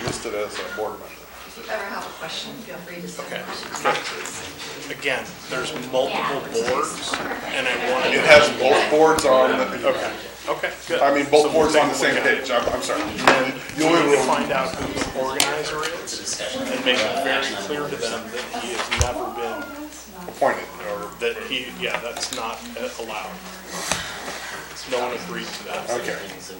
interested as a board member. If you ever have a question, feel free to send questions. Again, there's multiple boards, and I want to. It has both boards on. Okay. Okay. Good. I mean, both So we'll boards take on a the same look at it. page. I'm sorry. And you need to find out who the organizer is, and make it very clear to them that he has never been Appointed. or that he, yeah, that's not allowed. No one agreed to that. Okay. So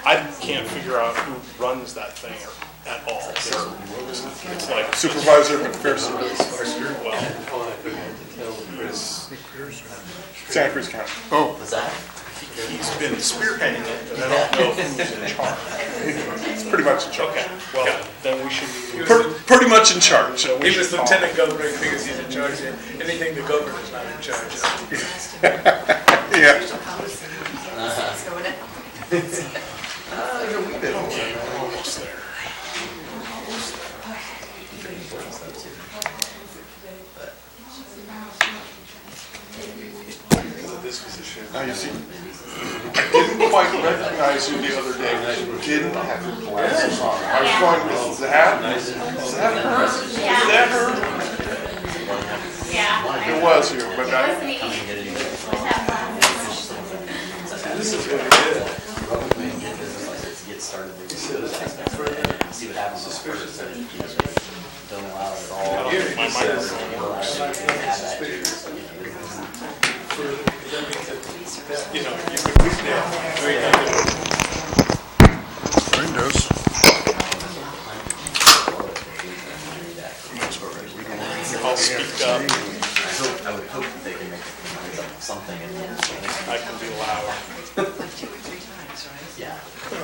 I can't figure out who runs that thing at all. It's like Supervisor McPherson, well, Santa Cruz County. Oh, was that? he's been spearheading it, but I don't know who's in charge. It's pretty much in charge. Okay, well, then we should. Pretty much in charge. So we He was should call- lieutenant governor because he's in charge of anything the governor's not in charge of. Yeah. Almost there. Now you see, I didn't quite recognize you the other day. You didn't have your glasses on. I was going, is that her? Is that her? Yeah. It was you, but I, This is what he did. Get started. See what happens. Suspicious. Don't allow it at all. My microphone works. You know, you could reach there. Very good. Windows. I'll speak up. I would hope that they can make something and then I can be loud. yeah.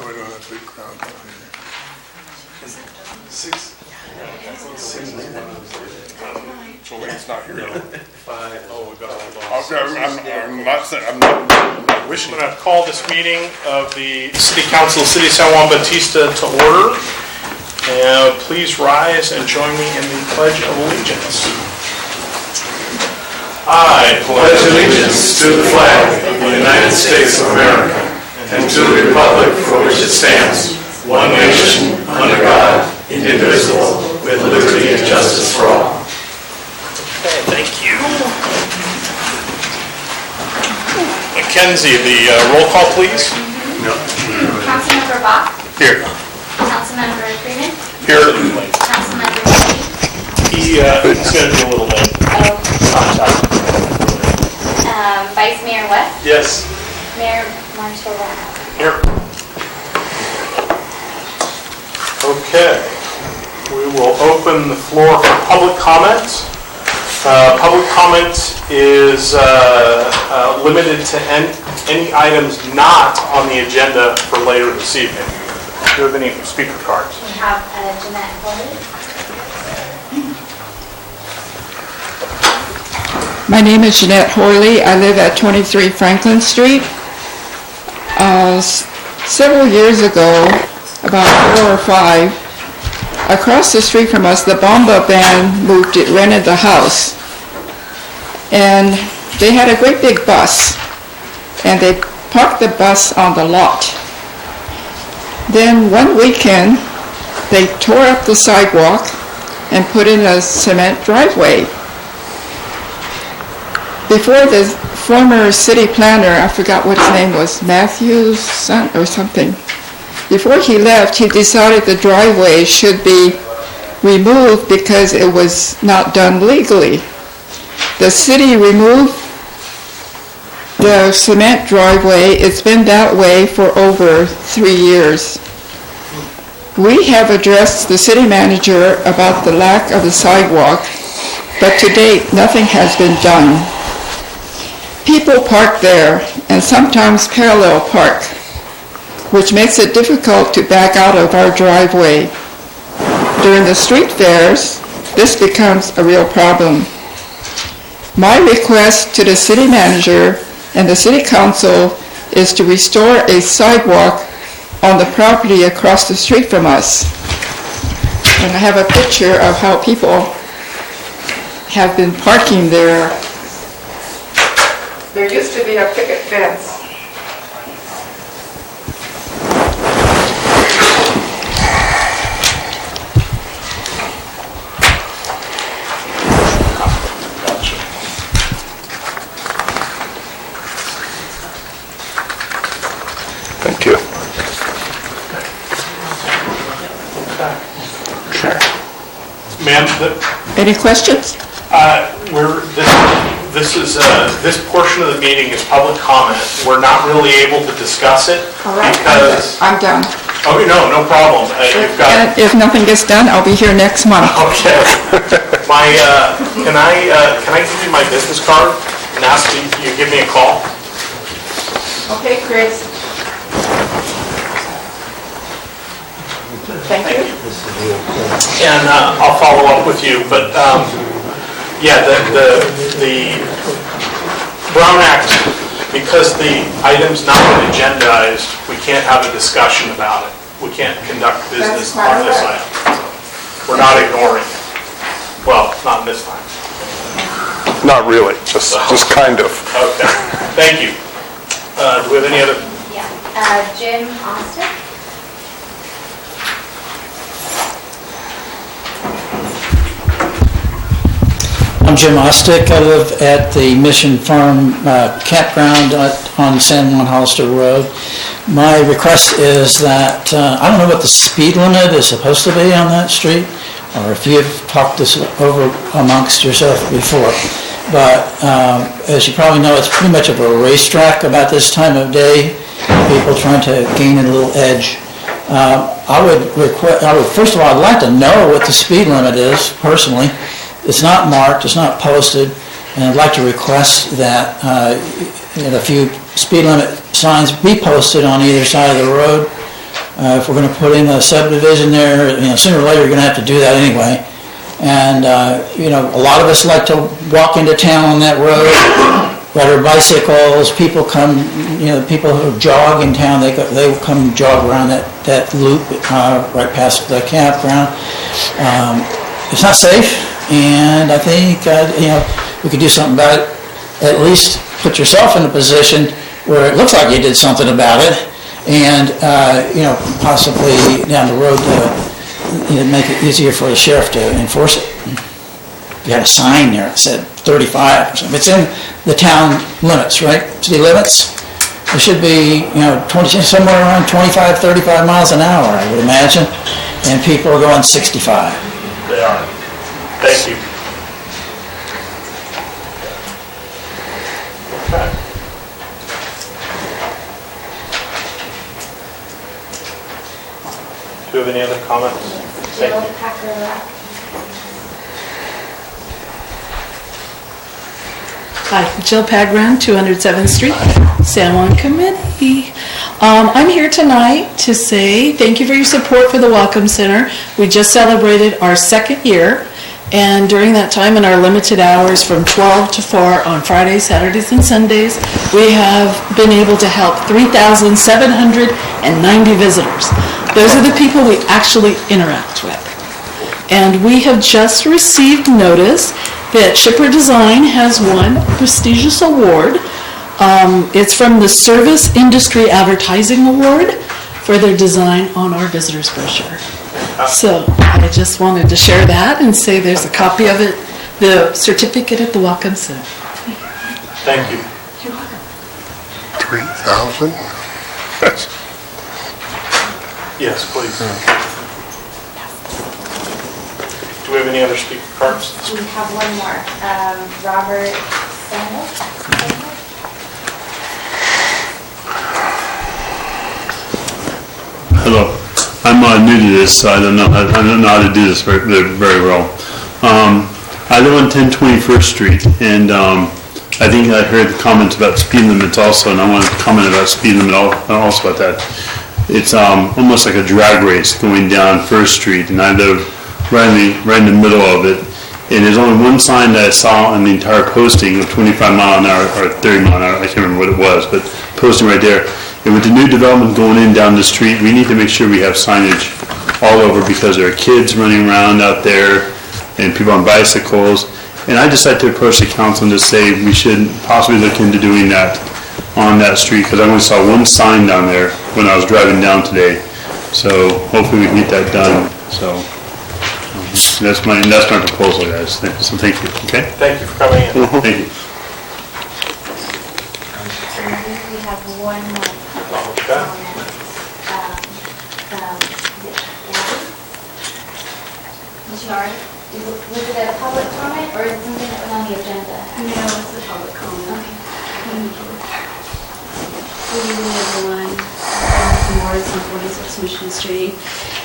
We don't have big crowd down here. So it's not here. Oh, we got all I'm not saying, I'm not wishing. I'm going to call this meeting of the City Council of the City of San Juan Bautista to order. And please rise and join me in the Pledge of Allegiance. I pledge allegiance to the flag of the United States of America and to the republic for which it stands, one nation, under God, indivisible, with liberty and justice for all. Okay, thank you. Mackenzie, the roll call, please. Councilmember Bach, Here. Councilmember Freeman, Here. Councilmember Kennedy. He's going to be a little late. Vice Mayor West, Yes. Mayor Martola. Here. Okay. We will open the floor for public comment. Public comment is limited to any items not on the agenda for later this evening. Do you have any speaker cards? We have Jeanette Foley. My name is Jeanette Hoyley. I live at 23 Franklin Street. Several years ago, about 4 or 5, across the street from us, the Bomba band rented the house. And they had a great big bus. And they parked the bus on the lot. Then one weekend, they tore up the sidewalk and put in a cement driveway. Before the former city planner, I forgot what his name was, Matthew's son or something. Before he left, he decided the driveway should be removed because it was not done legally. The city removed the cement driveway. It's been that way for over 3 years. We have addressed the city manager about the lack of the sidewalk, but to date, nothing has been done. People park there and sometimes parallel park, which makes it difficult to back out of our driveway. During the street fairs, this becomes a real problem. My request to the city manager and the city council is to restore a sidewalk on the property across the street from us. And I have a picture of how people have been parking there. There used to be a picket fence. Thank you. Ma'am, Any questions? this portion of the meeting is public comment. We're not really able to discuss it All right, because, I'm done. oh, no problem. You've got, And if nothing gets done, I'll be here next month. okay. Can I give you my business card and ask you give me a call? Okay, Chris. Thank you. And I'll follow up with you, but yeah, the Brown Act, because the item's not been agendized, we can't have a discussion about it. We can't conduct business on this item. We're not ignoring it. Well, not this time. Not really, just kind of. Okay, thank you. Do we have any other? Yeah. Jim Austin. I'm Jim Ostick. I live at the Mission Farm campground on San Juan Hollister Road. My request is that, I don't know what the speed limit is supposed to be on that street, or if you've talked this over amongst yourself before, but as you probably know, it's pretty much of a racetrack about this time of day, people trying to gain a little edge. First of all, I'd like to know what the speed limit is, personally. It's not marked, it's not posted, and I'd like to request that a few speed limit signs be posted on either side of the road. If we're going to put in a subdivision there, sooner or later you're going to have to do that anyway. And a lot of us like to walk into town on that road, ride our bicycles. People come, people who jog in town, they come jog around that loop right past the campground. It's not safe. And I think, we could do something about it. At least put yourself in a position where it looks like you did something about it, and, possibly down the road make it easier for the sheriff to enforce it. You had a sign there that said 35 or something. It's in the town limits, right? City limits. It should be, somewhere around 25, 35 miles an hour, I would imagine, and people are going 65. They are. Thank you. Okay. Do you have any other comments? Thank Jill you. Packer. Hi, Jill Pagran, 207th Street, San Juan Committee. I'm here tonight to say thank you for your support for the Welcome Center. We just celebrated our second year, and during that time, in our limited hours from 12 to 4 on Fridays, Saturdays, and Sundays, we have been able to help 3,790 visitors. Those are the people we actually interact with. And we have just received notice that Shipper Design has won a prestigious award. It's from the Service Industry Advertising Award for their design on our visitors brochure. So I just wanted to share that and say there's a copy of it, the certificate at the Welcome Center. Thank you. 3,000? Yes, please. Do we have any other speaker cards? We have one more. Robert Sanders. Hello. I'm new to this, so I don't know how to do this very well. I live on 1021st Street, and I think I heard the comments about speed limits also, and I want to comment about speed limit also about that. It's almost like a drag race going down First Street, and I live right in the middle of it. And there's only one sign that I saw on the entire posting of 25 mile an hour or 30 mile an hour. I can't remember what it was, but posting right there. And with the new development going in down the street, we need to make sure we have signage all over because there are kids running around out there and people on bicycles. And I just like to approach the council and just say we should possibly look into doing that on that street because I only saw one sign down there when I was driving down today. So hopefully we can get that done. So that's my proposal, guys. So thank you. Okay. Thank you for coming in. Thank you. We have one one more public Okay. comment. I'm sorry. Was it a public comment or is it something that was on the agenda? No, it's a public comment. Good evening, everyone. Morris on 46 Mission Street.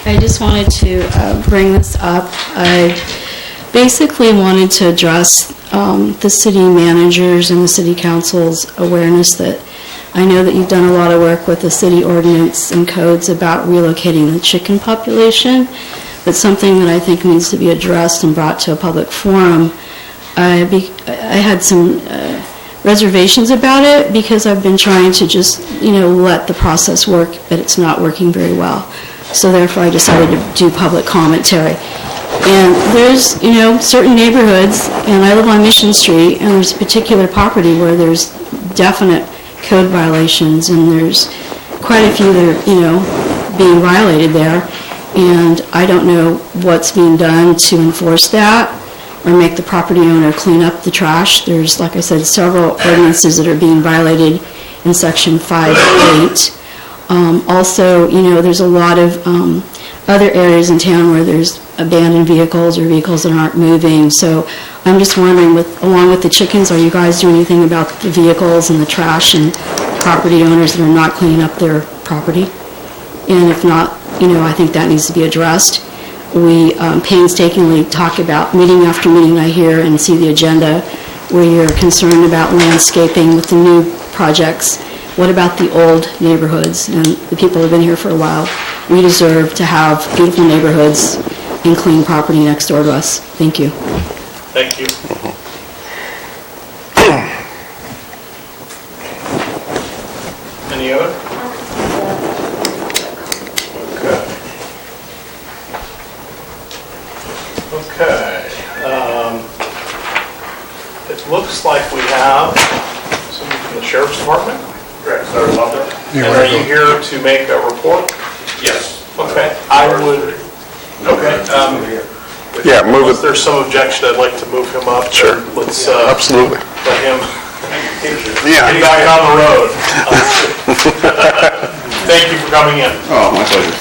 I just wanted to bring this up. I basically wanted to address the city managers and the city council's awareness that I know that you've done a lot of work with the city ordinance and codes about relocating the chicken population, but something that I think needs to be addressed and brought to a public forum. I had some reservations about it because I've been trying to just, let the process work, but it's not working very well. So therefore I decided to do public commentary. And there's, certain neighborhoods, and I live on Mission Street, and there's a particular property where there's definite code violations, and there's quite a few that are, being violated there. And I don't know what's being done to enforce that or make the property owner clean up the trash. There's, like I said, several ordinances that are being violated in Section 5.8. Also, there's a lot of other areas in town where there's abandoned vehicles or vehicles that aren't moving. So I'm just wondering, along with the chickens, are you guys doing anything about the vehicles and the trash and property owners that are not cleaning up their property? And if not, I think that needs to be addressed. We painstakingly talk about meeting after meeting. I hear and see the agenda where you're concerned about landscaping with the new projects. What about the old neighborhoods and the people who have been here for a while? We deserve to have beautiful neighborhoods and clean property next door to us. Thank you. Thank you. Any other? Okay. It looks like we have someone from the Sheriff's Department. Correct. And are you here to make a report? Yes. Okay. I would. Okay. Yeah, move If there's some objection, I'd like to move him up. Sure. Let's Absolutely. let him Yeah. get back on the road. Thank you for coming in. Oh, my pleasure.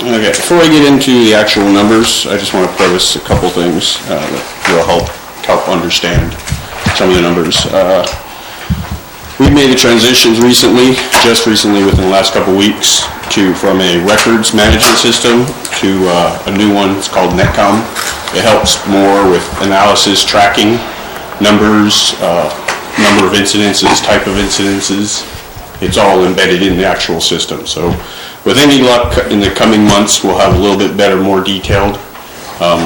Okay, before I get into the actual numbers, I just want to preface a couple things that will help understand some of the numbers. We've made the transitions just recently within the last couple weeks, from a records management system to a new one. It's called Netcom. It helps more with analysis, tracking, numbers, number of incidences, type of incidences. It's all embedded in the actual system. So with any luck, in the coming months, we'll have a little bit better, more detailed on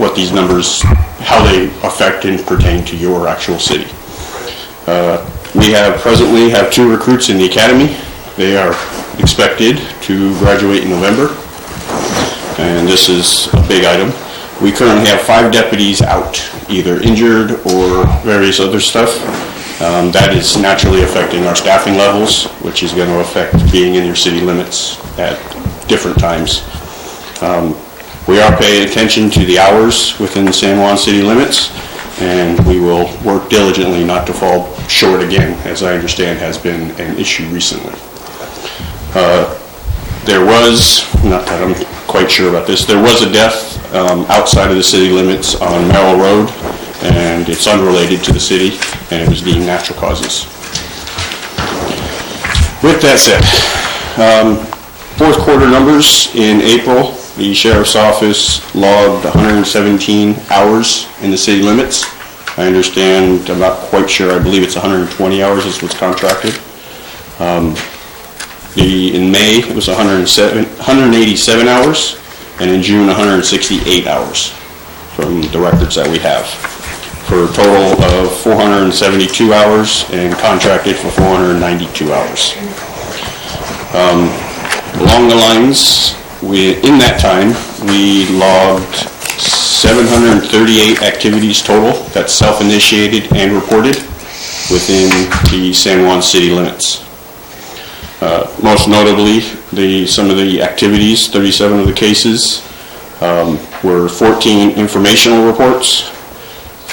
what these numbers, how they affect and pertain to your actual city. We presently have 2 recruits in the academy. They are expected to graduate in November, and this is a big item. We currently have 5 deputies out, either injured or various other stuff. That is naturally affecting our staffing levels, which is going to affect being in your city limits at different times. We are paying attention to the hours within the San Juan city limits, and we will work diligently not to fall short again, as I understand has been an issue recently. There was, not that I'm quite sure about this, there was a death outside of the city limits on Merrill Road, and it's unrelated to the city, and it was deemed natural causes. With that said, fourth quarter numbers in April, the Sheriff's Office logged 117 hours in the city limits. I understand, I'm not quite sure, I believe it's 120 hours is what's contracted. In May, it was 187 hours, and in June, 168 hours from the records that we have, for a total of 472 hours and contracted for 492 hours. Along the lines, in that time, we logged 738 activities total, that's self-initiated and reported, within the San Juan city limits. Most notably, some of the activities, 37 of the cases, were 14 informational reports,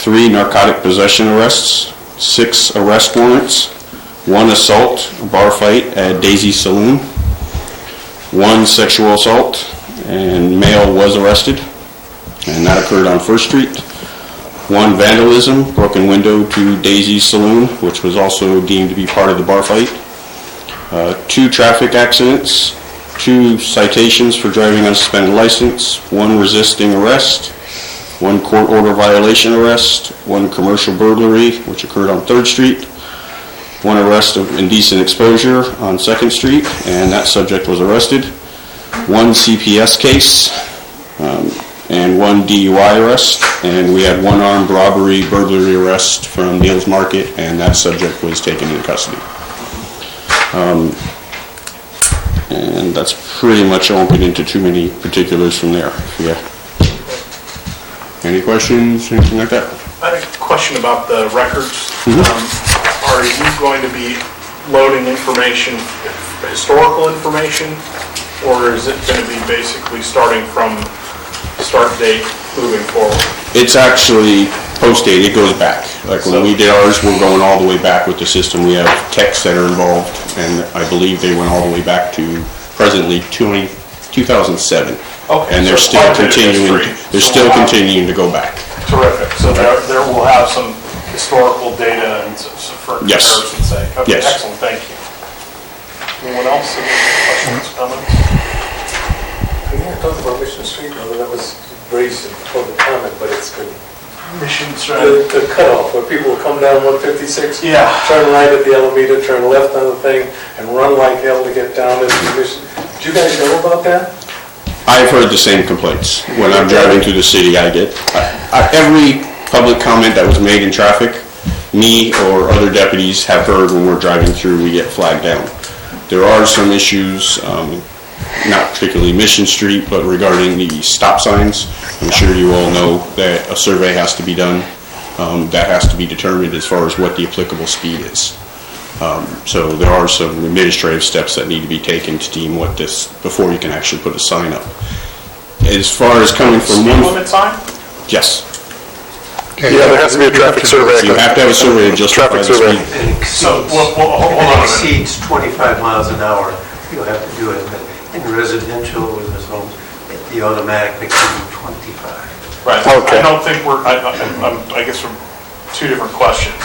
3 narcotic possession arrests, 6 arrest warrants, 1 assault, a bar fight at Daisy Saloon, 1 sexual assault, and male was arrested, and that occurred on First Street. 1 vandalism, broken window to Daisy Saloon, which was also deemed to be part of the bar fight. 2 traffic accidents, 2 citations for driving on a suspended license, 1 resisting arrest, 1 court order violation arrest, 1 commercial burglary, which occurred on 3rd Street, 1 arrest of indecent exposure on 2nd Street, and that subject was arrested, 1 CPS case, and 1 DUI arrest, and we had 1 armed robbery burglary arrest from Neal's Market, and that subject was taken into custody. And that's pretty much, I won't get into too many particulars from there. Yeah. Any questions, anything like that? I had a question about the records. Are you going to be loading information, historical information, or is it going to be basically starting from start date moving forward? It's actually post-date, it goes back. Like when we did ours, we're going all the way back with the system. We have techs that are involved, and I believe they went all the way back to presently 2007. Okay, and they're so still continuing. They're still continuing to go back. Terrific. So there will have some historical data and for comparison's sake. Okay, Yes. excellent. Thank you. Anyone else? Any questions, comments? Yeah, talk about Mission Street, although that was raised in public comment, but it's been Mission Street. the cutoff where people will come down 156, Yeah. turn right at the Alameda, turn left on the thing, and run like hell to get down to the Mission. Do you guys know about that? I've heard the same complaints. When I'm driving through the city, I get every public comment that was made in traffic, me or other deputies have heard when we're driving through, we get flagged down. There are some issues, not particularly Mission Street, but regarding the stop signs. I'm sure you all know that a survey has to be done. That has to be determined as far as what the applicable speed is. So there are some administrative steps that need to be taken to deem what this, before you can actually put a sign up. As far as coming from Speed limit sign? Yes. Yeah, there has to be a traffic survey. You have to have a survey to justify the speed. So, hold on a minute. Exceeds 25 miles an hour, you'll have to do it. In residential or the zones, the automatic maximum 25. Right. Okay. I don't think I guess from 2 different questions.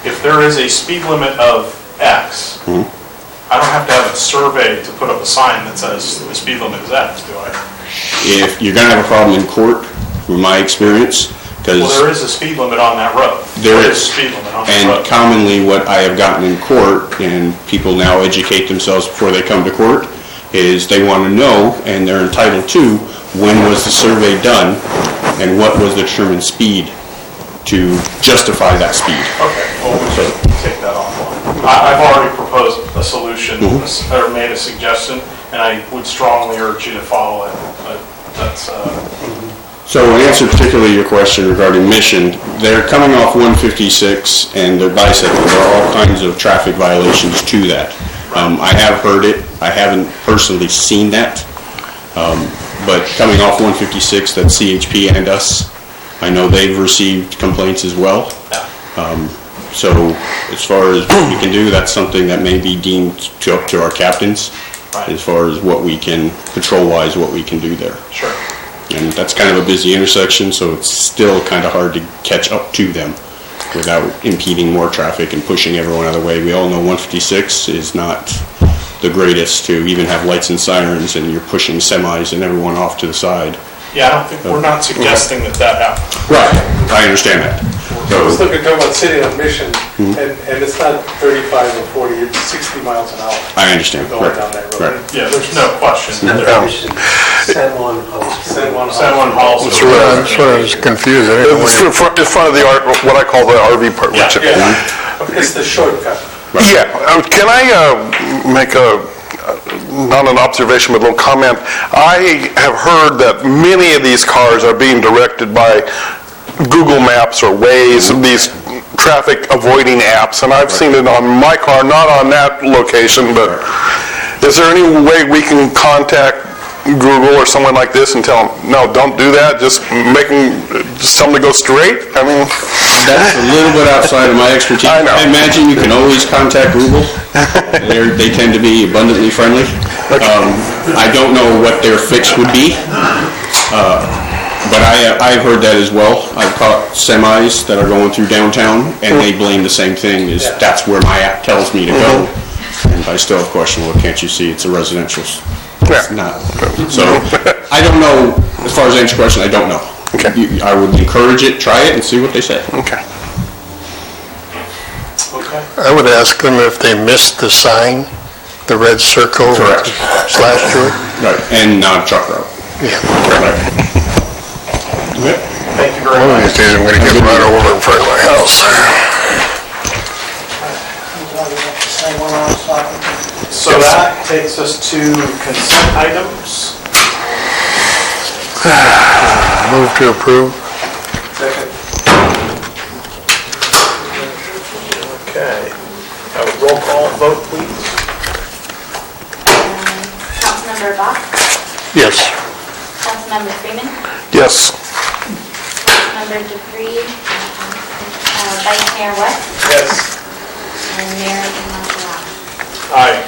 If there is a speed limit of X, I don't have to have a survey to put up a sign that says the speed limit is X, do I? If you're going to have a problem in court, from my experience, because Well, there is a speed limit on that road. There is is. a speed limit on that and road. commonly what I have gotten in court, and people now educate themselves before they come to court, is they want to know, and they're entitled to, when was the survey done, and what was the determined speed to justify that speed. Okay, well, we should take that offline. I've already proposed a solution, or made a suggestion, and I would strongly urge you to follow it, but that's, So in answer particularly your question regarding Mission, they're coming off 156 and they're bicycling. There are all kinds of traffic violations to that. I have heard it. I haven't personally seen that. But coming off 156, that's CHP and us. I know they've received complaints as well. So as far as what we can do, that's something that may be deemed up to our captains as far as what we can, patrol-wise, what we can do there. Sure. And that's kind of a busy intersection, so it's still kind of hard to catch up to them without impeding more traffic and pushing everyone out of the way. We all know 156 is not the greatest to even have lights and sirens, and you're pushing semis and everyone off to the side. Yeah, I don't think, we're not suggesting that happens. Right, I understand that. I was looking about sitting on Mission, and it's not 35 or 40, it's 60 miles an hour. I understand. Going down that road. Right. Yeah, there's no question. San Juan Halls. That's That's what I was confused. It's in front of the, what I call the RV park. It's the shortcut. Yeah, can I make not an observation, but a little comment? I have heard that many of these cars are being directed by Google Maps or Waze, these traffic avoiding apps, and I've seen it on my car, not on that location, but is there any way we can contact Google or someone like this and tell them, no, don't do that, just tell them to go straight? I mean... That's a little bit outside of my expertise. I know. I imagine you can always contact Google. They tend to be abundantly friendly. I don't know what their fix would be, but I've heard that as well. I've caught semis that are going through downtown, and they blame the same thing, is that's where my app tells me to go. And I still have a question, well, can't you see it's a residential? It's not. So, I don't know, as far as answer your question, I don't know. Okay. I would encourage it, try it, and see what they say. Okay. Okay. I would ask them if they missed the sign, the red circle. Correct. Slash through it. Right, and non-truck route. Yeah. Right. Yep. Thank you very One of much. these days I'm going to get run over in front of my house. So that takes us to consent items. Move to approve. Second. Okay. Have a roll call vote, please. Councilmember Bach, Yes. Councilmember Freeman, Yes. Councilmember Dupree, Vice Mayor West, Yes. and Mayor Imatala. Aye.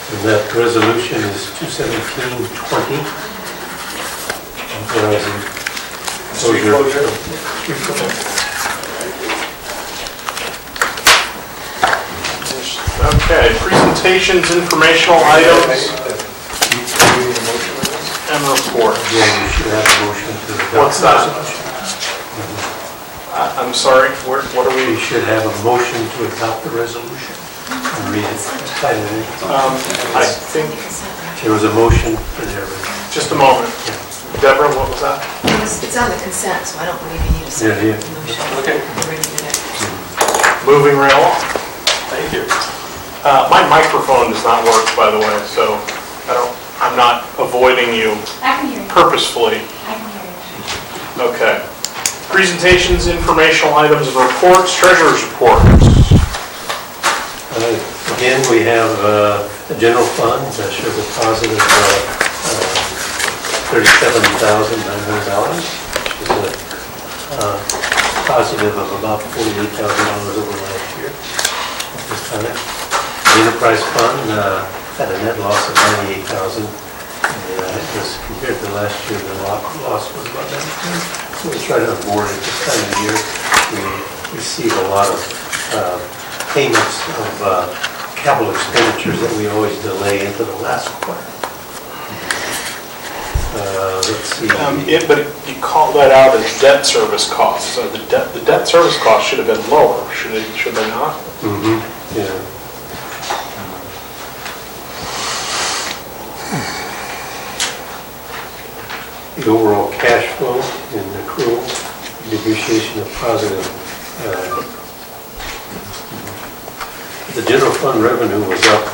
And that resolution is 21720. Authorizing Street closure. Okay, presentations, informational items, and report. Yeah, you should have a motion to adopt. What's that? I'm sorry, what are You we? should have a motion to adopt the resolution. And read it. Title it. I think, There was a motion for there. just a moment. Deborah, what was that? It's on the consent, so I don't believe you need a second Yeah. motion. Okay. We're ready to do that. Moving right along. Thank you. My microphone does not work, by the way, so I'm not avoiding you I can hear you. purposefully. I can hear you. Okay. Presentations, informational items, and reports, treasurer's report. Again, we have a general fund that shows a positive $37,900, which is a positive of about $48,000 over last year. This time. The enterprise fund had a net loss of $98,000. Because compared to last year, the loss was about $19,000. So we try to avoid it this time of year. We receive a lot of payments of capital expenditures that we always delay into the last quarter. Let's see. But you call that out as debt service costs. So the debt service costs should have been lower, should they not? Mm-hmm, yeah. The overall cash flow and accrual, depreciation of positive. The general fund revenue was up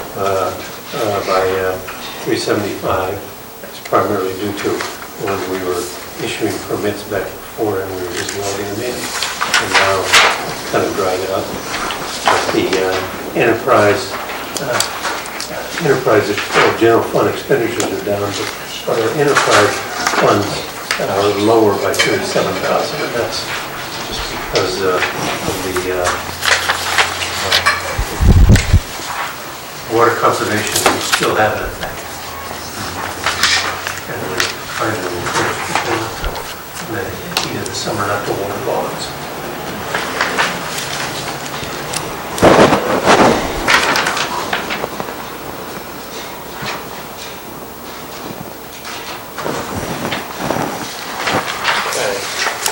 by $375. That's primarily due to when we were issuing permits back before and we were just logging them in. And now it's kind of dried up. But the enterprise general fund expenditures are down, but our enterprise funds are lower by $37,000, and that's just because of the water conservation we still have an effect. And we're trying to encourage people in the heat of the summer not to water lawns.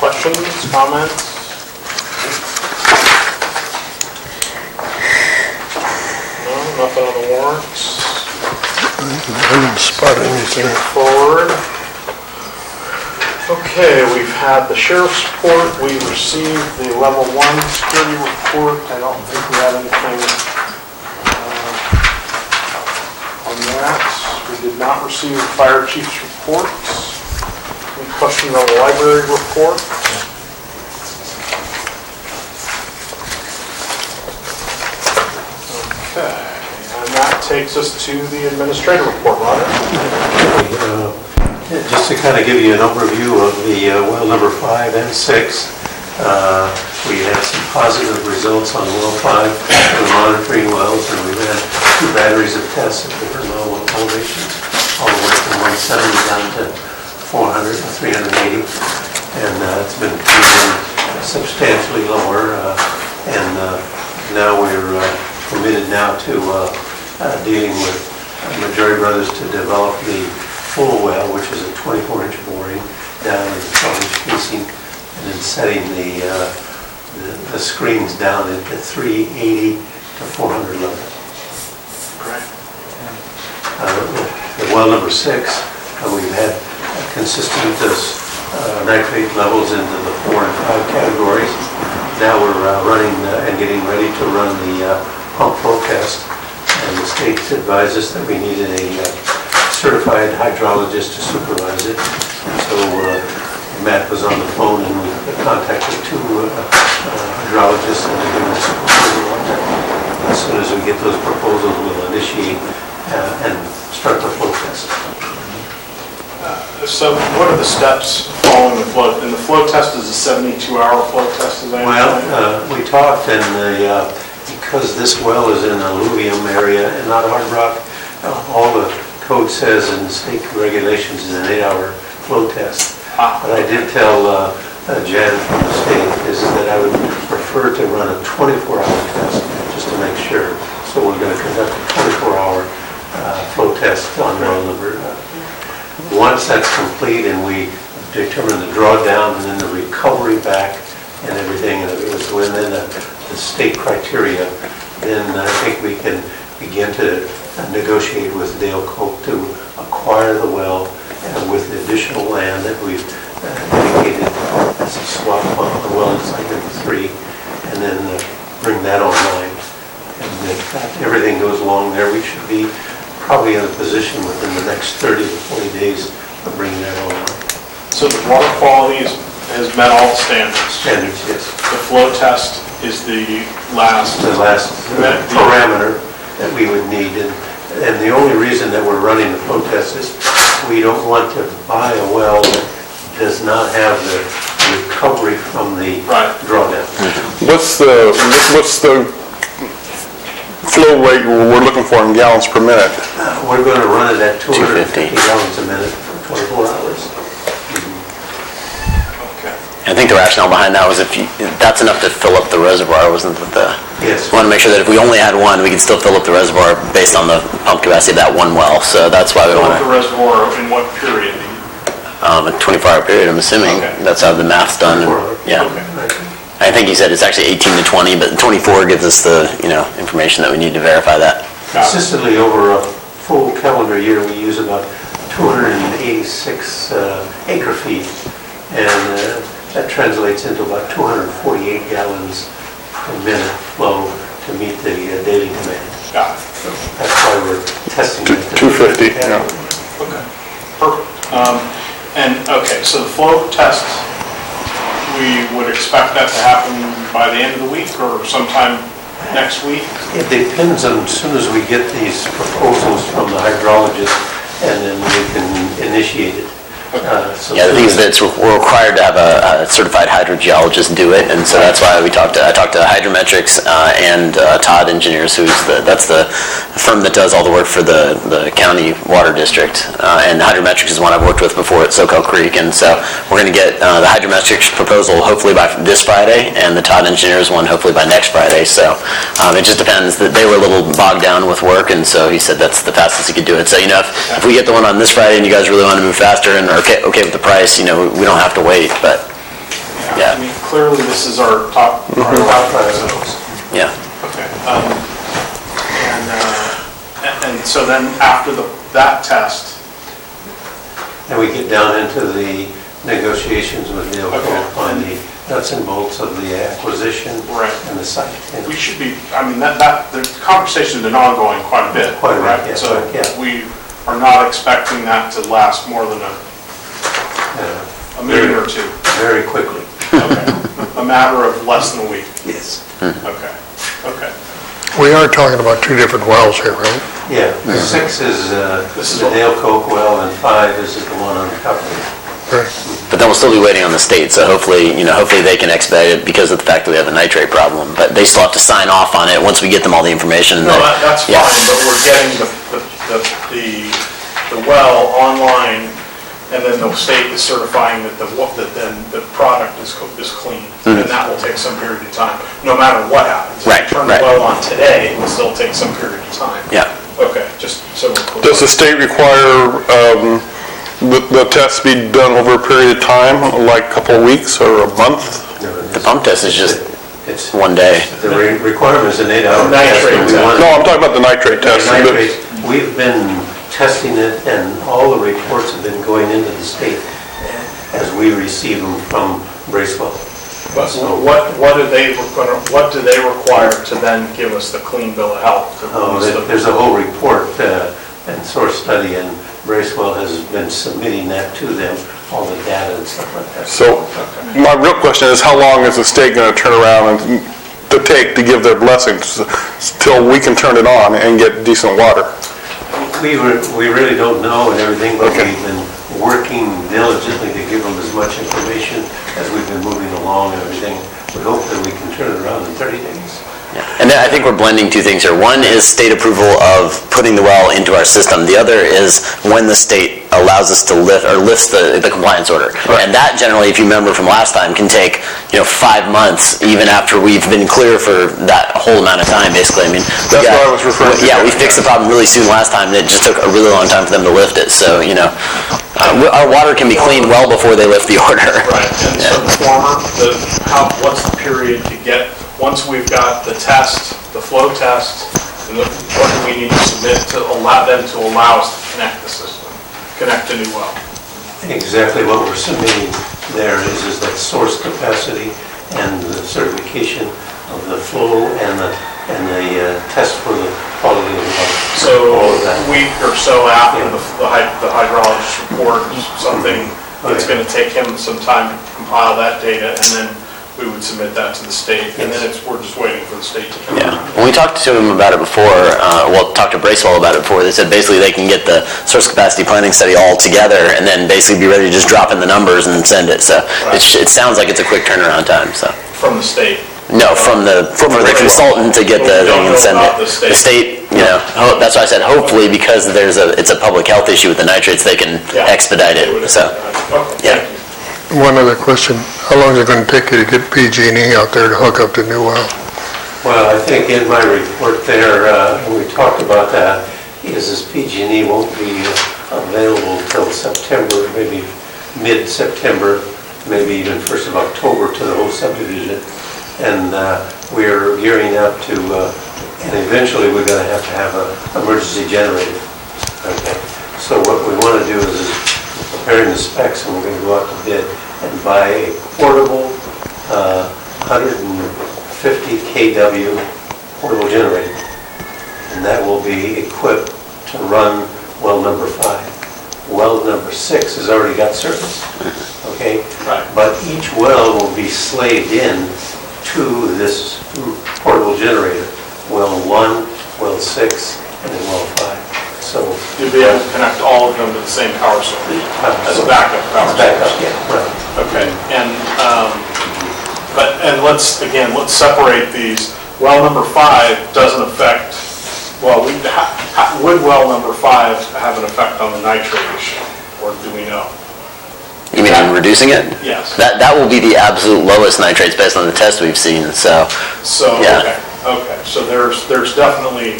Questions, comments? No, nothing on the warrants. I didn't spot anything. Forward. Okay, we've had the sheriff's report, we received the level 1 security report. I don't think we have anything on that. We did not receive the fire chief's report. Any questions on the library report? Okay, and that takes takes us to the administrative report, Roger. Just to kind of give you an overview of the well number 5 and 6, we had some positive results on well 5 for monitoring wells, and we've had 2 batteries of tests at different level elevations, all the way from 170 down to 400 and 380, and it's been coming in substantially lower, and now we're committed now to dealing with Majority Brothers to develop the full well, which is a 24-inch boring down in the 12-inch casing, and then setting the screens down into 380 to 400 level. Great. The well number 6, we've had consistent nitrate levels into the 4 and 5 categories. Now we're running and getting ready to run the pump flow test, and the state advised us that we needed a certified hydrologist to supervise it. So Matt was on the phone, and we contacted 2 hydrologists, and they're giving us a proposal on that. As soon as we get those proposals, we'll initiate and start the flow test. So what are the steps following the flow? And the flow test is a 72-hour flow test, as I understand? Well, we talked, and because this well is in an alluvium area and not hard rock, all the code says in state regulations is an 8-hour flow test. But I did tell Jan from the state is that I would prefer to run a 24-hour test just to make sure. So we're going to conduct a 24-hour flow test on well number. Once that's complete and we determine the drawdown and then the recovery back and everything, and if it was within the state criteria, then I think we can begin to negotiate with Dale Coke to acquire the well with the additional land that we've indicated as a swap on the well inside number 3, and then bring that online. And if everything goes along there, we should be probably in a position within the next 30 to 40 days of bringing that online. So the water quality has met all the standards? Standards, yes. The flow test is the last parameter that we would need. And the only reason that we're running the flow test is we don't want to buy a well that does not have the recovery from the drawdown. What's the flow rate we're looking for in gallons per minute? We're going to run it at 250 gallons a minute for 24 hours. I think the rationale behind that was that's enough to fill up the reservoir, wasn't it? Yes. We want to make sure that if we only had one, we could still fill up the reservoir based on the pump capacity of that one well. So that's why we want to. Fill up the reservoir in what period? A 24-hour period, I'm assuming. Okay. That's how the math's done. Yeah. Okay. I think you said it's actually 18 to 20, but 24 gives us the information that we need to verify that. Consistently over a full calendar year, we use about 286 acre feet, and that translates into about 248 gallons per minute flow to meet the daily demand. Got it. So that's why we're testing it. 250, yeah. Okay, perfect. So the flow test, we would expect that to happen by the end of the week or sometime next week? It depends on as soon as we get these proposals from the hydrologist, and then we can initiate it. The thing is that we're required to have a certified hydrogeologist do it, and so that's why I talked to Hydrometrics and Todd Engineers, that's the firm that does all the work for the county water district, and Hydrometrics is one I've worked with before at Soquel Creek, and so we're going to get the Hydrometrics proposal hopefully by this Friday, and the Todd Engineers one hopefully by next Friday. So it just depends. That they were a little bogged down with work, and so he said that's the fastest he could do it. So if we get the one on this Friday and you guys really want to move faster and are okay with the price, we don't have to wait, but yeah. I mean, clearly this is our top priority. Yeah. Okay. And so then after that test, and we get down into the negotiations with Dale Coke on the nuts and bolts of the acquisition and the site. And we should be. I mean, the conversation's been ongoing quite a bit, right? Yes, so we are not expecting that to last more than a meeting or two. Very quickly. Okay. A matter of less than a week. Yes. Okay. We are talking about 2 different wells here, right? Yeah, 6 is the Dale Coke well, and 5 is the one on the property. But then we'll still be waiting on the state, so hopefully they can expedite it because of the fact that we have a nitrate problem. But they still have to sign off on it once we get them all the information. No, that's fine, but we're getting the well online, and then the state is certifying that then the product is clean, and that will take some period of time, no matter what happens. Right, If you turn the well on today, it will still take some period of time. Yeah. Okay, just so we're clear. Does the state require the test be done over a period of time, like a couple of weeks or a month? The pump test is just one day. The requirement is an 8-hour test. Nitrate test. No, I'm talking about the nitrate test. Nitrate, we've been testing it, and all the reports have been going into the state as we receive them from Bracewell. So what do they require to then give us the clean bill of health? There's a whole report and source study, and Bracewell has been submitting that to them, all the data and stuff like that. So my real question is, how long is the state going to turn around and to take to give their blessings till we can turn it on and get decent water? We really don't know and everything, but we've been working diligently to give them as much information as we've been moving along and everything. We hope that we can turn it around in 30 days. And then I think we're blending two things here. One is state approval of putting the well into our system. The other is when the state allows us to lifts the compliance order. Right. And that generally, if you remember from last time, can take 5 months, even after we've been clear for that whole amount of time, basically. I mean, that's what I was referring to. Yeah, we fixed the problem really soon last time, and it just took a really long time for them to lift it. So, our water can be cleaned well before they lift the order. Right, and so what's the period to get, once we've got the test, the flow test, and what do we need to submit to allow us to connect the system, connect a new well? Exactly what we're submitting there is that source capacity and the certification of the flow and the test for the quality of the water. So a week or so after the hydrologist report, something, it's going to take him some time to compile that data, and then we would submit that to the state, and then we're just waiting for the state to come. Yeah. When we talked to them about it before, talked to Bracewell about it before, they said basically they can get the source capacity planning study all together and then basically be ready to just drop in the numbers and send it. So it sounds like it's a quick turnaround time. So from the state? No, from the consultant to get the thing and send it. The state, that's why I said hopefully, because it's a public health issue with the nitrates, they can expedite it. So, yeah. One other question. How long is it going to take you to get PG&E out there to hook up the new well? Well, I think in my report there, when we talked about that, is PG&E won't be available till September, maybe mid-September, maybe even 1st of October to the whole subdivision. And we're gearing up to, and eventually we're going to have an emergency generator. Okay. So what we want to do is preparing the specs, and we're going to go out to bid and buy a portable 150 kW portable generator. And that will be equipped to run well number 5. Well number 6 has already got service. Okay? Right. But each well will be slaved in to this portable generator. Well 1, well 6, and then well 5. So you'll be able to connect all of them to the same power source as a backup power source. Backup, yeah, right. Okay, and let's separate these. Well number 5 doesn't affect. Well, would well number 5 have an effect on the nitrate issue, or do we know? You mean in reducing it? Yes. That will be the absolute lowest nitrates based on the tests we've seen. So yeah. Okay. So there's definitely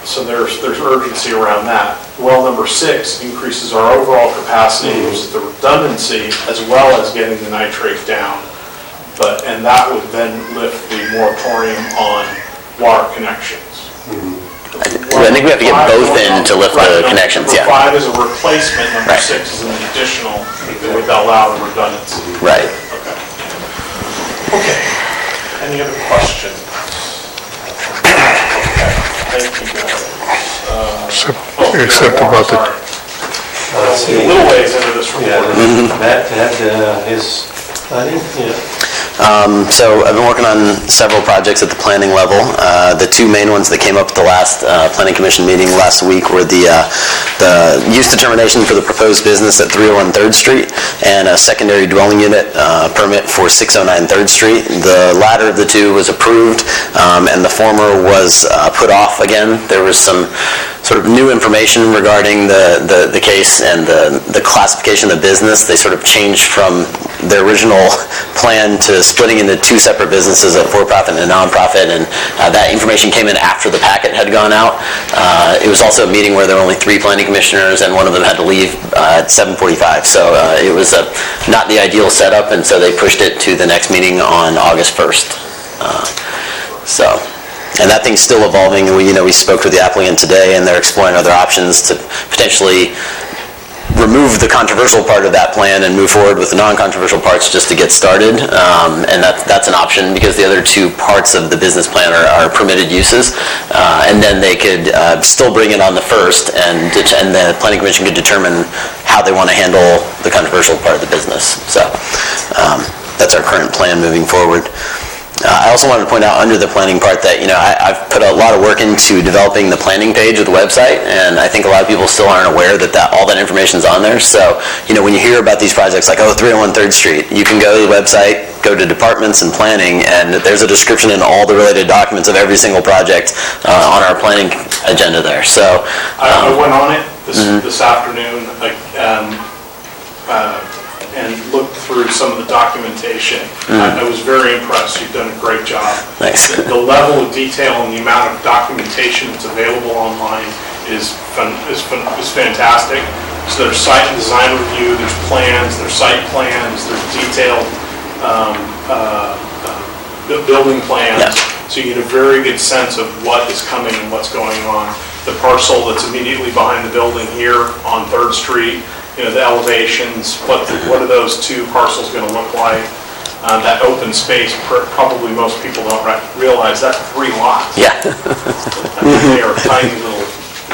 So there's urgency around that. Well number 6 increases our overall capacity, uses the redundancy, as well as getting the nitrate down. And that would then lift the moratorium on water connections. I think we have to get both in to lift the connections, Number 5 is a replacement, number 6 is an additional that would allow the redundancy. Right. Okay. Any other questions? Okay. Thank you guys. Except about the... a little ways into this report. Matt had his, I think, So I've been working on several projects at the planning level. The two main ones that came up at the last Planning Commission meeting last week were the use determination for the proposed business at 301 3rd Street and a secondary dwelling unit permit for 609 3rd Street. The latter of the two was approved, and the former was put off again. There was some sort of new information regarding the case and the classification of the business. They sort of changed from their original plan to splitting into two separate businesses, a for-profit and a non-profit, and that information came in after the packet had gone out. It was also a meeting where there were only 3 planning commissioners, and one of them had to leave at 7:45, so it was not the ideal setup, and so they pushed it to the next meeting on August 1st. And that thing's still evolving. We spoke with the applicant today, and they're exploring other options to potentially remove the controversial part of that plan and move forward with the non-controversial parts just to get started. And that's an option because the other 2 parts of the business plan are permitted uses. And then they could still bring it on the first, and the Planning Commission could determine how they want to handle the controversial part of the business. So that's our current plan moving forward. I also wanted to point out under the planning part that, I've put a lot of work into developing the planning page of the website, and I think a lot of people still aren't aware that all that information's on there. So, when you hear about these projects like, 301 3rd Street, you can go to the website, go to departments and planning, and there's a description in all the related documents of every single project on our planning agenda there. So I went on it this afternoon, and looked through some of the documentation. I was very impressed. You've done a great job. Thanks. The level of detail and the amount of documentation that's available online is fantastic. So there's site and design review, there's plans, there's site plans, there's detailed building plans. Yes. So you get a very good sense of what is coming and what's going on. The parcel that's immediately behind the building here on 3rd Street, the elevations, what are those 2 parcels going to look like? That open space, probably most people don't realize that's 3 lots. Yeah. They are tiny little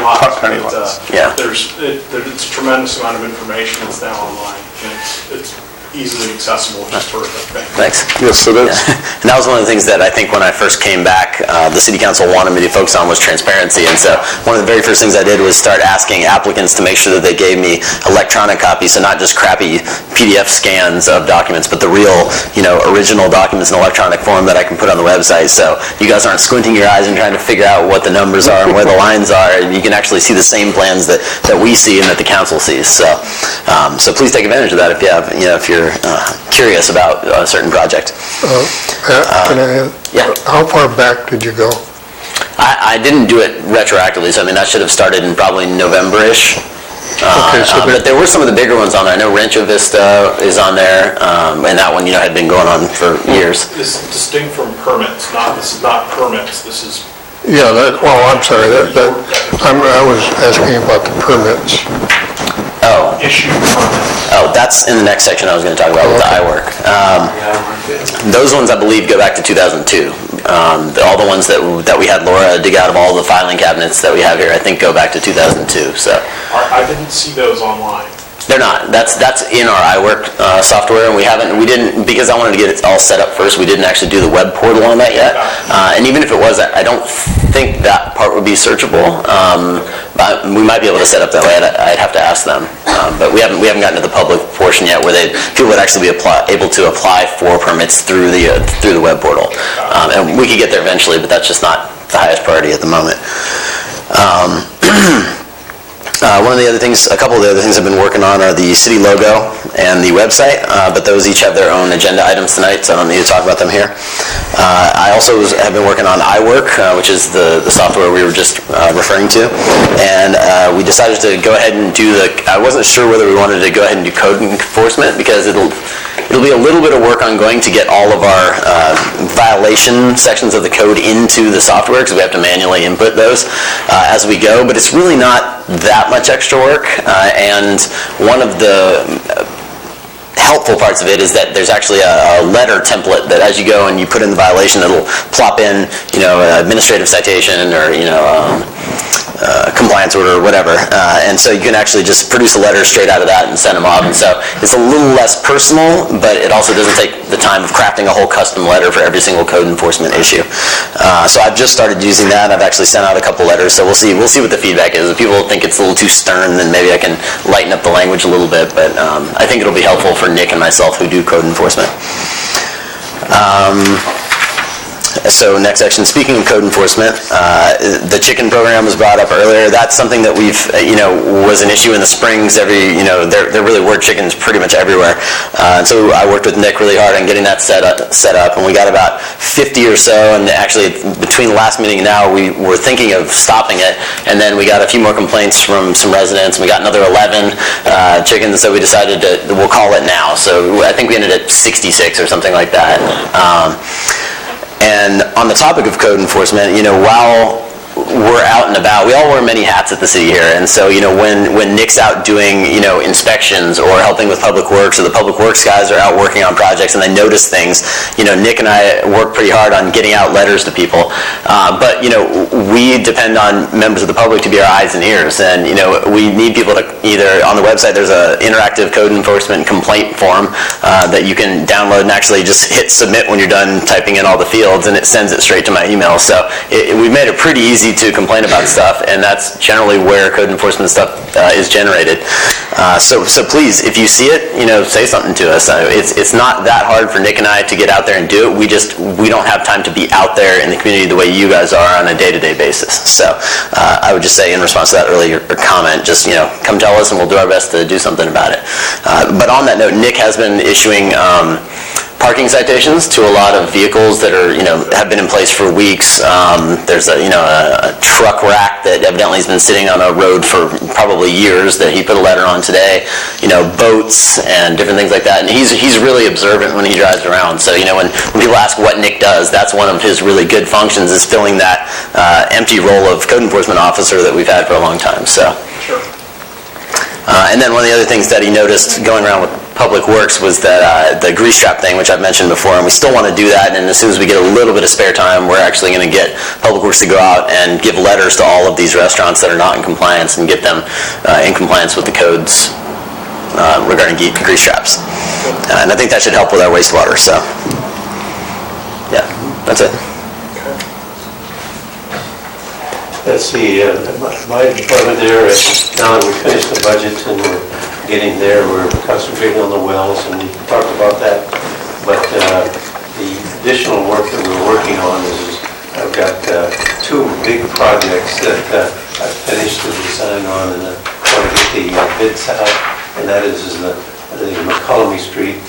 lots. Tiny lots. Yeah. There's a tremendous amount of information that's now online, and it's easily accessible, which is terrific. Thanks. Yes, it is. And that was one of the things that I think when I first came back, the City Council wanted me to focus on was transparency. And so one of the very first things I did was start asking applicants to make sure that they gave me electronic copies, so not just crappy PDF scans of documents, but the real, original documents in electronic form that I can put on the website. So you guys aren't squinting your eyes and trying to figure out what the numbers are and where the lines are. And you can actually see the same plans that we see and that the council sees. So please take advantage of that if you have, if you're curious about a certain project. Can I ask? Yeah. How far back did you go? I didn't do it retroactively, so that should have started in probably November-ish. But there were some of the bigger ones on there. I know Rancho Vista is on there, and that one, had been going on for years. This is distinct from permits. This is not permits. This is... Yeah, I'm sorry. I was asking about the permits. Oh. Issue permits. Oh, that's in the next section I was going to talk about with the iWork. Those ones, I believe, go back to 2002. All the ones that we had Laura dig out of all the filing cabinets that we have here, I think, go back to 2002. So I didn't see those online. They're not. That's in our iWork software, and we didn't, because I wanted to get it all set up first, we didn't actually do the web portal on that yet. And even if it was, I don't think that part would be searchable. But we might be able to set up that way. I'd have to ask them. But we haven't gotten to the public portion yet where people would actually be able to apply for permits through the web portal. And we could get there eventually, but that's just not the highest priority at the moment. A couple of the other things I've been working on are the city logo and the website, but those each have their own agenda items tonight, so I don't need to talk about them here. I also have been working on iWork, which is the software we were just referring to, and we decided to go ahead and I wasn't sure whether we wanted to go ahead and do code enforcement, because it'll be a little bit of work ongoing to get all of our violation sections of the code into the software, because we have to manually input those as we go, but it's really not that much extra work, and one of the helpful parts of it is that there's actually a letter template that as you go and you put in the violation, it'll plop in, administrative citation or, compliance order or whatever. And so you can actually just produce a letter straight out of that and send them off. And so it's a little less personal, but it also doesn't take the time of crafting a whole custom letter for every single code enforcement issue. So I've just started using that. I've actually sent out a couple letters, so we'll see what the feedback is. If people think it's a little too stern, then maybe I can lighten up the language a little bit, but I think it'll be helpful for Nick and myself who do code enforcement. So next section, speaking of code enforcement, the chicken program was brought up earlier. That's something that we've, was an issue in the Springs. There really were chickens pretty much everywhere. And so I worked with Nick really hard on getting that set up, and we got about 50 or so, and actually between the last meeting and now, we were thinking of stopping it, and then we got a few more complaints from some residents, and we got another 11 chickens, so we decided we'll call it now. So I think we ended at 66 or something like that. And on the topic of code enforcement, while we're out and about, we all wear many hats at the city here, and so when Nick's out doing inspections or helping with public works, or the public works guys are out working on projects and they notice things, Nick and I work pretty hard on getting out letters to people, but we depend on members of the public to be our eyes and ears, and we need people to either, on the website there's an interactive code enforcement complaint form that you can download and actually just hit submit when you're done typing in all the fields, and it sends it straight to my email. So we've made it pretty easy to complain about stuff, and that's generally where code enforcement stuff is generated. So please, if you see it, say something to us. It's not that hard for Nick and I to get out there and do it. We don't have time to be out there in the community the way you guys are on a day-to-day basis. So I would just say, in response to that earlier comment, just come tell us and we'll do our best to do something about it. But on that note, Nick has been issuing parking citations to a lot of vehicles that are, have been in place for weeks. There's a truck rack that evidently has been sitting on a road for probably years that he put a letter on today. Boats and different things like that. And he's really observant when he drives around. So when people ask what Nick does, that's one of his really good functions, is filling that empty role of code enforcement officer that we've had for a long time. So. Sure. And then one of the other things that he noticed going around with Public Works was that the grease trap thing, which I've mentioned before, and we still want to do that, and as soon as we get a little bit of spare time, we're actually going to get Public Works to go out and give letters to all of these restaurants that are not in compliance and get them in compliance with the codes regarding grease traps. And I think that should help with our wastewater, so yeah, that's it. Let's see, my department there, now that we finished the budget and we're getting there, we're concentrating on the wells, and we talked about that. But the additional work that we're working on is I've got two big projects that I've finished the design on, and I want to get the bids out, and that is the McCollum Street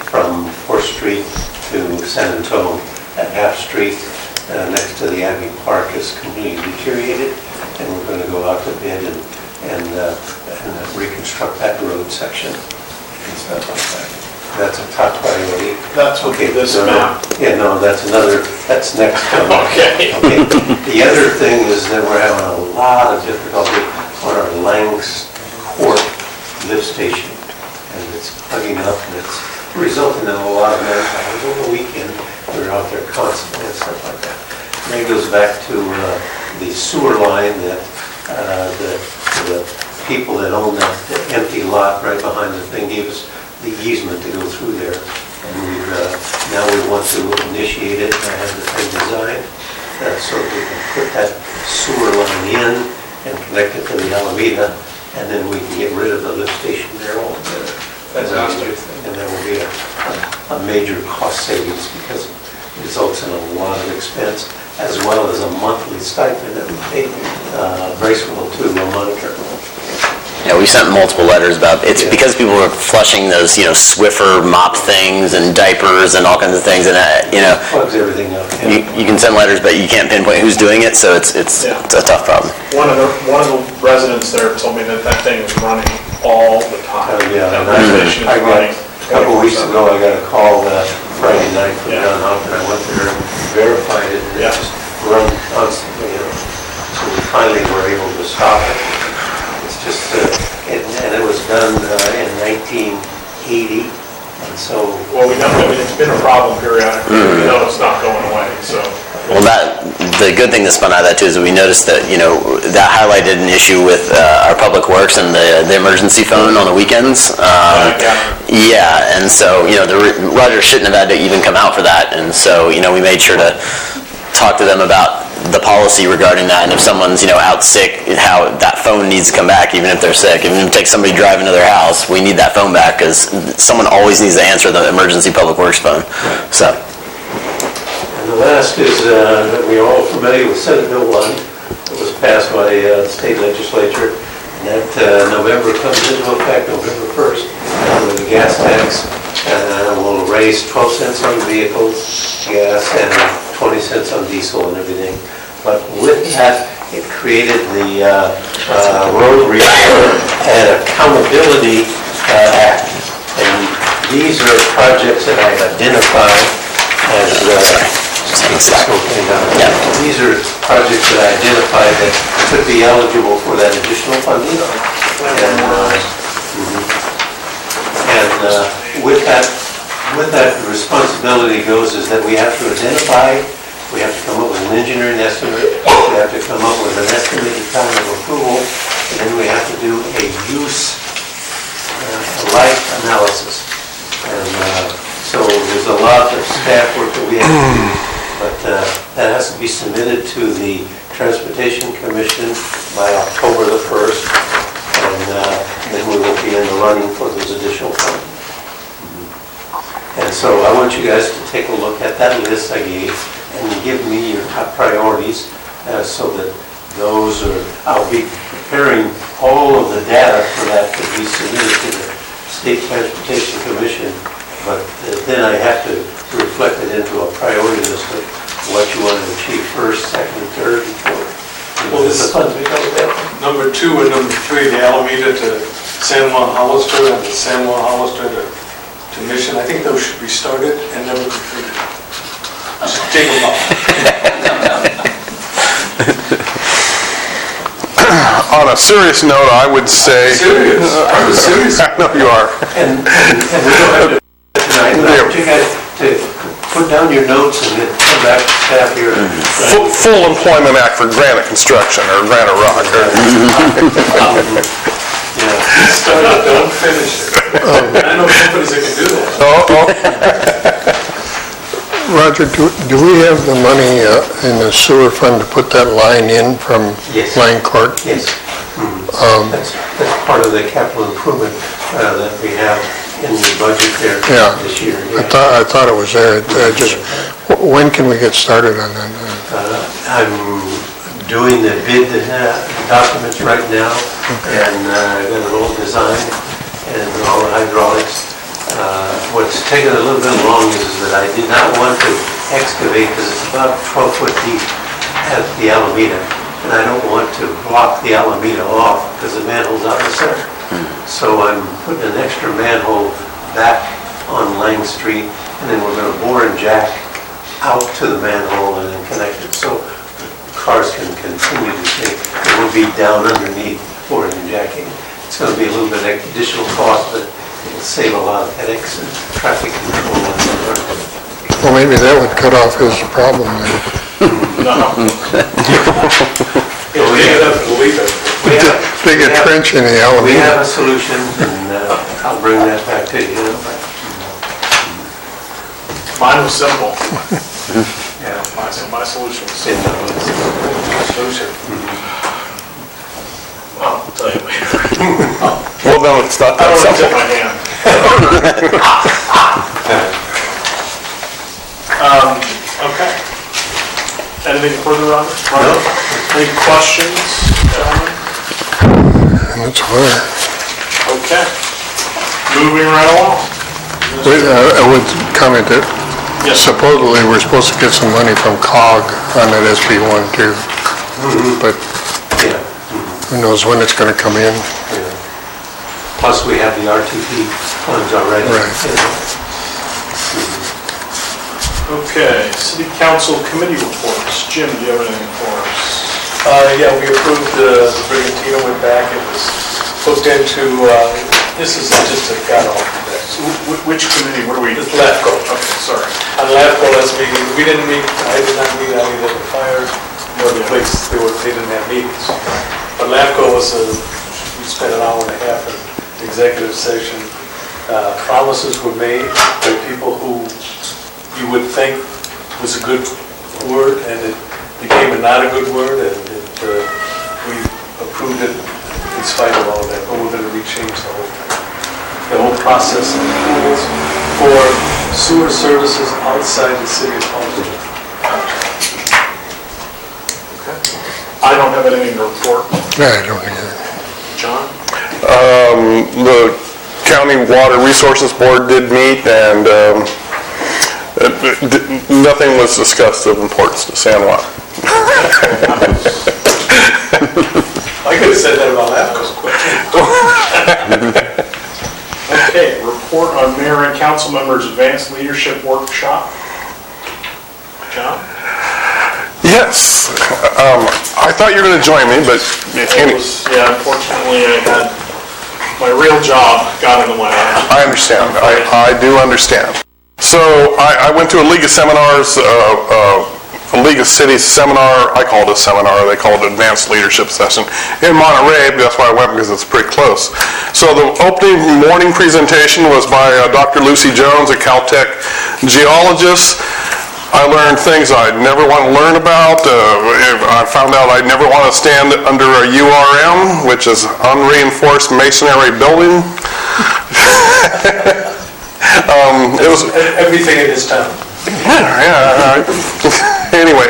from 4th Street to San Antonio at Half Street. Next to the Abbey Park is completely deteriorated, and we're going to go out to bid and reconstruct that road section. That's a top priority. That's okay. This map. Yeah, no, that's next. Okay. The other thing is that we're having a lot of difficulty on our Langs Court lift station, and it's plugging up, and it's resulting in a lot of manpower. Over the weekend, we were out there constantly and stuff like that. And it goes back to the sewer line that the people that own that empty lot right behind the thing gave us the easement to go through there. And now we want to initiate it and have the thing designed so we can put that sewer line in and connect it to the Alameda, and then we can get rid of the lift station there altogether. And there will be a major cost savings because it results in a lot of expense, as well as a monthly stipend that we pay Bracewell to monitor. Yeah, we sent multiple letters about it's because people were flushing those, Swiffer mop things and diapers and all kinds of things, and Plugs everything up. You can send letters, but you can't pinpoint who's doing it, so it's a tough problem. One of the residents there told me that thing is running all the time. That station is running. A couple of weeks ago, I got a call Friday night from John Hoffman. I went there and verified it, and it just run constantly. So we finally were able to stop it. It's just, and it was done in 1980, and so... Well, we know it's been a problem periodically. We know it's not going away, so... Well, the good thing that spun out of that too is that we noticed that, that highlighted an issue with our public works and the emergency phone on the weekends. Yeah, and so, Roger shouldn't have had to even come out for that, and so, we made sure to talk to them about the policy regarding that, and if someone's, out sick, how that phone needs to come back even if they're sick. Even if it takes somebody driving to their house, we need that phone back, because someone always needs to answer the emergency public works phone, so. And the last is that we are all familiar with Senate Bill 1 that was passed by the state legislature. And that November comes into effect, November 1st, with the gas tax will raise 12 cents on vehicles, gas, and 20 cents on diesel and everything. But with that, it created the Road Repair and Accountability Act. And these are projects that I've identified as these are projects that I identified that could be eligible for that additional funding. And with that responsibility goes is that we have to identify, we have to come up with an engineering estimate, we have to come up with an estimated time of approval, and then we have to do a use life analysis. And so there's a lot of staff work that we have to do, but that has to be submitted to the Transportation Commission by October the 1st, and then we will be in the running for those additional funds. And so I want you guys to take a look at that list I gave and give me your top priorities so that those are, I'll be preparing all of the data for that to be submitted to the State Transportation Commission, but then I have to reflect it into a priority list of what you want to achieve first, second, and third, and fourth. Well, this is number 2 and number 3, the Alameda to San Juan Hollister and the San Juan Hollister to Mission. I think those should be started and never completed. Just dig them up. On a serious note, I would say... Serious? I was serious. I know you are. And we don't have to tonight, but I want you guys to put down your notes and then come back to staff here. Full Employment Act for Granite Construction, or Granite Rock. Start out, don't finish it. I know companies that can do that. Roger, do we have the money in the sewer fund to put that line in from Line Court? Yes. That's part of the capital improvement that we have in the budget there this year. I thought it was there. When can we get started on that? I'm doing the bid documents right now, and I've got it all designed and all the hydraulics. What's taken a little bit long is that I did not want to excavate because it's about 12 foot deep at the Alameda, and I don't want to block the Alameda off because the manhole's out in the center. So I'm putting an extra manhole back on Lang Street, and then we're going to bore and jack out to the manhole and then connect it so cars can continue to take. It will be down underneath boring and jacking. It's going to be a little bit additional cost, but it'll save a lot of headaches and traffic control. Well, maybe that would cut off his problem then. No. Dig a trench in the Alameda. We have a solution, and I'll bring that back to you. Mine was simple. Yeah. My solution was simple. My solution. Well, I'll tell you later. Well, no, it's not I that don't want to simple. tip my hand. Okay. Anything further on this? No. Any questions, gentlemen? That's fine. Okay. Moving right along. I would comment that supposedly we're supposed to get some money from COG on that SB 1 too. But who knows when it's going to come in. Plus, we have the RTP funds already. Okay, City Council Committee reports. Jim, do you have anything for us? Yeah, we approved the Brigantino went back. It was hooked into This is just a cut off. Which committee, what are we? It's LAFCO. Okay, sorry. On LAFCO, last meeting, we didn't meet, I did not meet on either the fire nor the police, they didn't have meetings. But LAFCO was we spent an hour and a half in executive session. Promises were made by people who you would think was a good word, and it became not a good word, and we approved it in spite of all that, but we're going to rechange the whole process and rules for sewer services outside the city of Hollister. I don't have anything to report. Yeah, I don't either. John? The County Water Resources Board did meet, and nothing was discussed of importance to San Juan. I could have said that about LAFCO's quick. Okay, report on mayor and council members' advanced leadership workshop. John? Yes. I thought you were going to join me, but... Unfortunately, I had my real job got in the way. I understand. I do understand. So I went to a League of Seminars, a League of Cities seminar. I called it a seminar. They called it Advanced Leadership Session in Monterey. That's why I went, because it's pretty close. So the opening morning presentation was by Dr. Lucy Jones, a Caltech geologist. I learned things I'd never want to learn about. I found out I'd never want to stand under a URM, which is unreinforced masonry building. It was everything in this town. Yeah. Anyway,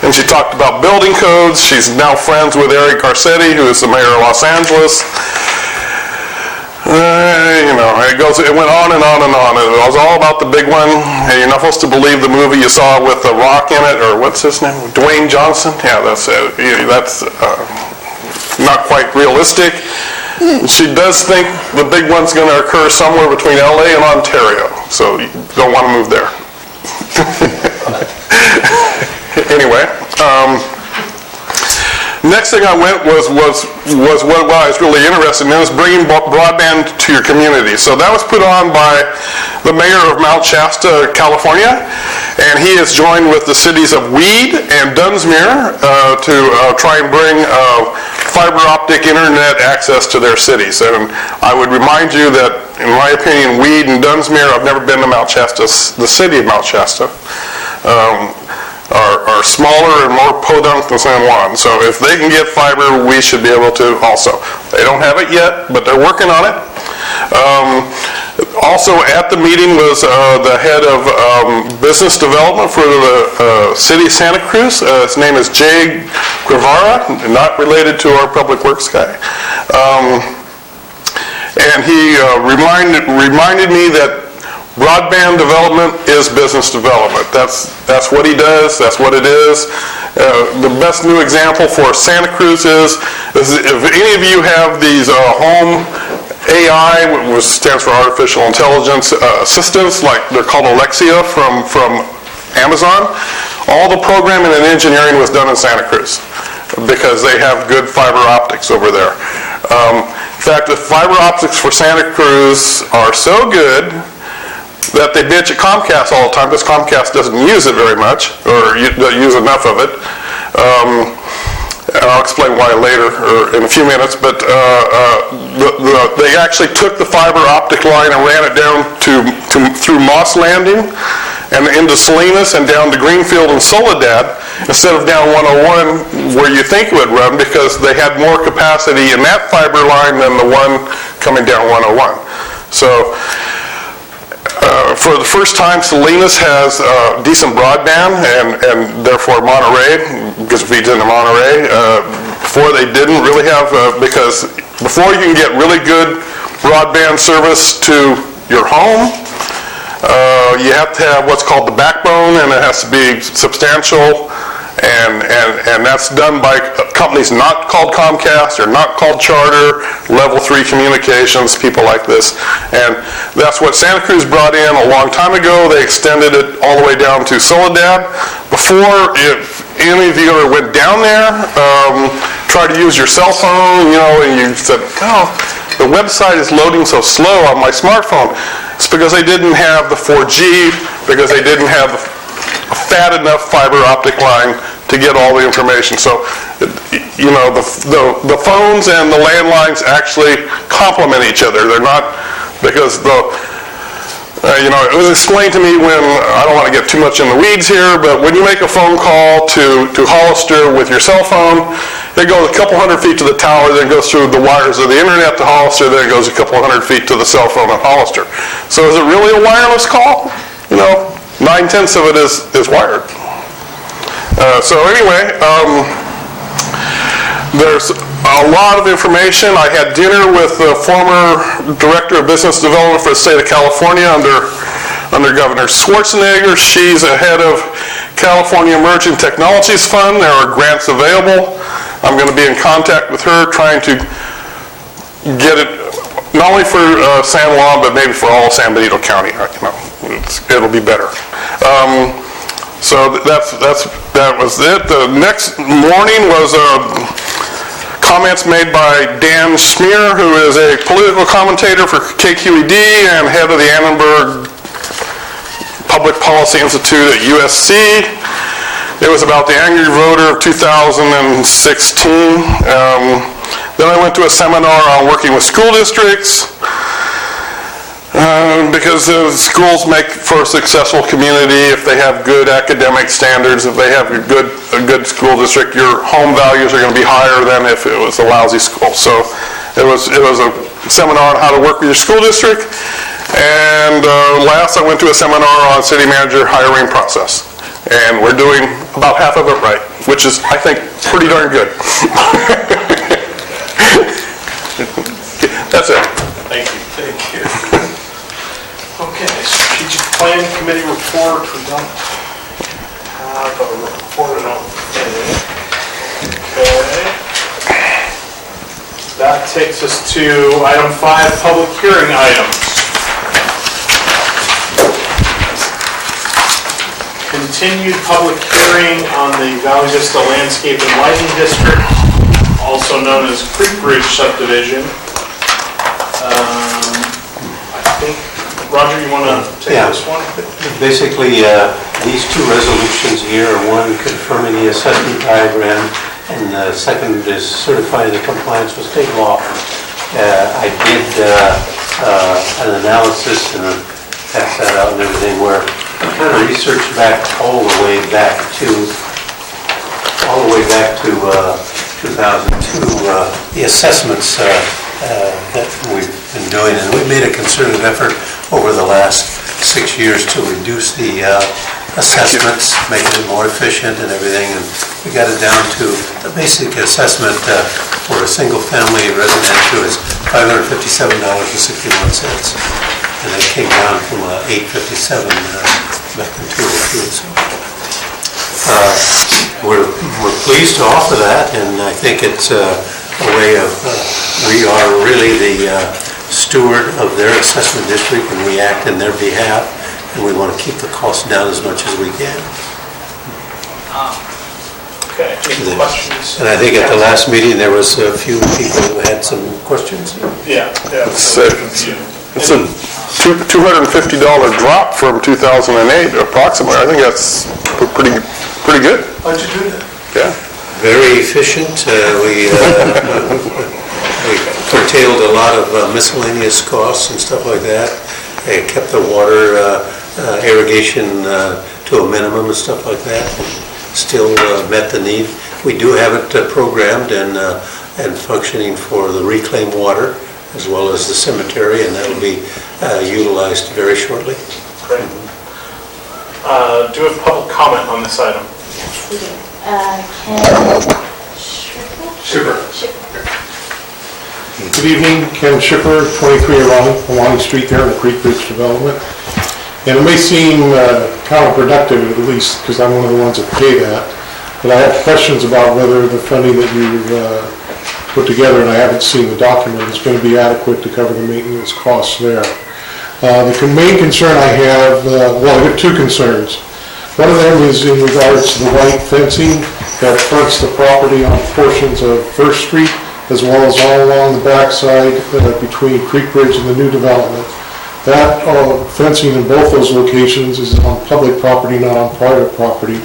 and she talked about building codes. She's now friends with Eric Garcetti, who is the mayor of Los Angeles. It went on and on and on. It was all about the big one. Hey, you're not supposed to believe the movie you saw with The Rock in it, or what's his name? Dwayne Johnson? Yeah, that's it. That's not quite realistic. She does think the big one's going to occur somewhere between LA and Ontario, so you don't want to move there. Anyway, next thing I went was what I was really interested in, is bringing broadband to your community. So that was put on by the mayor of Mount Shasta, California, and he has joined with the cities of Weed and Dunsmuir to try and bring fiber optic internet access to their cities. And I would remind you that, in my opinion, Weed and Dunsmuir, I've never been to Mount Shasta, the city of Mount Shasta, are smaller and more podunk than San Juan. So if they can get fiber, we should be able to also. They don't have it yet, but they're working on it. Also at the meeting was the head of business development for the city of Santa Cruz. His name is Jay Guevara, not related to our public works guy. And he reminded me that broadband development is business development. That's what he does. That's what it is. The best new example for Santa Cruz is if any of you have these home AI, which stands for artificial intelligence assistants, like they're called Alexia from Amazon. All the programming and engineering was done in Santa Cruz because they have good fiber optics over there. In fact, the fiber optics for Santa Cruz are so good that they bitch at Comcast all the time because Comcast doesn't use it very much, or doesn't use enough of it. And I'll explain why later, or in a few minutes, but they actually took the fiber optic line and ran it down through Moss Landing and into Salinas and down to Greenfield and Soledad instead of down 101 where you think it would run, because they had more capacity in that fiber line than the one coming down 101. So for the first time, Salinas has decent broadband, and therefore Monterey, because it feeds into Monterey. Before they didn't really have, because before you can get really good broadband service to your home, you have to have what's called the backbone, and it has to be substantial, and that's done by companies not called Comcast or not called Charter, Level 3 Communications, people like this. And that's what Santa Cruz brought in a long time ago. They extended it all the way down to Soledad. Before, if any of you ever went down there, try to use your cell phone, and you said, oh, the website is loading so slow on my smartphone. It's because they didn't have the 4G, because they didn't have a fat enough fiber optic line to get all the information. So, you know, the phones and the landlines actually complement each other. They're not, because you know, it was explained to me when, I don't want to get too much in the weeds here, but when you make a phone call to Hollister with your cell phone, it goes a couple hundred feet to the tower, then goes through the wires of the internet to Hollister, then it goes a couple hundred feet to the cell phone at Hollister. So is it really a wireless call? You know, 9/10 of it is wired. So anyway, there's a lot of information. I had dinner with the former Director of Business Development for the state of California under Governor Schwarzenegger. She's the head of California Emerging Technologies Fund. There are grants available. I'm going to be in contact with her trying to get it, not only for San Juan, but maybe for all San Benito County. You know, it'll be better. So that was it. The next morning was comments made by Dan Smear, who is a political commentator for KQED and head of the Annenberg Public Policy Institute at USC. It was about the angry voter of 2016. Then I went to a seminar on working with school districts. Because schools make for a successful community if they have good academic standards. If they have a good school district, your home values are going to be higher than if it was a lousy school. So it was a seminar on how to work with your school district. And last, I went to a seminar on city manager hiring process. And we're doing about half of it right, which is, I think, pretty darn good. That's it. Thank you. Thank you. Okay, strategic plan committee report. We don't have a report, I don't think. Okay. That takes us to item 5, public hearing items. Continued public hearing on the Valley Vista Landscape and Lighting District, also known as Creek Ridge subdivision. I think, Roger, you want to take this one? Basically, these two resolutions here are one confirming the assessment diagram, and the second is certifying the compliance with state law. I did an analysis and passed that out and everything where I kind of researched back all the way back to 2002, the assessments that we've been doing, and we made a concerted effort over the last 6 years to reduce the assessments, making it more efficient and everything, and we got it down to the basic assessment for a single-family residential is $557.61, and it came down from $857 back in 2002. So we're pleased to offer that, and I think it's a way of we are really the steward of their assessment district, and we act in their behalf, and we want to keep the costs down as much as we can. Okay, any questions? And I think at the last meeting, there was a few people who had some questions. Yeah. It's a $250 drop from 2008, approximately. I think that's pretty good. How'd you do that? Yeah. Very efficient. We curtailed a lot of miscellaneous costs and stuff like that. They kept the water irrigation to a minimum and stuff like that. Still met the need. We do have it programmed and functioning for the reclaimed water as well as the cemetery, and that will be utilized very shortly. Great. Do we have public comment on this item? We do. Super. Good evening, Ken Schiffer, 23 Alani Street there in the Creek Ridge Development. And it may seem counterproductive, at least because I'm one of the ones that pay that, but I have questions about whether the funding that you've put together, and I haven't seen the document, is going to be adequate to cover the maintenance costs there. The main concern I have, well, I have two concerns. One of them is in regards to the white fencing that fronts the property on portions of First Street as well as all along the backside between Creek Bridge and the new development. That fencing in both those locations is on public property, not on private property.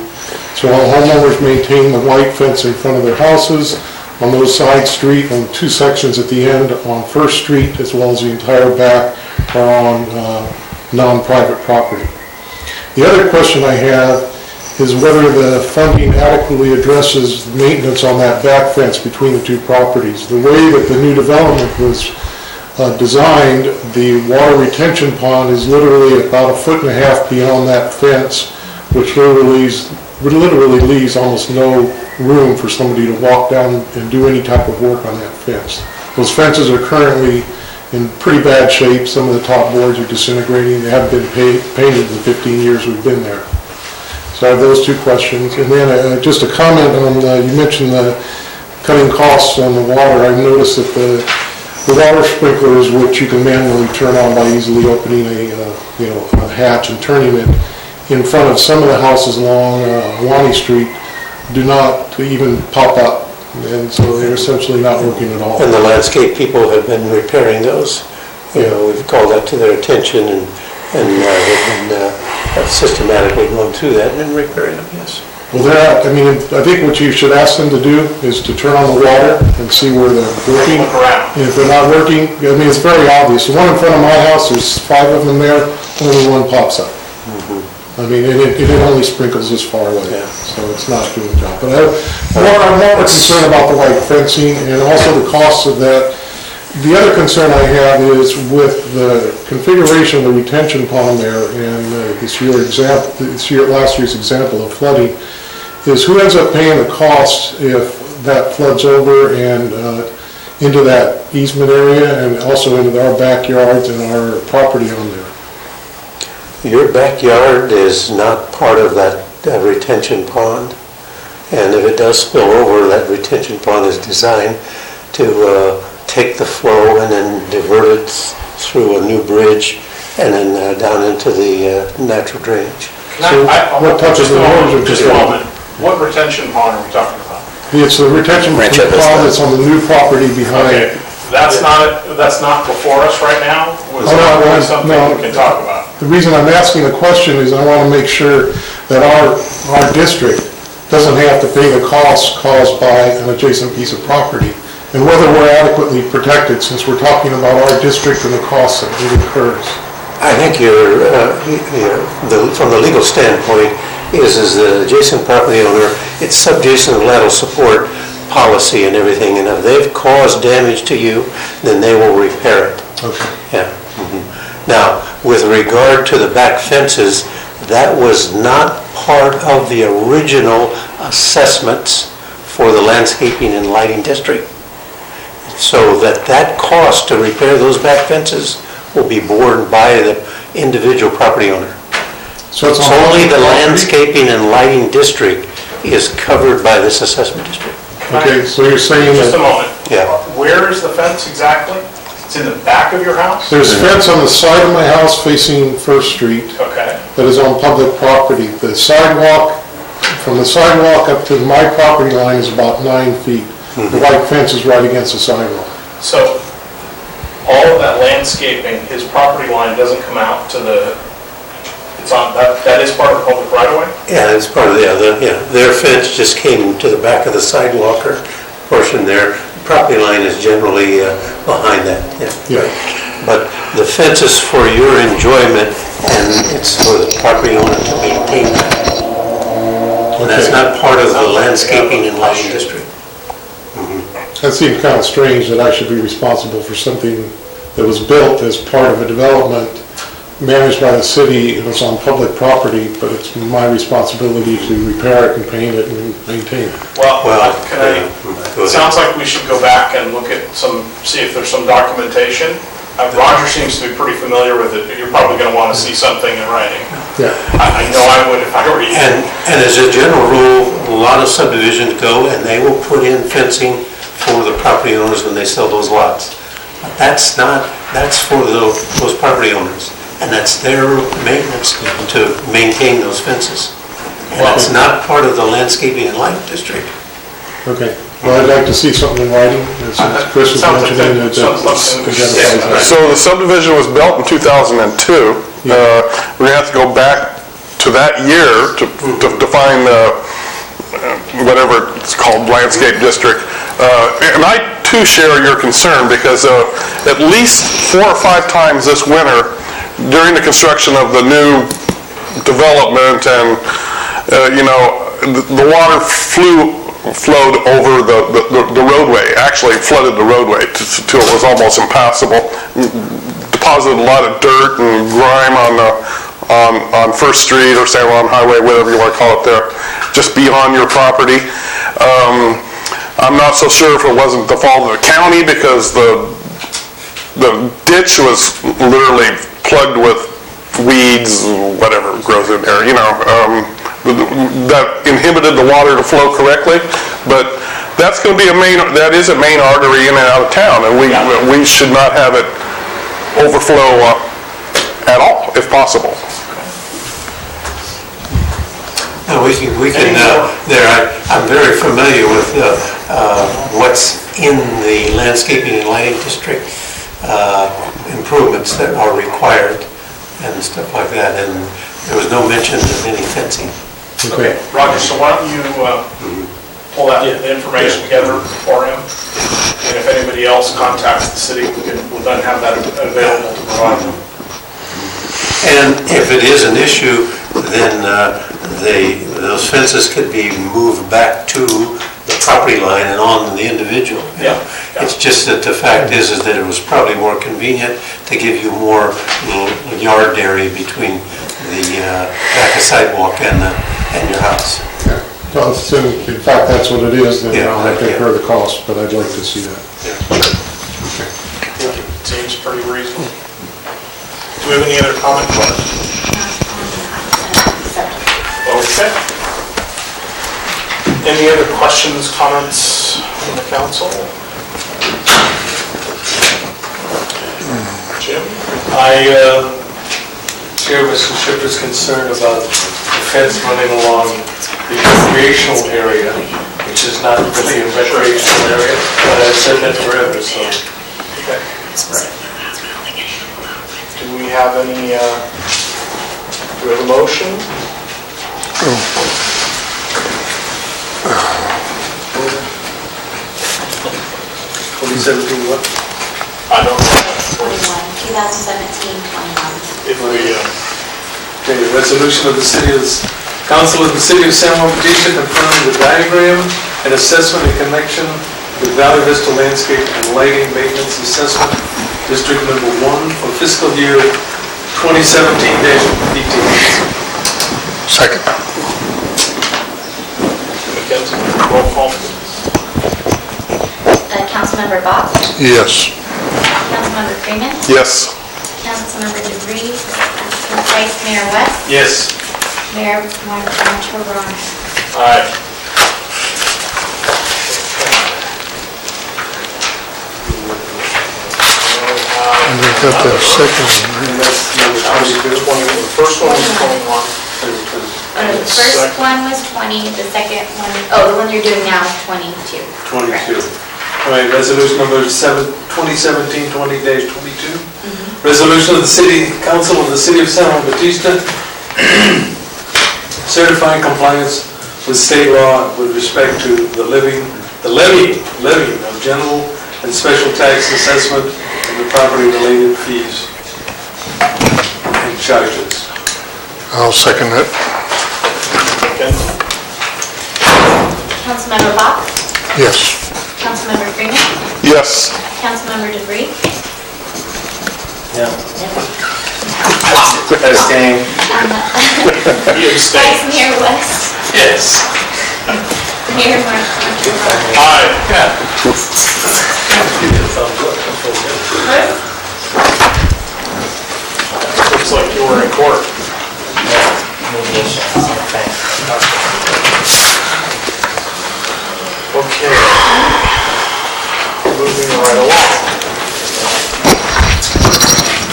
So all homeowners maintain the white fence in front of their houses on those side street, on 2 sections at the end on First Street, as well as the entire back are on non-private property. The other question I have is whether the funding adequately addresses maintenance on that back fence between the 2 properties. The way that the new development was designed, the water retention pond is literally about 1.5 feet beyond that fence, which literally leaves almost no room for somebody to walk down and do any type of work on that fence. Those fences are currently in pretty bad shape. Some of the top boards are disintegrating. They haven't been painted in the 15 years we've been there. So I have those 2 questions. And then just a comment on, you mentioned the cutting costs on the water. I noticed that the water sprinklers, which you can manually turn on by easily opening a hatch and turning it, in front of some of the houses along Wani Street, do not even pop up, and so they're essentially not working at all. And the landscape people have been repairing those. We've called that to their attention, and they've been systematically going through that and repairing them, yes. Well, I think what you should ask them to do is to turn on the water and see where they're working. Look around. And if they're not working, it's very obvious. The one in front of my house, there's 5 of them there, only one pops up. It only sprinkles this far away, so it's not doing the job. But I'm more concerned about the white fencing and also the costs of that. The other concern I have is with the configuration of the retention pond there, and last year's example of flooding, is who ends up paying the cost if that floods over and into that easement area and also into our backyards and our property on there. Your backyard is not part of that retention pond, and if it does spill over, that retention pond is designed to take the flow and then divert it through a new bridge and then down into the natural drainage. Just a moment. What retention pond are we talking about? It's the retention pond that's on the new property behind. Okay. That's not before us right now? Was that something we can talk about? The reason I'm asking the question is I want to make sure that our district doesn't have to pay the costs caused by an adjacent piece of property, and whether we're adequately protected since we're talking about our district and the costs that it incurs. I think from the legal standpoint, is the adjacent property owner, it's subjacent to lateral support policy and everything, and if they've caused damage to you, then they will repair it. Okay. Yeah. Now, with regard to the back fences, that was not part of the original assessments for the landscaping and lighting district. So that cost to repair those back fences will be borne by the individual property owner. So it's only the landscaping and lighting district is covered by this assessment district. Okay, so you're saying Just a moment. Yeah. Where is the fence exactly? It's in the back of your house? There's a fence on the side of my house facing First Street Okay. that is on public property. The sidewalk, from the sidewalk up to my property line is about 9 feet. The white fence is right against the sidewalk. So all of that landscaping, his property line doesn't come out to that is part of the public right of way? Yeah, it's part of their fence just came to the back of the sidewalk or portion there. The property line is generally behind that. Yeah. But the fence is for your enjoyment, and it's for the property owner to maintain that. And that's not part of the landscaping and lighting district. That seems kind of strange that I should be responsible for something that was built as part of a development managed by the city, and it's on public property, but it's my responsibility to repair it and paint it and maintain it. It sounds like we should go back and look at see if there's some documentation. Roger seems to be pretty familiar with it, but you're probably going to want to see something in writing. Yeah. I know I would if I were you. And as a general rule, a lot of subdivisions go and they will put in fencing for the property owners when they sell those lots. But that's for those property owners. And that's their maintenance to maintain those fences. And it's not part of the landscaping and lighting district. Okay. Well, I'd like to see something in writing, as Chris was Sounds like mentioning, that identifies that. So the subdivision was built in 2002. We're gonna have to go back to that year to define whatever it's called, landscape district. And I too share your concern, because at least 4 or 5 times this winter, during the construction of the new development, and the water flowed over the roadway, actually flooded the roadway till it was almost impassable, deposited a lot of dirt and grime on First Street or San Juan Highway, whatever you want to call it there, just beyond your property. I'm not so sure if it wasn't the fault of the county, because the ditch was literally plugged with weeds, whatever grows in there, that inhibited the water to flow correctly. But that's going to be that is a main artery in and out of town, and we should not have it overflow at all, if possible. No, we can, I'm very familiar with what's in the landscaping and lighting district, improvements that are required and stuff like that, and there was no mention of any fencing. Okay, Roger, so why don't you pull that information together for him, and if anybody else contacts the city, we'll then have that available to provide them. And if it is an issue, then those fences could be moved back to the property line and on the individual. Yeah. It's just that the fact is that it was probably more convenient to give you more yard area between the back of sidewalk and your house. Yeah. Well, in fact, that's what it is, then I'll have to incur the cost, but I'd like to see that. Thank you. Seems pretty reasonable. Do we have any other comments? Okay. Any other questions, comments from the council? Jim? I share Mr. Schiffer's concern about the fence running along the recreational area, which is not really a recreational area, but I've said that forever, so. Okay. Do we have any, do we have a motion? 2017 what? I don't know. 2017-21. If we, Okay, the resolution of the Council of the City of San Juan Bautista confirming the diagram and assessment in connection with Valley Vista Landscape and Lighting Maintenance Assessment, District Number 1 for fiscal year 2017-18. Second. McKenzie, roll call, please. Councilmember Bach, Yes. Councilmember Freeman, Yes. Councilmember DeVries, Vice Mayor West, Yes. Mayor Montour-Brown. Aye. And we've got the second one, right? That's number 20, the first one was 21. The first one was 20, the second one, the one you're doing now is 22. 22. All right, resolution number 2017-20-22. Resolution of the City Council of the City of San Juan Bautista certifying compliance with state law with respect to the levy of general and special tax assessment and the property-related fees and charges. I'll second that. Councilmember Bach, Yes. Councilmember Freeman, Yes. Councilmember DeVries, Yeah. Abstain. Vice Mayor West, Yes. Mayor Montour-Brown. Aye. Looks like you were in court. Okay. Moving right along.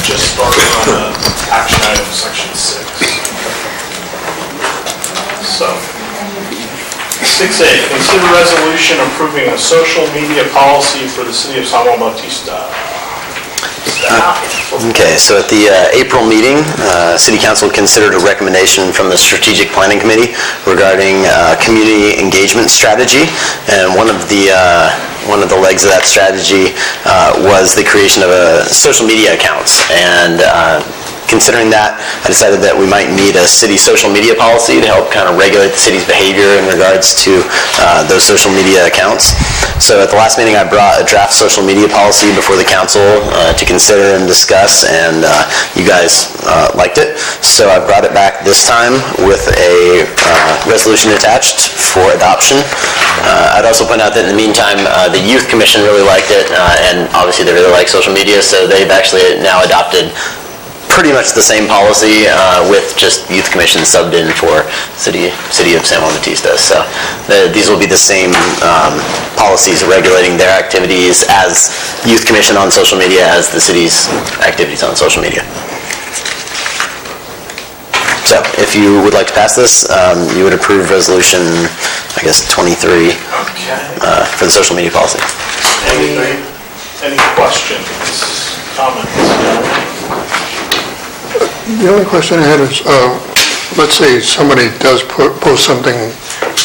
Just starting on action item section 6. So, 6A, consider resolution approving a social media policy for the city of San Juan Bautista. Okay, so at the April meeting, City Council considered a recommendation from the Strategic Planning Committee regarding community engagement strategy, and one of the legs of that strategy was the creation of a social media accounts. And considering that, I decided that we might need a city social media policy to help kind of regulate the city's behavior in regards to those social media accounts. So at the last meeting, I brought a draft social media policy before the council to consider and discuss, and you guys liked it. So I brought it back this time with a resolution attached for adoption. I'd also point out that in the meantime, the Youth Commission really liked it, and obviously they really like social media, so they've actually now adopted pretty much the same policy with just Youth Commission subbed in for City of San Juan Bautista. So these will be the same policies regulating their activities as Youth Commission on social media as the city's activities on social media. So if you would like to pass this, you would approve resolution, I guess, 23 for the social media policy. Any questions, comments? The only question I had is, let's say somebody does post something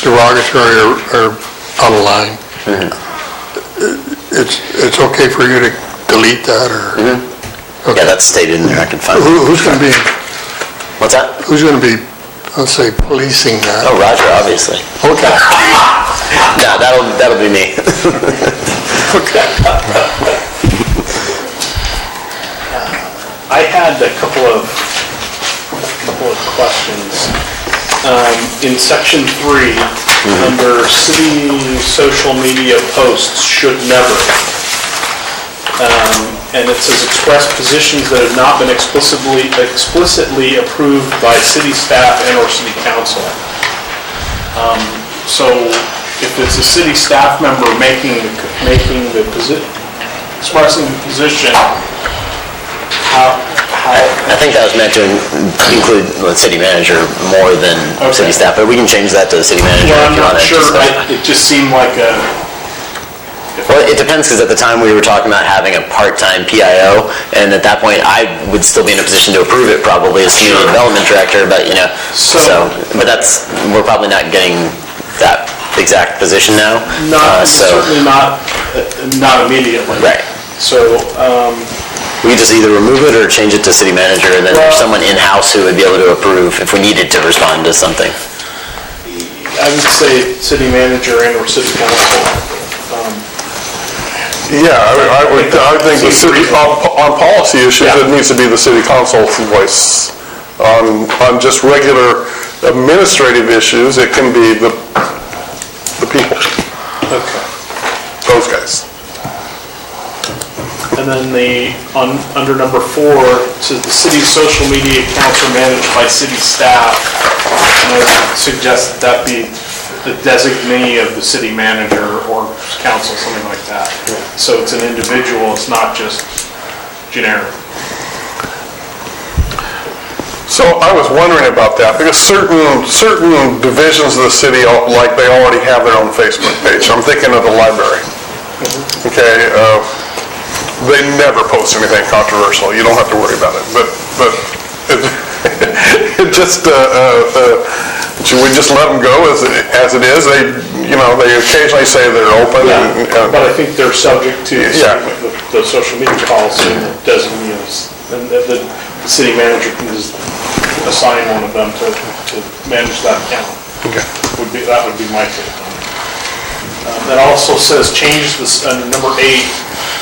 derogatory or online. It's okay for you to delete that, or? Okay. Yeah, that's stated in there. I can find it. Who's going to be? What's that? Who's going to be, let's say, policing that? Oh, Roger, obviously. Okay. No, that'll be me. Okay. I had a couple of questions. In section 3, under city social media posts should never, and it says express positions that have not been explicitly approved by city staff and or city council. So if it's a city staff member expressing the position, I think that was meant to include the city manager more than city staff, but we can change that to the city manager well, if you I'm want not to. sure. It just seemed like a... Well, it depends, because at the time we were talking about having a part-time PIO, and at that point I would still be in a position to approve it probably as community development director, but but we're probably not getting that exact position now. Certainly not immediately. Right. So... we could just either remove it or change it to city manager, and then there's someone in-house who would be able to approve if we needed to respond to something. I would say city manager and or city council. I think the city, on policy issues, it needs to be the city council's voice. On just regular administrative issues, it can be the people. Okay. Those guys. And then under number 4, it says the city's social media accounts are managed by city staff. And I would suggest that be the designee of the city manager or council, something like that. So it's an individual, it's not just generic. So I was wondering about that, because certain divisions of the city, like they already have their own Facebook page. I'm thinking of the library. Okay, they never post anything controversial. You don't have to worry about it. But it just should we just let them go as it is? They occasionally say they're open. But I think they're subject to the social media policy that designates, and the city manager can just assign one of them to manage that account. Okay. That would be my take on it. That also says change this under number 8.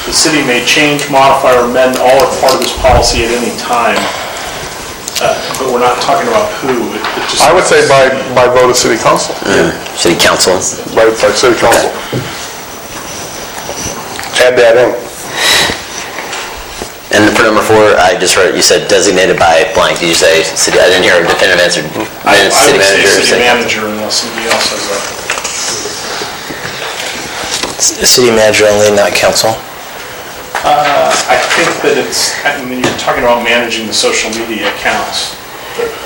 The city may change, modify, or amend all or part of this policy at any time. But we're not talking about who. I would say by vote of city council. City council. By city council. Add that in. And for number 4, I just heard you said designated by blank. Did you say city? I didn't hear a definitive answer. I would say city manager unless somebody else has a... City manager only, not council? I think that you're talking about managing the social media accounts.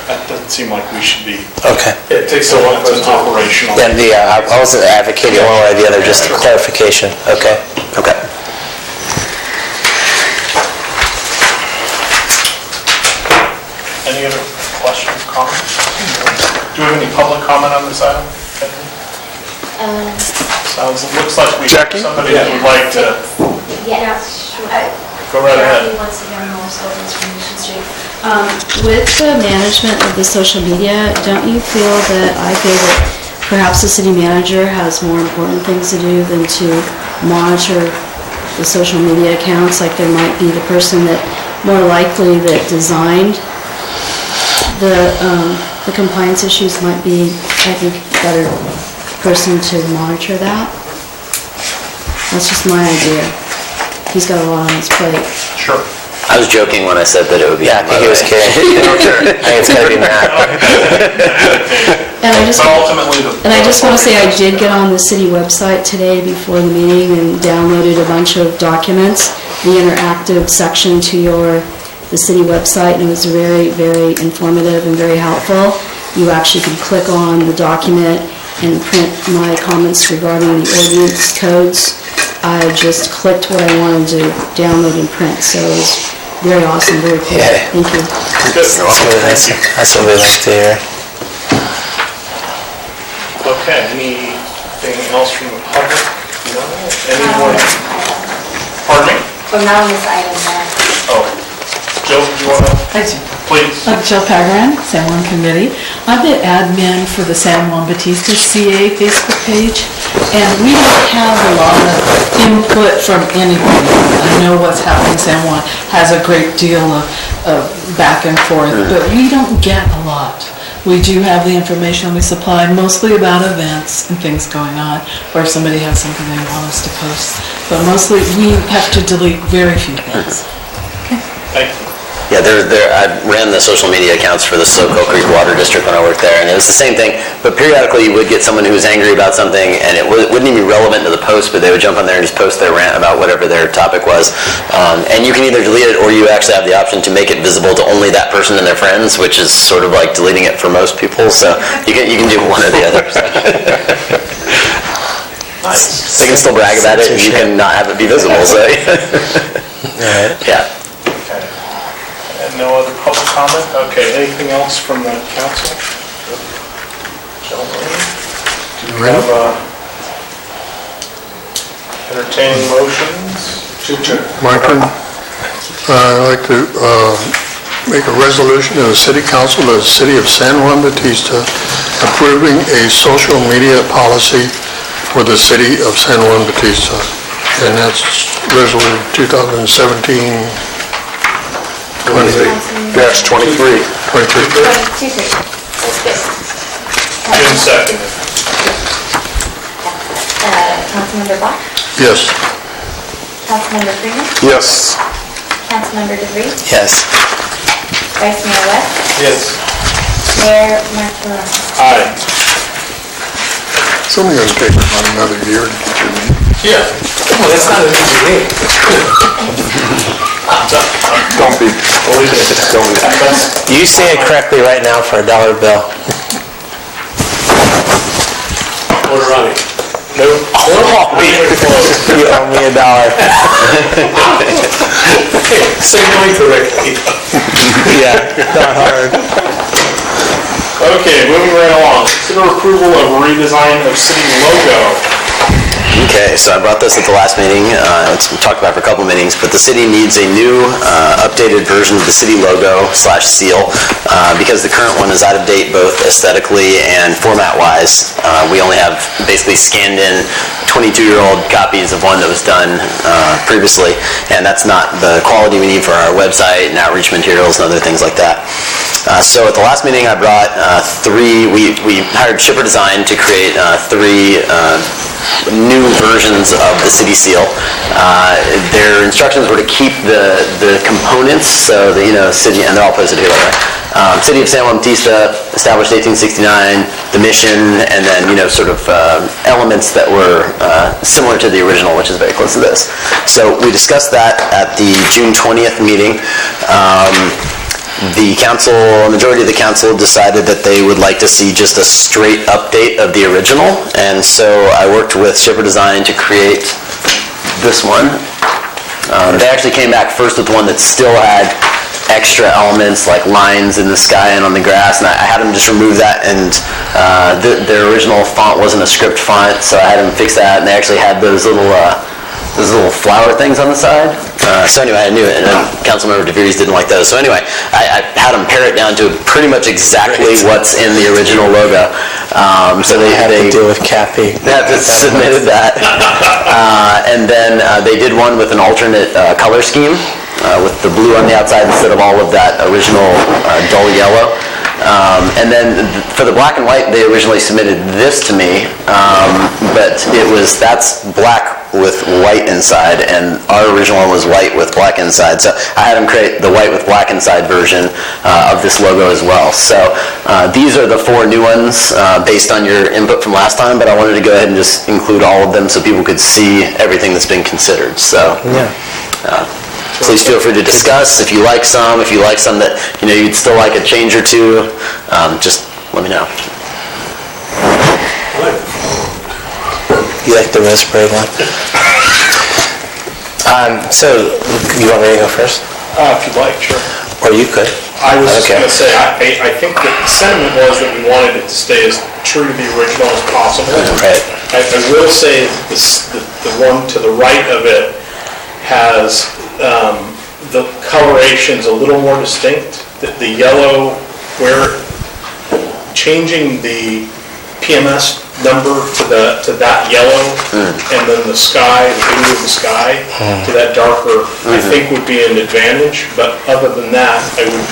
that doesn't seem like we should be, Okay. It takes so long that's an operational. Yeah, I wasn't advocating one way or the other, just a clarification. Okay. Okay. Any other questions, comments? Do we have any public comment on this item? Looks like we have somebody that would like to, Yes. go right ahead. Once again, also from Mission Street. With the management of the social media, don't you feel that perhaps the city manager has more important things to do than to monitor the social media accounts? Like there might be the person that more likely that designed the compliance issues might be, I think, a better person to monitor that. That's just my idea. He's got a lot on his plate. Sure. I was joking when I said that it would be. Yeah, I think he was kidding. I think it's gonna be Matt. And I just, But ultimately, and I just want to say I did get on the city website today before the meeting and downloaded a bunch of documents, the interactive section to the city website, and it was very, very informative and very helpful. You actually can click on the document and print my comments regarding the ordinance codes. I just clicked what I wanted to download and print, so it was very awesome, very cool. Yeah. Thank you. That's really nice. That's really nice to hear. okay, anything else from the public? No? Anyone? Pardon me? From now on this item, Oh, Jill, do you want to? I do. Please. Jill Pagaran, San Juan Committee. I'm the admin for the San Juan Bautista CA Facebook page, and we don't have a lot of input from anybody. I know what's happening. San Juan has a great deal of back and forth, but we don't get a lot. We do have the information we supply, mostly about events and things going on, or if somebody has something they want us to post. But mostly, we have to delete very few things. Thank you. Yeah, I ran the social media accounts for the Soco Creek Water District when I worked there, and it was the same thing, but periodically you would get someone who was angry about something, and it wouldn't even be relevant to the post, but they would jump on there and just post their rant about whatever their topic was. And you can either delete it, or you actually have the option to make it visible to only that person and their friends, which is sort of like deleting it for most people, so you can do one or the other. Nice. They can still brag about it, and you can not have it be visible, so. Yeah. And no other public comment? Okay, anything else from the council? Gentlemen, do we have entertaining motions? My turn. I'd like to make a resolution to the City Council of the City of San Juan Bautista approving a social media policy for the City of San Juan Bautista. And that's Resolution 2017 Dash 23. 23. 22. Jim seconded. Councilmember Bach, Yes. Councilmember Freeman, Yes. Councilmember DeVries, Yes. Vice Mayor West, Yes. Mayor Martellone. Aye. It's only going to take about another year to get your name. Yeah. Well, that's not an easy name. Don't be. You say it correctly right now for a $1 bill. Order on it. No. You owe me $1. Say mine correctly. Yeah, not hard. Okay, moving right along. Consider approval of redesign of city logo. Okay, so I brought this at the last meeting, it's been talked about for a couple meetings, but the city needs a new, updated version of the city logo / seal, because the current one is out of date both aesthetically and format-wise. We only have basically scanned in 22-year-old copies of one that was done previously, and that's not the quality we need for our website and outreach materials and other things like that. So at the last meeting, I brought we hired Shipper Design to create three new versions of the city seal. Their instructions were to keep the components, so the city, and they're all posted here by the way. City of San Juan Bautista, established 1869, the mission, and then sort of elements that were similar to the original, which is very close to this. So we discussed that at the June 20th meeting. The council, a majority of the council decided that they would like to see just a straight update of the original, and so I worked with Shipper Design to create this one. They actually came back first with one that still had extra elements like lines in the sky and on the grass, and I had them just remove that, and their original font wasn't a script font, so I had them fix that, and they actually had those little flower things on the side. So anyway, I knew it, and Councilmember DeVries didn't like those. So anyway, I had them pare it down to pretty much exactly what's in the original logo. So they had to deal with Kathy. They submitted that. And then they did one with an alternate color scheme, with the blue on the outside instead of all of that original dull yellow. And then for the black and white, they originally submitted this to me, but that's black with white inside, and our original one was white with black inside. So I had them create the white with black inside version of this logo as well. So these are the 4 new ones based on your input from last time, but I wanted to go ahead and just include all of them so people could see everything that's been considered. So. Please feel free to discuss if you like some that you'd still like a change or two. Just let me know. You like the raspberry one? So, you want me to go first? If you'd like, sure. Or you could. I was just going to say, I think that the sentiment was that we wanted it to stay as true to the original as possible. Right. I will say the one to the right of it has the coloration's a little more distinct. The yellow, where changing the PMS number to that yellow, and then the sky, the blue of the sky, to that darker, I think would be an advantage. But other than that, I would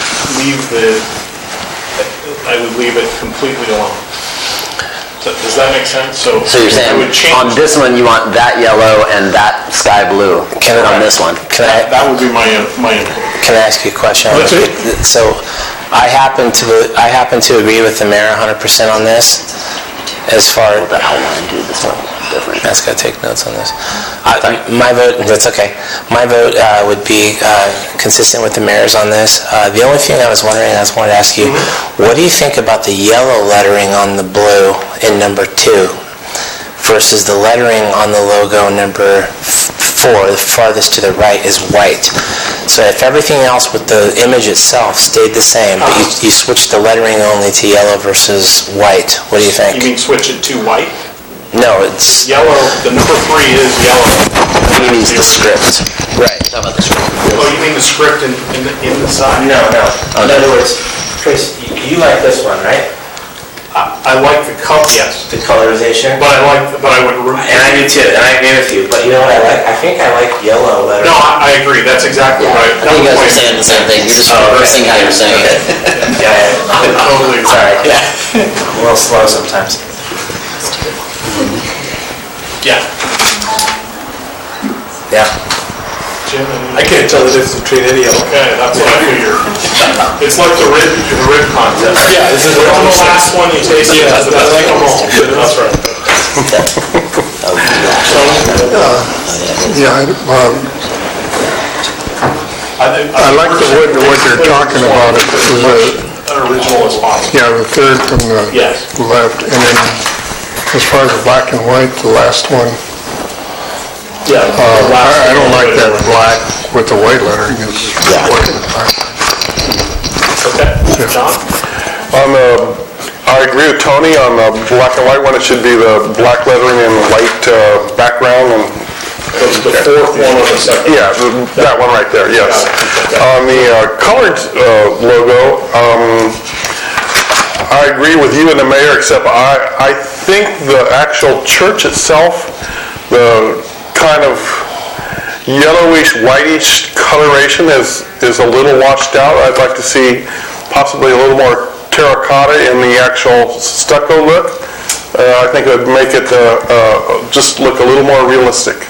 leave it completely alone. So, does that make sense? So you're saying on this one you want that yellow and that sky blue on this one? That would be my input. Can I ask you a question? So I happen to agree with the mayor 100% on this. As far as the outline, dude, this one different. I just gotta take notes on this. My vote, that's okay. My vote would be consistent with the mayor's on this. The only thing I wanted to ask you, what do you think about the yellow lettering on the blue in number 2 versus the lettering on the logo number 4, the farthest to the right, is white? So if everything else with the image itself stayed the same, but you switched the lettering only to yellow versus white, what do you think? You mean switch it to white? No, it's... Yellow, the number 3 is yellow. He means the script. Right. How about the script? Oh, you mean the script in the side? No. In other words, Chris, you like this one, right? I like the color, yes. The colorization? But I would... And I do too, and I agree with you. But you know what I like? I think I like yellow lettering. No, I agree. That's exactly right. I think you guys are saying the same thing. You're just reversing how you're saying it. Yeah. Totally. Sorry. I'm a little slow sometimes. Yeah. Yeah. Jim, I can't tell the difference between any of them. okay, that's what I figured. It's like the rib contest. Yeah, this is We're on the last one you taste. Yeah, That's like them all. That's right. I like what you're talking about. It was Original as possible. the third from the Yes. left, and then as far as the black and white, the last one. Yeah. I don't like that black with the white lettering. Okay, John? I agree with Tony on the black and white one. It should be the black lettering and white background. And The fourth one on the second. yeah, that one right there, yes. On the colored logo, I agree with you and the mayor, except I think the actual church itself, the kind of yellowish, whitish coloration is a little washed out. I'd like to see possibly a little more terracotta in the actual stucco look. I think it would make it just look a little more realistic.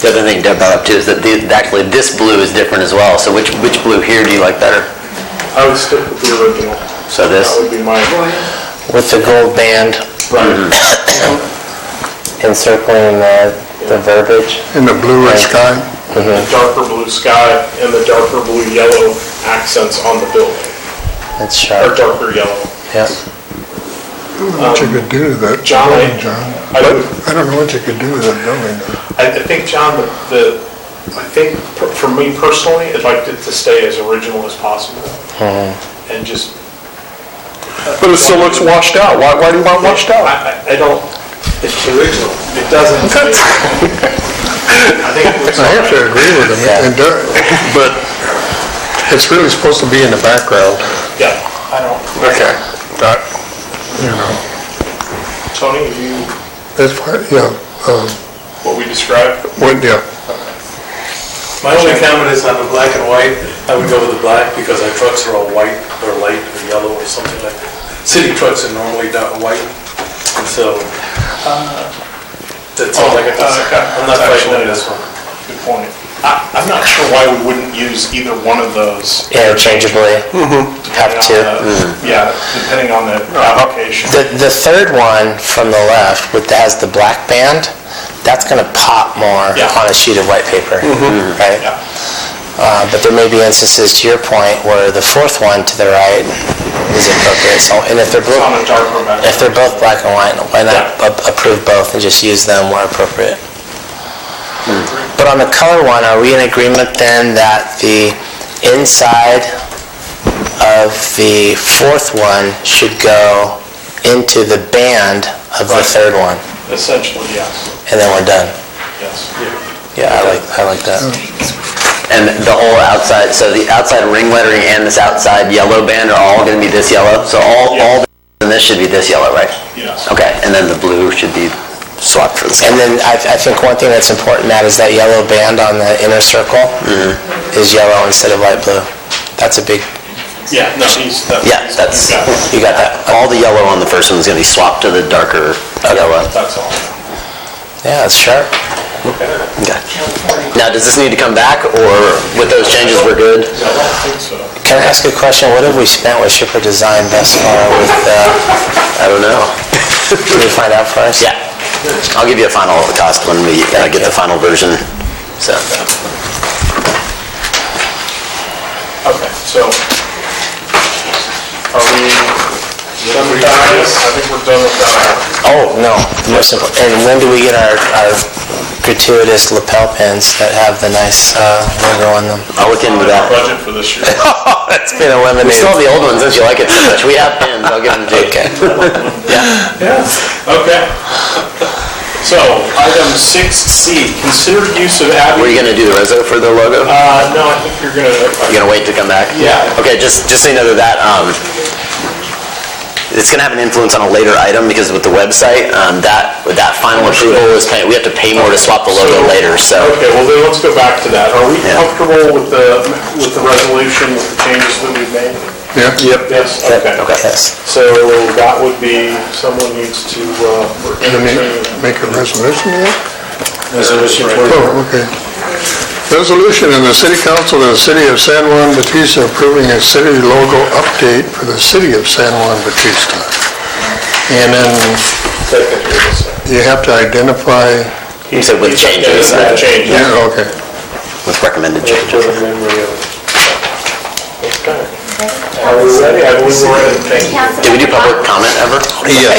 The other thing Deb brought up too is that actually this blue is different as well. So which blue here do you like better? I would stick with the original. So this? That would be my... With the gold band. Right. Encircling the verbiage. In the bluish sky. the darker blue sky and the darker blue-yellow accents on the building, It's or sharp. darker yellow. Yep. I don't know what you could do to that John, building, John. I don't know what you could do to that building. I think, John, I think for me personally, I'd like it to stay as original as possible. And just... But it still looks washed out. Why do you want it washed out? I don't... It's original. It doesn't... I think it looks... I have to agree with him, but it's really supposed to be in the background. Yeah, I don't... Okay. That, you know, Tony, you... that's fine, yeah. What we described? Yeah. My only comment is on the black and white, I would go with the black because our trucks are all white or light or yellow or something like that. City trucks are normally dark white, and so that's all I got to say. I'm not fighting on this one. Good point. I'm not sure why we wouldn't use either one of those. Interchangeably. Have to. Yeah, depending on the application. The third one from the left, that has the black band, that's going to pop more on a sheet of white paper, right? Yeah. But there may be instances, to your point, where the fourth one to the right is appropriate. So, and if they're both, On a darker background. if they're both black and white, why not approve both and just use them where appropriate? But on the color one, are we in agreement then that the inside of the fourth one should go into the band of the third one? Essentially, yes. And then we're done. Yes. Yeah, I like that. And the whole outside, so the outside ring lettering and this outside yellow band are all going to be this yellow? So all and this should be this yellow, right? Yes. Okay, and then the blue should be swapped for the same. And then I think one thing that's important, Matt, is that yellow band on the inner circle is yellow instead of light blue. That's a big... Yeah, no, that's, you got that. all the yellow on the first one is going to be swapped to the darker yellow. That's all. Yeah, it's sharp. Okay. Now, does this need to come back, or with those changes, we're good? I don't think so. Can I ask a question? What have we spent with Shipper Design thus far with... I don't know. Can you find out for us? Yeah. I'll give you a final cost when we get the final version. So. Okay, so are we done with that? I think we're done with that. Oh, no. The most important. And when do we get our gratuitous lapel pins that have the nice logo on them? I'll look into that. Budget for this year. It's been eliminated. We still have the old ones since you like it so much. We have pins. I'll give them to you. Okay. Okay. So, item 6C, consider use of Were you going to do the reso for the logo? No, I think you're going to... You're going to wait to come back? Yeah. Okay, just so you know that it's going to have an influence on a later item because with the website, that final approval is we have to pay more to swap the logo later. So. Okay, well then let's go back to that. Are we comfortable with the resolution, with the changes that we've made? Yeah. Yep. Yes. Okay. Yes. So that would be someone needs to Make a resolution yet? Resolution Oh, okay. Resolution in the City Council of the City of San Juan Bautista approving a city logo update for the City of San Juan Bautista. And then you have to identify... You said with changes. Yeah, okay. With recommended changes. Okay. Are we ready? I believe we're ready. Thank you. Did we do public comment ever? Yeah.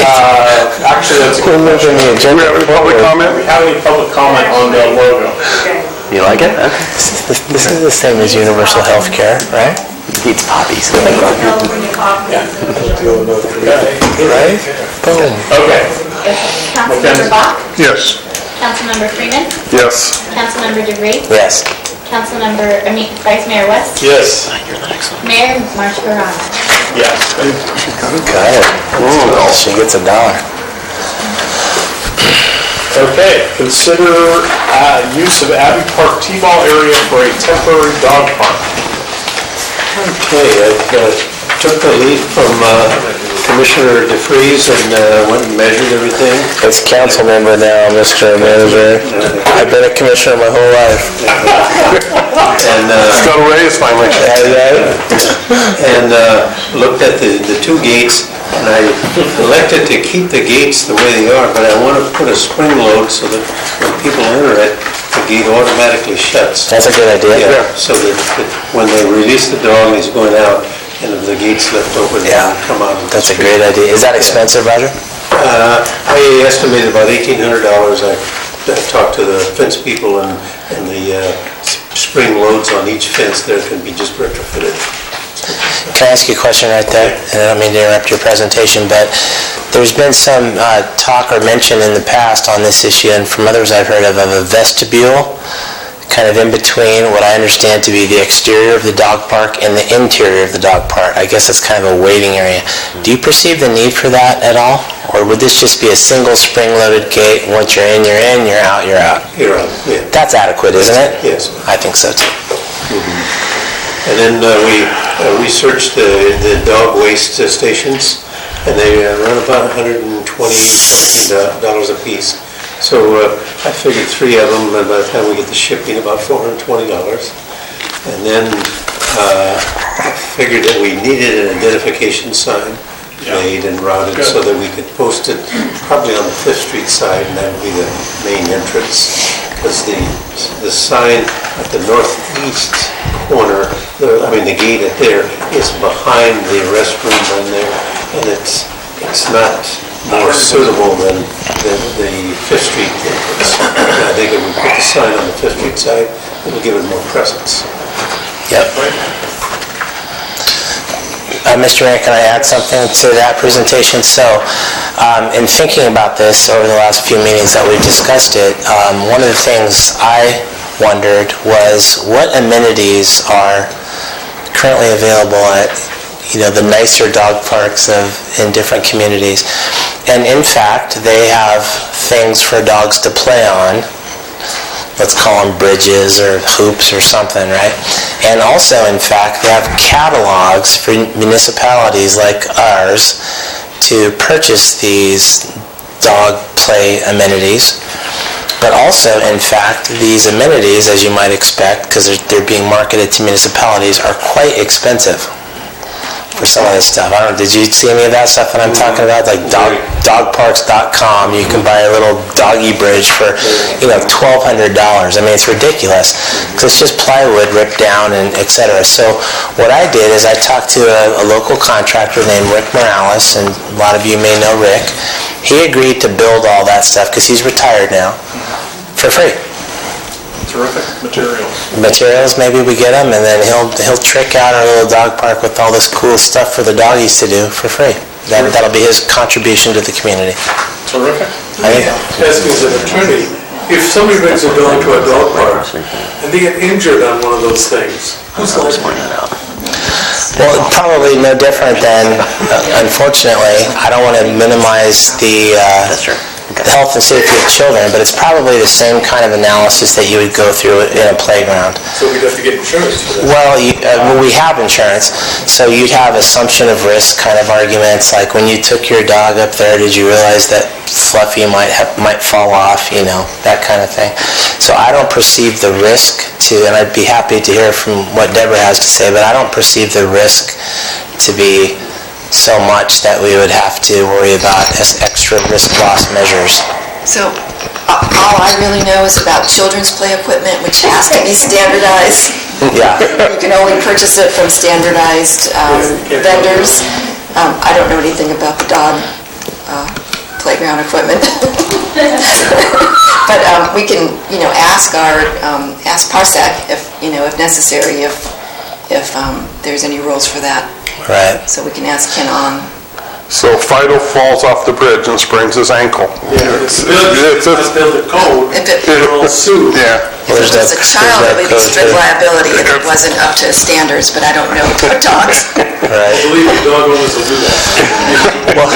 Actually, that's a good question. Do we have any public comment? Do we have any public comment on the logo? You like it? Okay. This is the same as universal health care, right? Needs poppies. Right? Boom. Okay. Councilmember Bach? Yes. Councilmember Freeman? Yes. Councilmember DeVries? Yes. Vice Mayor West? Yes. Mayor Marshall-Rana? Yes. Got it. She gets $1. Okay, consider use of Abbey Park T-ball area for a temporary dog park. Okay, I took the lead from Commissioner DeFreeze and went and measured everything. It's council member now, Mr. Manager. I've been a commissioner my whole life. And Got a raise finally. and looked at the two gates, and I elected to keep the gates the way they are, but I want to put a spring load so that when people enter it, the gate automatically shuts. That's a good idea. Yeah, so that when they release the dog and he's going out, and if the gate's left open, Yeah. they'll come out. That's a great idea. Is that expensive, Roger? I estimated about $1,800. I talked to the fence people, and the spring loads on each fence there can be just retrofitted. Can I ask you a question right there? And I don't mean to interrupt your presentation, but there's been some talk or mention in the past on this issue, and from others I've heard of a vestibule, kind of in between what I understand to be the exterior of the dog park and the interior of the dog park. I guess it's kind of a waiting area. Do you perceive the need for that at all? Or would this just be a single spring-loaded gate, and once you're in, you're out, you're out? You're out, yeah. That's adequate, isn't it? Yes. I think so too. And then we researched the dog waste stations, and they run about $120 a piece. So I figured 3 of them, and by the time we get the shipping, about $420. And then I figured that we needed an identification sign made and routed so that we could post it probably on the 5th Street side, and that would be the main entrance. Because the sign at the northeast corner, the gate at there, is behind the restroom on there, and it's not more suitable than the 5th Street entrance. And I think if we put the sign on the 5th Street side, it'll give it more presence. Yep. Mr. Mayor, can I add something to that presentation? So, in thinking about this over the last few meetings that we've discussed it, one of the things I wondered was what amenities are currently available at the nicer dog parks in different communities. And in fact, they have things for dogs to play on. Let's call them bridges or hoops or something, right? And also, in fact, they have catalogs for municipalities like ours to purchase these dog play amenities. But also, in fact, these amenities, as you might expect, because they're being marketed to municipalities, are quite expensive for some of this stuff. I don't know, did you see any of that stuff that I'm talking about? Like dogparks.com, you can buy a little doggy bridge for, $1,200. I mean, it's ridiculous, because it's just plywood ripped down and et cetera. So what I did is I talked to a local contractor named Rick Morales, and a lot of you may know Rick. He agreed to build all that stuff, because he's retired now, for free. Terrific materials. Materials, maybe we get them, and then he'll trick out our little dog park with all this cool stuff for the doggies to do for free. That'll be his contribution to the community. Terrific. Asking as an attorney, if somebody brings a dog to a dog park and they get injured on one of those things, who's liable? Well, probably no different than, unfortunately, I don't want to minimize the health and safety of children, but it's probably the same kind of analysis that you would go through in a playground. So we'd have to get insurance for that? Well, we have insurance, so you'd have assumption of risk kind of arguments, like when you took your dog up there, did you realize that Fluffy might fall off, that kind of thing. So I don't perceive the risk and I'd be happy to hear from what Deborah has to say, but I don't perceive the risk to be so much that we would have to worry about extra risk loss measures. So all I really know is about children's play equipment, which has to be standardized. Yeah. You can only purchase it from standardized vendors. I don't know anything about the dog playground equipment. But we can, ask Parsec if necessary, if there's any rules for that. Right. So we can ask Ken on. So Fido falls off the bridge and sprains his ankle. Yeah, it's built a code, they'll sue. Yeah. If it was a child, it would be strict liability if it wasn't up to standards, but I don't know about dogs. Right. I believe the dog owners will do that. Well,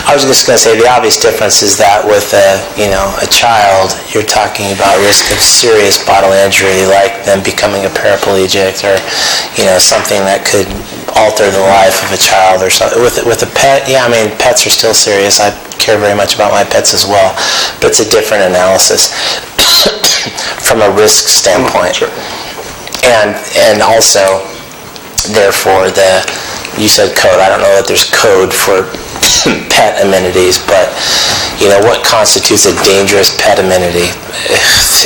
I was just going to say the obvious difference is that with a child, you're talking about risk of serious bodily injury, like them becoming a paraplegic or something that could alter the life of a child or something. With a pet, pets are still serious. I care very much about my pets as well, but it's a different analysis from a risk standpoint. And also, therefore, you said code. I don't know that there's code for pet amenities, but what constitutes a dangerous pet amenity?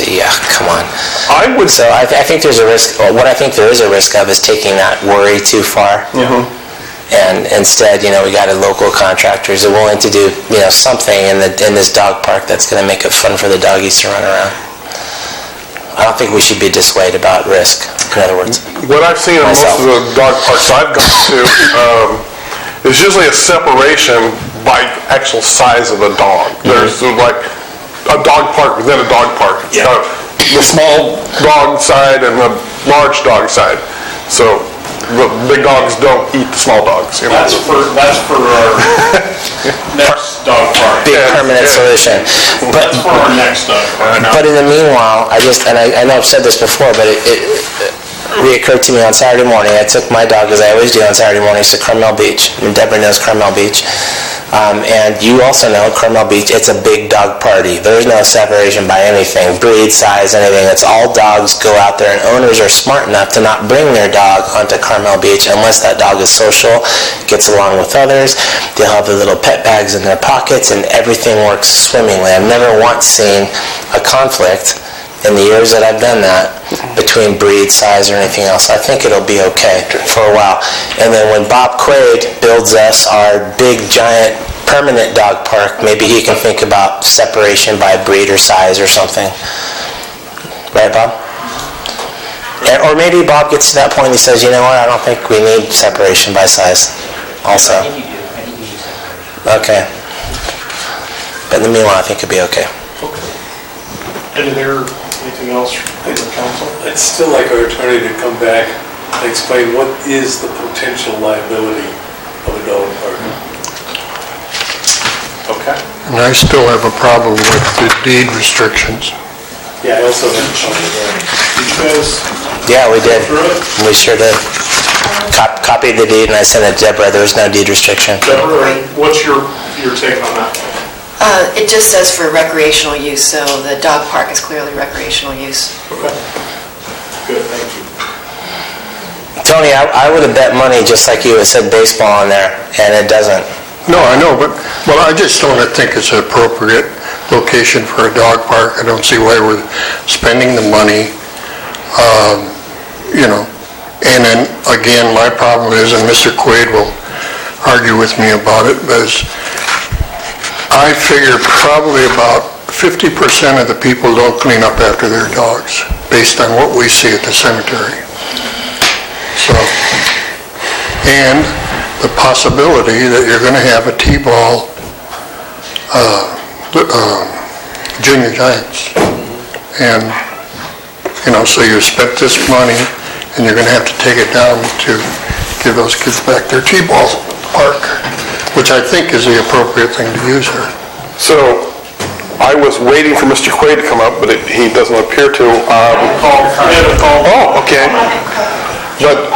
Yeah, come on. I would... So I think there's a risk, what I think there is a risk of is taking that worry too far. And instead, we got a local contractors that are willing to do, something in this dog park that's going to make it fun for the doggies to run around. I don't think we should be dissuaded about risk, in other words. What I've seen in most of the dog parks I've gone to, is usually a separation by actual size of the dog. There's like a dog park within a dog park. It's got the small dog side and the large dog side. So the big dogs don't eat the small dogs. That's for our next dog park. Big permanent solution. But That's for our next dog park. But in the meanwhile, I know I've said this before, but it reoccurred to me on Saturday morning. I took my dog, as I always do on Saturday mornings, to Carmel Beach. And Deborah knows Carmel Beach. And you also know Carmel Beach, it's a big dog party. There's no separation by anything, breed, size, anything. It's all dogs go out there, and owners are smart enough to not bring their dog onto Carmel Beach unless that dog is social, gets along with others. They'll have their little pet bags in their pockets, and everything works swimmingly. I've never once seen a conflict in the years that I've done that between breed, size, or anything else. I think it'll be okay for a while. And then when Bob Quaid builds us our big, giant, permanent dog park, maybe he can think about separation by breed or size or something. Right, Bob? Or maybe Bob gets to that point and he says, you know what, I don't think we need separation by size also. Okay. But in the meanwhile, I think it'll be okay. Anything else from the council? I'd still like our attorney to come back and explain what is the potential liability of a dog park. Okay. And I still have a problem with the deed restrictions. Yeah, I also have a problem with that. Did you guys Yeah, we did. go through it? We sure did. Copied the deed and I sent it to Deborah. There was no deed restriction. Deborah, what's your take on that? It just says for recreational use, so the dog park is clearly recreational use. Okay. Good, thank you. Tony, I would have bet money just like you, it said baseball on there, and it doesn't. No, I know, but, well, I just don't think it's an appropriate location for a dog park. I don't see why we're spending the money, And then, again, my problem is, and Mr. Quaid will argue with me about it, is I figure probably about 50% of the people don't clean up after their dogs, based on what we see at the cemetery. So, and the possibility that you're going to have a T-ball junior giants. And, so you spent this money, and you're going to have to take it down to give those kids back their T-ball park, which I think is the appropriate thing to use here. So, I was waiting for Mr. Quaid to come up, but he doesn't appear to. Oh, okay. But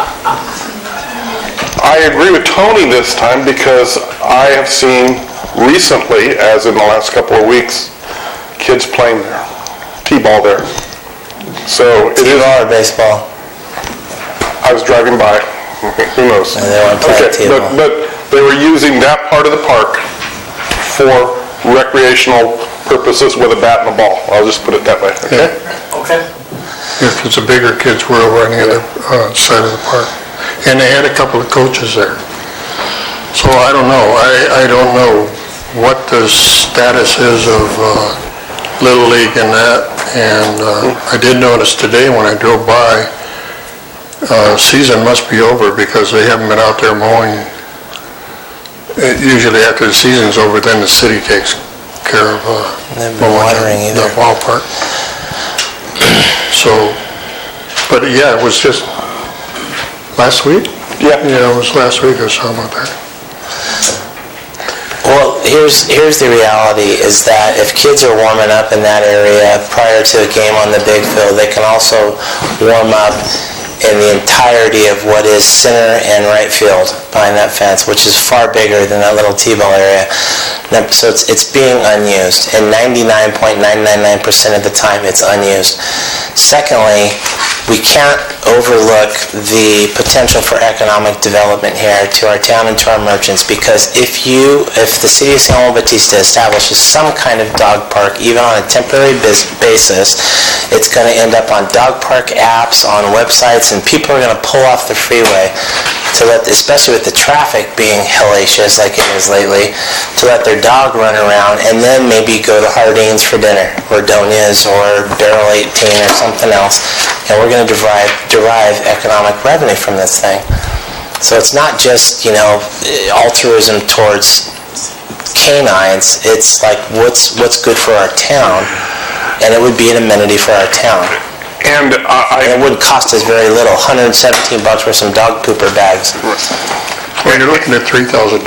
I agree with Tony this time because I have seen recently, as in the last couple of weeks, kids playing there, T-ball there. So it is. T-ball or baseball? I was driving by. Who knows? And they want to play T-ball. But they were using that part of the park for recreational purposes with a bat and a ball. I'll just put it that way. Okay. Okay. If it's a bigger kids were over on the other side of the park. And they had a couple of coaches there. So I don't know. I don't know what the status is of Little League and that. And I did notice today when I drove by, season must be over because they haven't been out there mowing. Usually after the season's over, then the city takes care of mowing the ballpark. So, but yeah, it was just last week? Yeah, it was last week or something like that. Well, here's the reality, is that if kids are warming up in that area prior to a game on the big field, they can also warm up in the entirety of what is center and right field behind that fence, which is far bigger than that little T-ball area. So it's being unused, and 99.999% of the time it's unused. Secondly, we can't overlook the potential for economic development here to our town and to our merchants, because if the city of San Juan Bautista establishes some kind of dog park, even on a temporary basis, it's going to end up on dog park apps, on websites, and people are going to pull off the freeway to let, especially with the traffic being hellacious like it is lately, to let their dog run around and then maybe go to Harding's for dinner, or Donia's, or Barrel 18, or something else. And we're going to derive economic revenue from this thing. So it's not just, altruism towards canines. It's like what's good for our town, and it would be an amenity for our town. And it wouldn't cost us very little, $117 for some dog pooper bags. Well, you're looking at $3,000.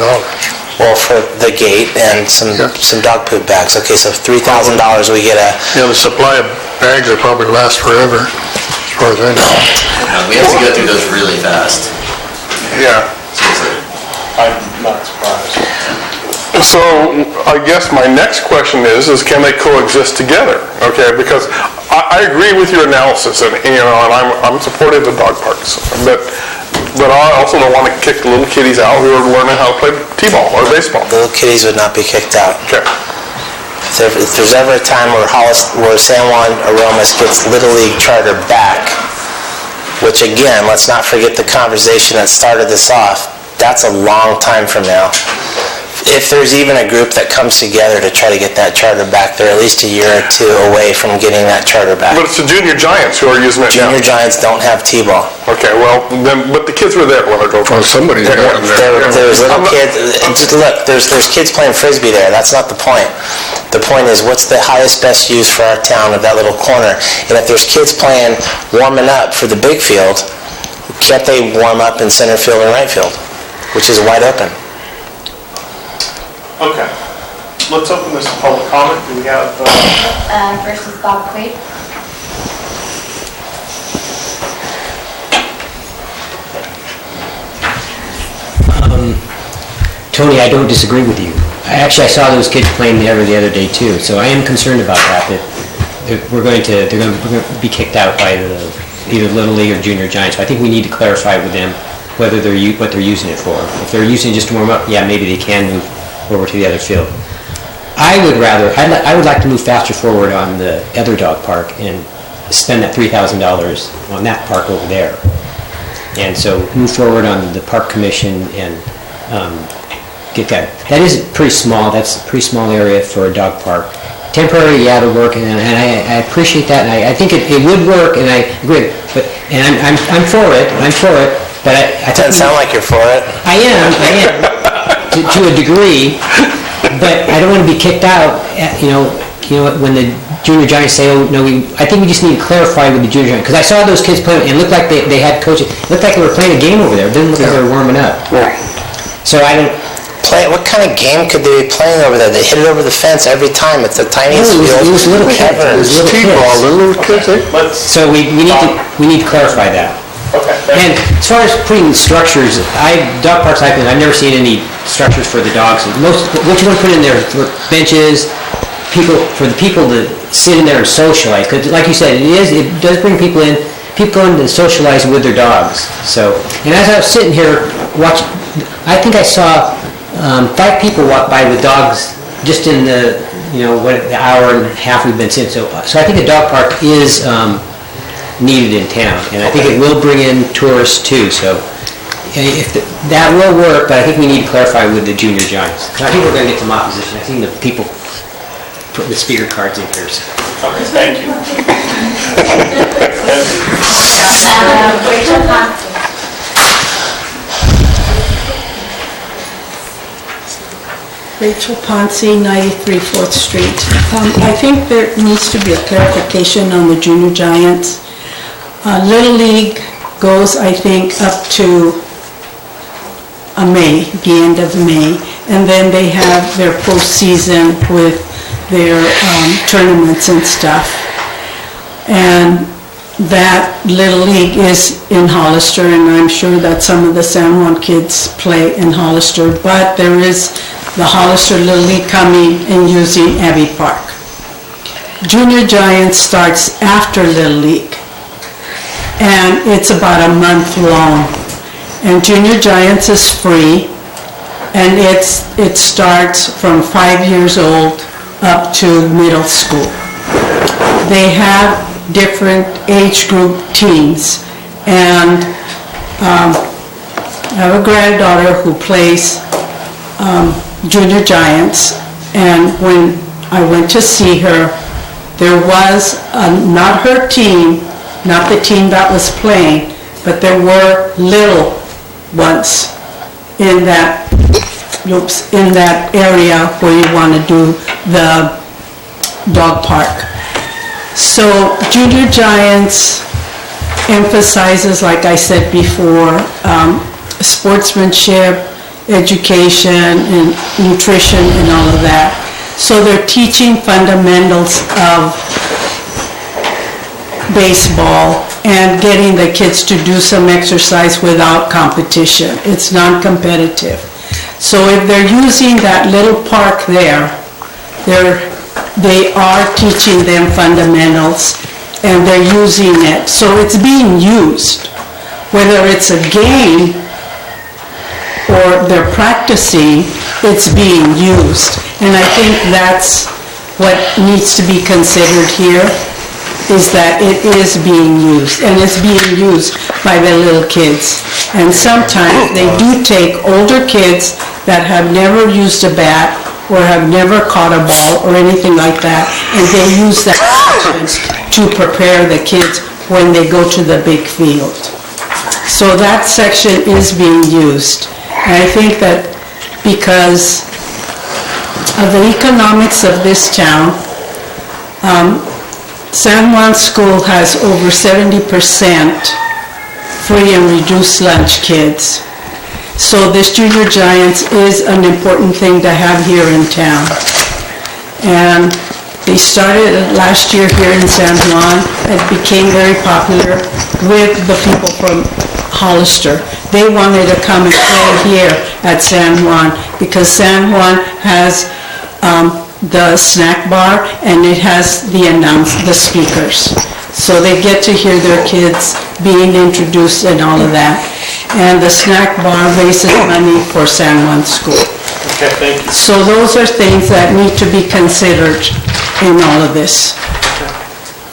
Well, for the gate and some dog poop bags. Okay, so $3,000 we get a... The supply of bags will probably last forever, as far as I know. We have to go through those really fast. Yeah. I'm not surprised. So I guess my next question is can they coexist together? Okay, because I agree with your analysis, and I'm supportive of dog parks, but I also don't want to kick the little kiddies out who are learning how to play t-ball or baseball. Little kiddies would not be kicked out. Okay. If there's ever a time where San Juan Aromas gets Little League charter back, which again, let's not forget the conversation that started this off, that's a long time from now. If there's even a group that comes together to try to get that charter back, they're at least a year or two away from getting that charter back. But it's the junior giants who are using it now. Junior giants don't have t-ball. Okay, well, but the kids were there when I go. Well, somebody's got them there. There's little kids, just look, there's kids playing Frisbee there. That's not the point. The point is, what's the highest, best use for our town of that little corner? And if there's kids playing, warming up for the big field, can't they warm up in center field and right field, which is wide open? Okay, let's open this to public comment. Do we have... First is Bob Quaid. Tony, I don't disagree with you. Actually, I saw those kids playing there the other day too, so I am concerned about that they're going to be kicked out by either Little League or Junior Giants. So I think we need to clarify with them what they're using it for. If they're using it just to warm up, yeah, maybe they can move over to the other field. I would like to move faster forward on the other dog park and spend that $3,000 on that park over there. And so move forward on the park commission and get that. That is pretty small. That's a pretty small area for a dog park. Temporary, yeah, it'll work, and I appreciate that, and I think it would work, and I agree. But I'm for it. But I doesn't sound like you're for it. I am. To a degree, but I don't want to be kicked out, when the Junior Giants say, oh, no, I think we just need to clarify with the Junior Giants, because I saw those kids playing, and it looked like they had coaches, it looked like they were playing a game over there, it didn't look like they were warming up. Right. So I don't... What kind of game could they be playing over there? They hit it over the fence every time. It's the tiniest field it was little kids. ever. It was little kids. So we need to clarify that. Okay. And as far as putting structures, dog parks I've never seen any structures for the dogs. What you want to put in there for benches, for the people to sit in there and socialize. Because like you said, it does bring people in. People go in and socialize with their dogs. So, and as I was sitting here watching, I think I saw 5 people walk by with dogs just in the hour and a half we've been sitting. So I think a dog park is needed in town, and I think it will bring in tourists too. So if that will work, but I think we need to clarify with the Junior Giants. I think we're going to get some opposition. I've seen the people putting the speaker cards in here. So. Okay, thank you. Rachel Ponce. Rachel Ponce, 93 4th Street. I think there needs to be a clarification on the Junior Giants. Little League goes, I think, up to May, the end of May, and then they have their postseason with their tournaments and stuff. And that Little League is in Hollister, and I'm sure that some of the San Juan kids play in Hollister, but there is the Hollister Little League coming and using Abbey Park. Junior Giants starts after Little League. and it's about a month long. And Junior Giants is free, and it starts from 5 years old up to middle school. They have different age group teams, and I have a granddaughter who plays Junior Giants, and when I went to see her, there was not her team, not the team that was playing, but there were little ones in that area where you want to do the dog park. So Junior Giants emphasizes, like I said before, sportsmanship, education, and nutrition, and all of that. So they're teaching fundamentals of baseball and getting the kids to do some exercise without competition. It's non-competitive. So if they're using that little park there, they are teaching them fundamentals, and they're using it. So it's being used. Whether it's a game or they're practicing, it's being used. And I think that's what needs to be considered here, is that it is being used, and it's being used by the little kids. And sometimes they do take older kids that have never used a bat or have never caught a ball or anything like that, and they use that to prepare the kids when they go to the big field. So that section is being used. And I think that because of the economics of this town, San Juan School has over 70% free and reduced lunch kids. So this Junior Giants is an important thing to have here in town. And they started last year here in San Juan. It became very popular with the people from Hollister. They wanted to come and play here at San Juan because San Juan has the snack bar, and it has the speakers. So they get to hear their kids being introduced and all of that. And the snack bar raises money for San Juan School. Okay, thank you. So those are things that need to be considered in all of this.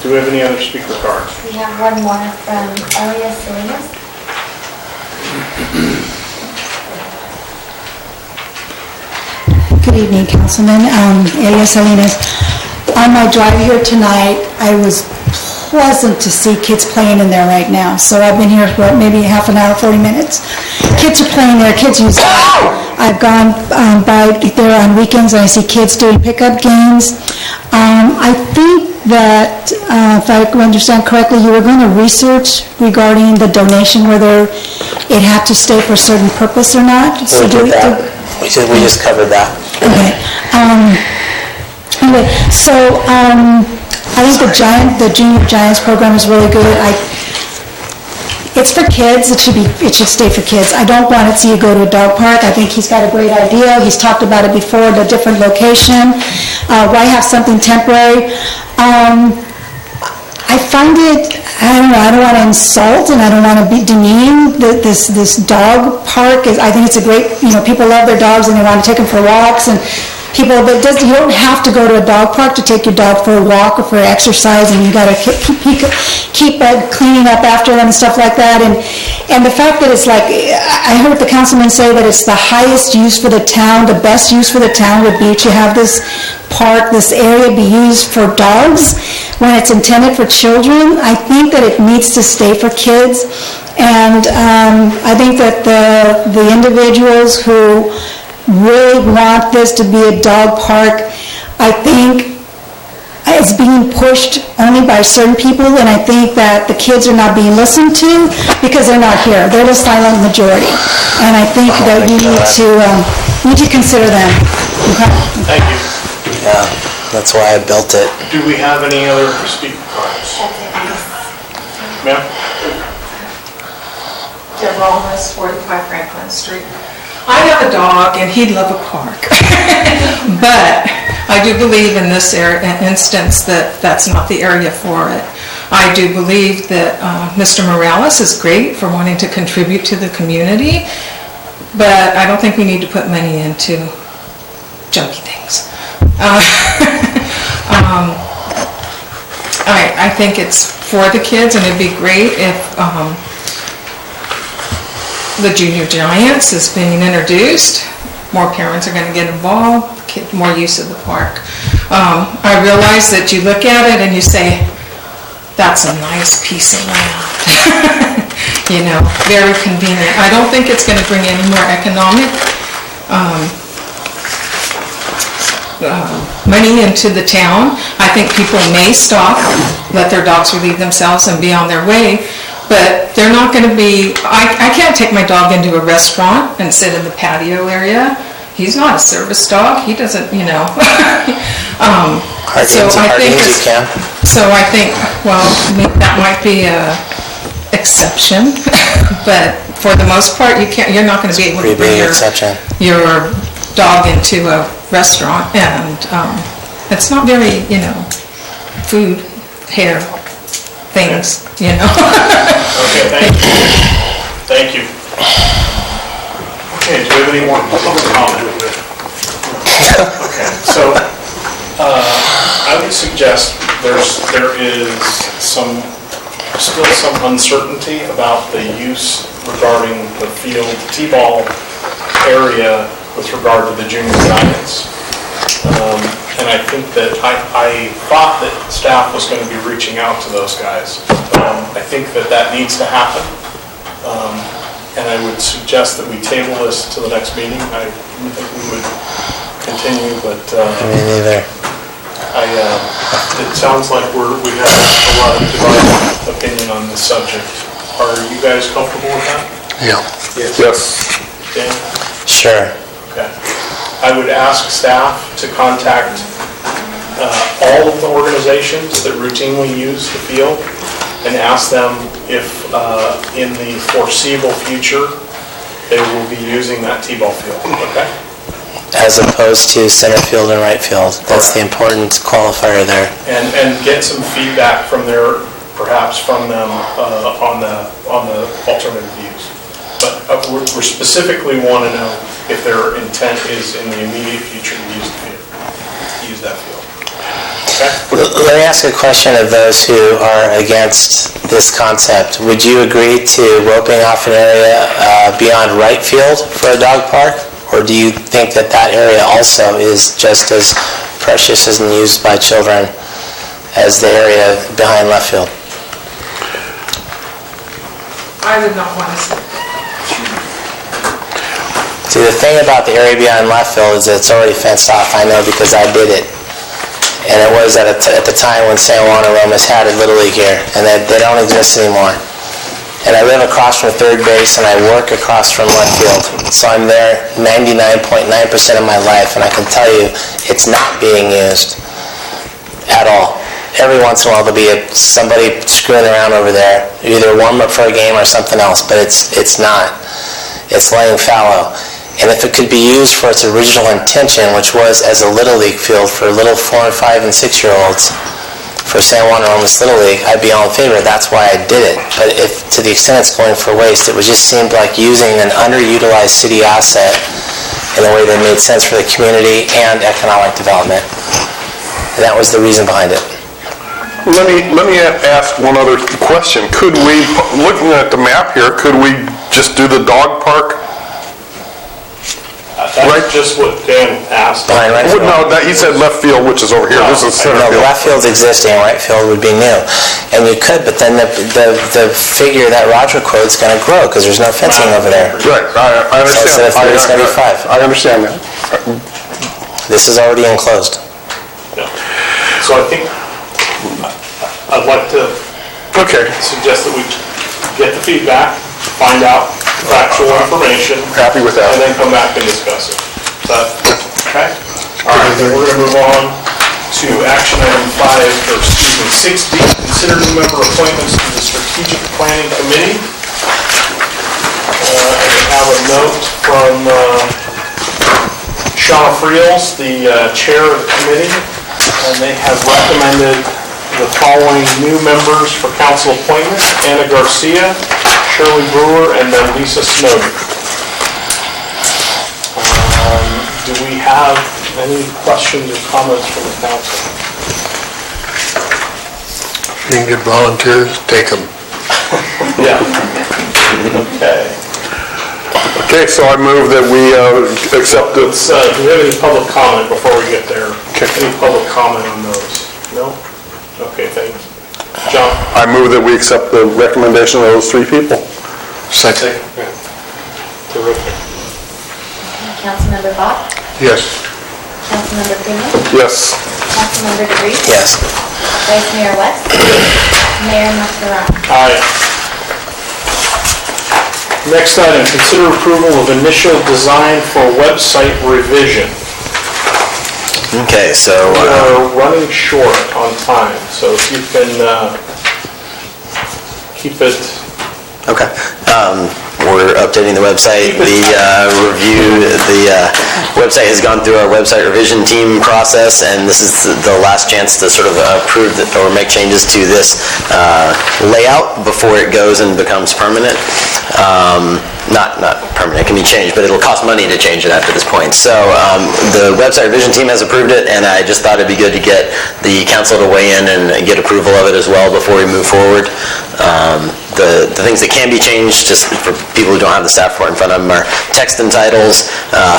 Do we have any other speaker cards? We have one more from Elia Salinas. Good evening, Councilman. Elia Salinas. On my drive here tonight, I was pleasant to see kids playing in there right now. So I've been here for maybe half an hour, 40 minutes. Kids are playing there, kids use it. I've gone by there on weekends and I see kids doing pickup games. I think that, if I understand correctly, you were going to research regarding the donation, whether it had to stay for a certain purpose or not. We did that. We just covered that. Okay. Anyway, so I think the Junior Giants program is really good. It's for kids. It should stay for kids. I don't want to see you go to a dog park. I think he's got a great idea. He's talked about it before, the different location. Why have something temporary? I find it, I don't want to insult and I don't want to be demeaning this dog park. I think it's a great, people love their dogs and they want to take them for walks, and you don't have to go to a dog park to take your dog for a walk or for exercise, and you got to keep cleaning up after them and stuff like that. And the fact that it's like, I heard the councilman say that it's the highest use for the town, the best use for the town would be to have this park, this area be used for dogs when it's intended for children. I think that it needs to stay for kids, and I think that the individuals who really want this to be a dog park, I think it's being pushed only by certain people, and I think that the kids are not being listened to because they're not here. They're the silent majority, and I think that you need to consider them. Okay? Thank you. Yeah, that's why I built it. Do we have any other speaker cards? Ma'am? Deborah Almas, 45 Franklin Street. I have a dog and he'd love a park. But I do believe in this instance that that's not the area for it. I do believe that Mr. Morales is great for wanting to contribute to the community, but I don't think we need to put money into junky things. I think it's for the kids, and it'd be great if the Junior Giants is being introduced. More parents are going to get involved, more use of the park. I realize that you look at it and you say, that's a nice piece of land. You know, very convenient. I don't think it's going to bring any more economic money into the town. I think people may stop, let their dogs relieve themselves and be on their way, but they're not going to be, I can't take my dog into a restaurant and sit in the patio area. He's not a service dog. He doesn't, you know. So I think, well, that might be a exception, but for the most part, you're not going to be able to bring your dog into a restaurant, and it's not very, you know, food, hair, things, you know. Okay, thank you. Okay, do we have any more public comment? Okay, so I would suggest there is still some uncertainty about the use regarding the field T-ball area with regard to the Junior Giants. And I think that I thought that staff was going to be reaching out to those guys. I think that needs to happen. And I would suggest that we table this to the next meeting. I didn't think we would continue, but it sounds like we have a lot of divided opinion on this subject. Are you guys comfortable with that? Yeah. Yes. Dan? Sure. Okay. I would ask staff to contact all of the organizations that routinely use the field and ask them if in the foreseeable future they will be using that T-ball field, okay? As opposed to center field and right field. That's the important qualifier there. And get some feedback from perhaps from them on the alternative views. But we specifically want to know if their intent is in the immediate future to use the field, use that field. Okay? Let me ask a question of those who are against this concept. Would you agree to roping off an area beyond right field for a dog park? Or do you think that area also is just as precious and used by children as the area behind left field? I would not want to say. See, the thing about the area behind left field is that it's already fenced off. I know because I did it. And it was at the time when San Juan Aromas had a Little League here, and they don't exist anymore. And I live across from third base, and I work across from left field. So I'm there 99.9% of my life, and I can tell you it's not being used at all. Every once in a while there'll be somebody screwing around over there, either warm up for a game or something else, but it's not. It's laying fallow. And if it could be used for its original intention, which was as a Little League field for little 4-, 5-, and 6-year-olds for San Juan Aromas Little League, I'd be all in favor. That's why I did it. But if to the extent it's going for waste, it just seemed like using an underutilized city asset in a way that made sense for the community and economic development. And that was the reason behind it. Let me ask one other question. Could we, looking at the map here, could we just do the dog park? That's just what Dan asked. Behind right field. No, he said left field, which is over here. This is center No, field. left field's existing, right field would be new. And you could, but then the figure that Roger quote's going to grow because there's no fencing over there. Right, I understand. So it's going to be 5. I understand that. This is already enclosed. Yeah. So I think I'd like to suggest that we get the feedback, find out factual information. Happy with that. And then come back and discuss it. Is that okay? All right, then we're going to move on to action item 6D, consider new member appointments to the Strategic Planning Committee. I have a note from Shauna Friels, the chair of the committee, and they have recommended the following new members for council appointment: Anna Garcia, Shirley Brewer, and then Lisa Snowden. Do we have any questions or comments from the council? If you can get volunteers, take them. Yeah. Okay. Okay, so I move that we accept it. Do we have any public comment before we get there? Any public comment on those? No? Okay, thank you. John? I move that we accept the recommendation of those three people. Second. Terrific. Councilmember Bach? Yes. Councilmember Freeman? Yes. Councilmember DeVries? Yes. Vice Mayor West? Mayor Mascherano? Aye. Next item, consider approval of initial design for website revision. Okay, so... We are running short on time, so if you can keep it... Okay. We're updating the website. The website has gone through our website revision team process, and this is the last chance to sort of approve or make changes to this layout before it goes and becomes permanent. Not permanent, it can be changed, but it'll cost money to change it after this point. So the website revision team has approved it, and I just thought it'd be good to get the council to weigh in and get approval of it as well before we move forward. The things that can be changed, just for people who don't have the staff report in front of them, are text and titles,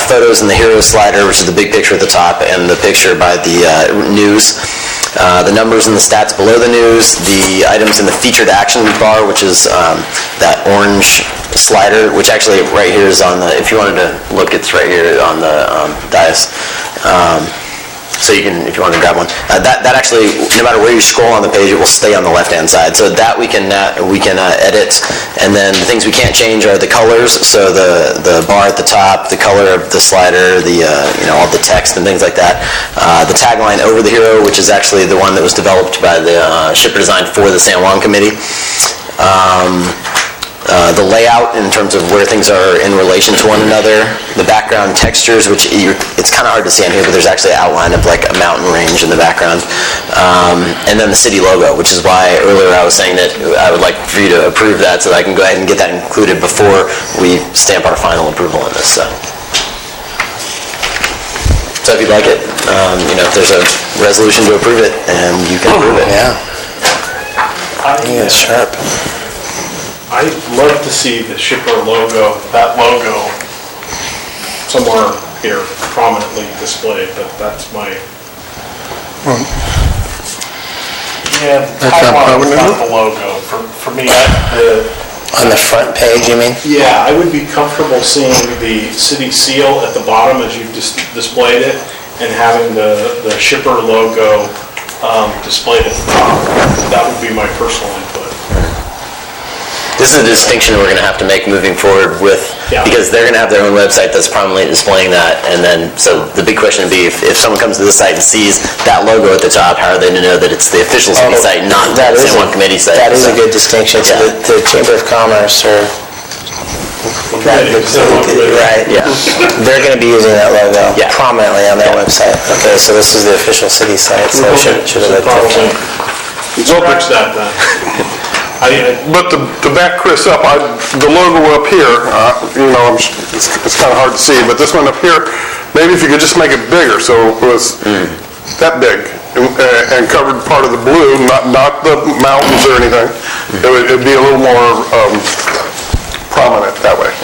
photos in the hero slider, which is the big picture at the top, and the picture by the news. The numbers and the stats below the news, the items in the featured action bar, which is that orange slider, which actually right here is on the, if you wanted to look, it's right here on the dais. So you can, if you want to grab one. That actually, no matter where you scroll on the page, it will stay on the left-hand side. So that we can edit. And then the things we can't change are the colors. So the bar at the top, the color of the slider, the all the text and things like that. The tagline over the hero, which is actually the one that was developed by the shipper design for the San Juan committee. The layout in terms of where things are in relation to one another, the background textures, which it's kind of hard to see on here, but there's actually an outline of like a mountain range in the background, and then the city logo, which is why earlier I was saying that I would like for you to approve that so that I can go ahead and get that included before we stamp our final approval on this. So if you'd like it, if there's a resolution to approve it, and you can approve it. Yeah. It's sharp. I'd love to see the shipper logo, that logo, somewhere here prominently displayed, but that's my... Yeah, That's not prominent? not the logo. For me, On the front page, you mean? yeah, I would be comfortable seeing the city seal at the bottom as you've displayed it, and having the shipper logo displayed at the top. That would be my personal input. This is a distinction we're going to have to make moving forward with, because they're going to have their own website that's prominently displaying that, and then, so the big question would be, if someone comes to the site and sees that logo at the top, how are they to know that it's the official city site, not the San Juan committee site? That is a good distinction. So the Chamber of Commerce or... Right, yeah. They're going to be using that logo prominently on their website. Okay, so this is the official city site, so it should have looked different. We'll fix that then. But to back Chris up, the logo up here, it's kind of hard to see, but this one up here, maybe if you could just make it bigger, so it was that big, and covered part of the blue, not the mountains or anything. It'd be a little more prominent that way.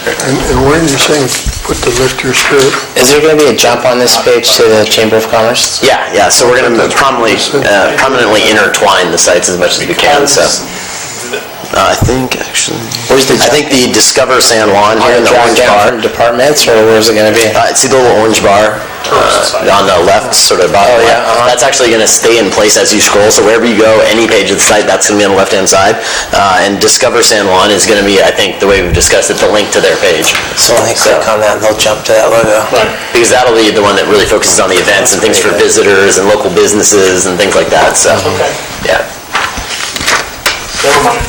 And when you're saying put the lift your skirt? Is there going to be a jump on this page to the Chamber of Commerce? Yeah, so we're going to prominently intertwine the sites as much as we can, so... I think, actually... I think the Discover San Juan here in the orange bar. Departments, or where's it going to be? See the little orange bar on the left, sort of bottom left? That's actually going to stay in place as you scroll, so wherever you go, any page of the site, that's going to be on the left-hand side. And Discover San Juan is going to be, I think, the way we've discussed it, the link to their page. So when they click on that, they'll jump to that logo. Right. Because that'll be the one that really focuses on the events and things for visitors and local businesses and things like that, so... Okay. Yeah. Never mind.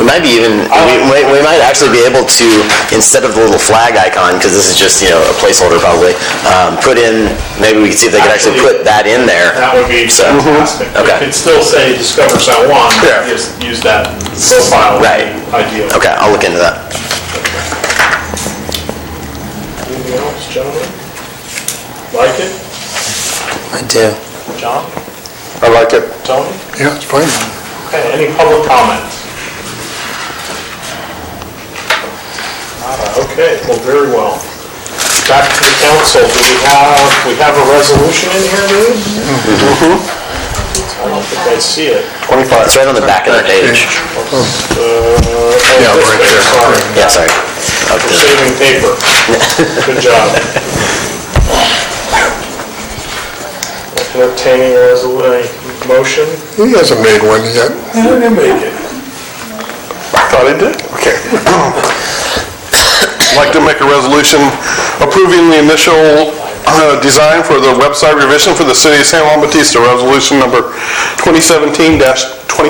We might be even, we might actually be able to, instead of the little flag icon, because this is just, a placeholder probably, put in, maybe we can see if they could actually put that in there. That would be fantastic. Okay. It could still say Discover San Juan, Yeah. just use that profile. Right. Ideal. Okay, I'll look into that. Anything else, gentlemen? Like it? I do. John? I like it. Tony? Yeah, it's fine. Okay, any public comments? Nada. Okay, well, very well. Back to the council. Do we have a resolution in here, dude? I don't think I see it. 25. It's right on the back of the page. Yeah, right there. Sorry. Yeah, sorry. We're saving paper. Good job. Entertaining a motion? He hasn't made one yet. I didn't make it. Thought he did? Okay. I'd like to make a resolution approving the initial design for the website revision for the city of San Juan Bautista, resolution number 2017-25. 25?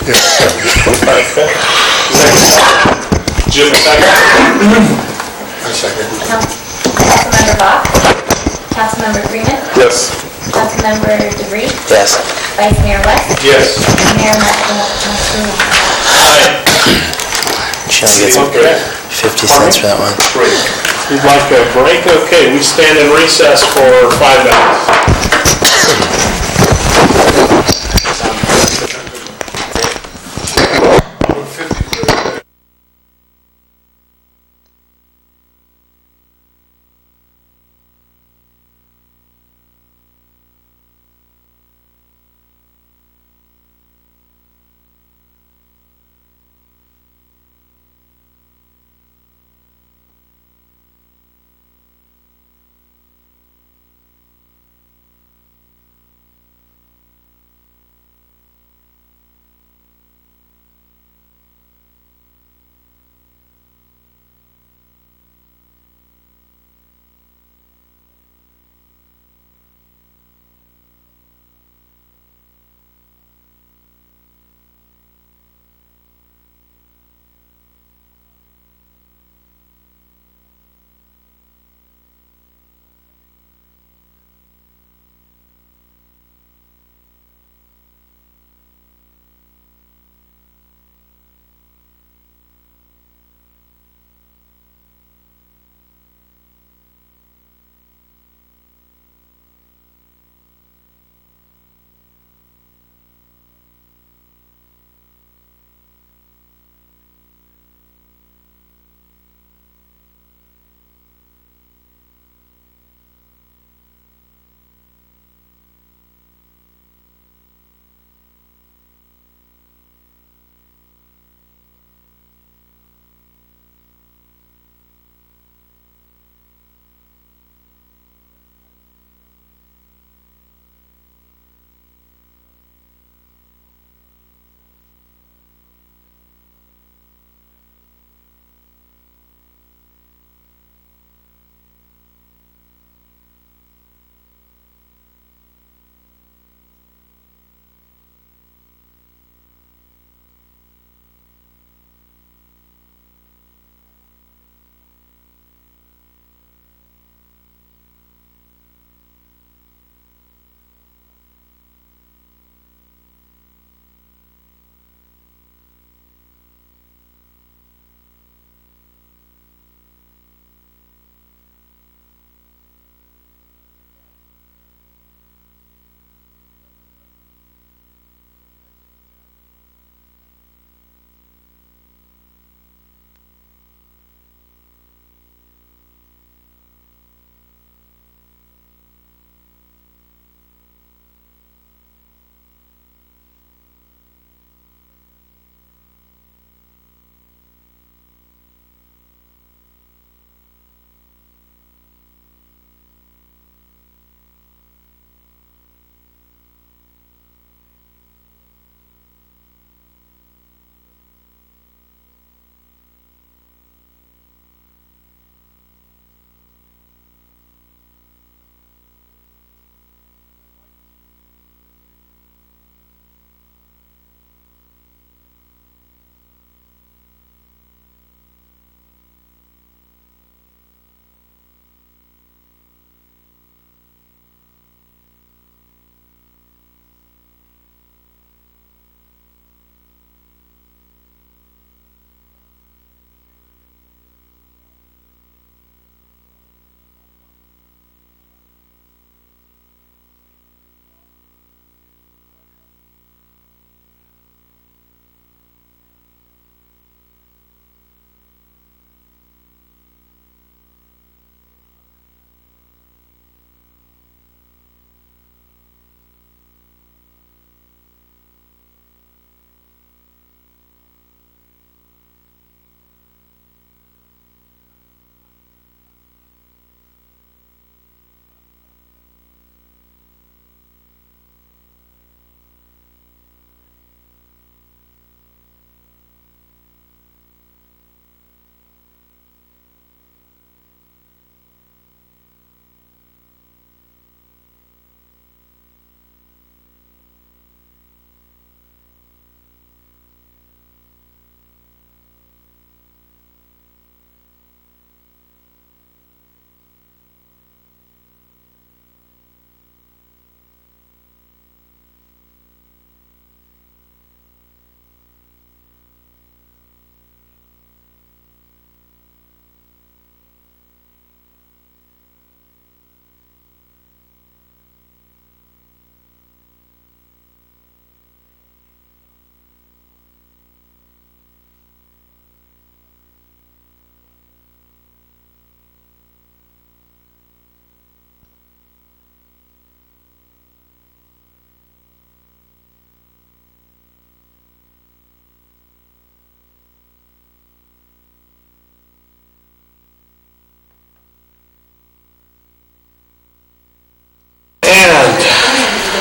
Yes. 25, okay. Jim, second? A second. Councilmember Bach? Councilmember Freeman? Yes. Councilmember DeVries? Yes. Vice Mayor West? Yes. Mayor Mastroianni? She only gets Okay. 50 cents for that one. We'd like a break? Okay, we stand in recess for 5 minutes.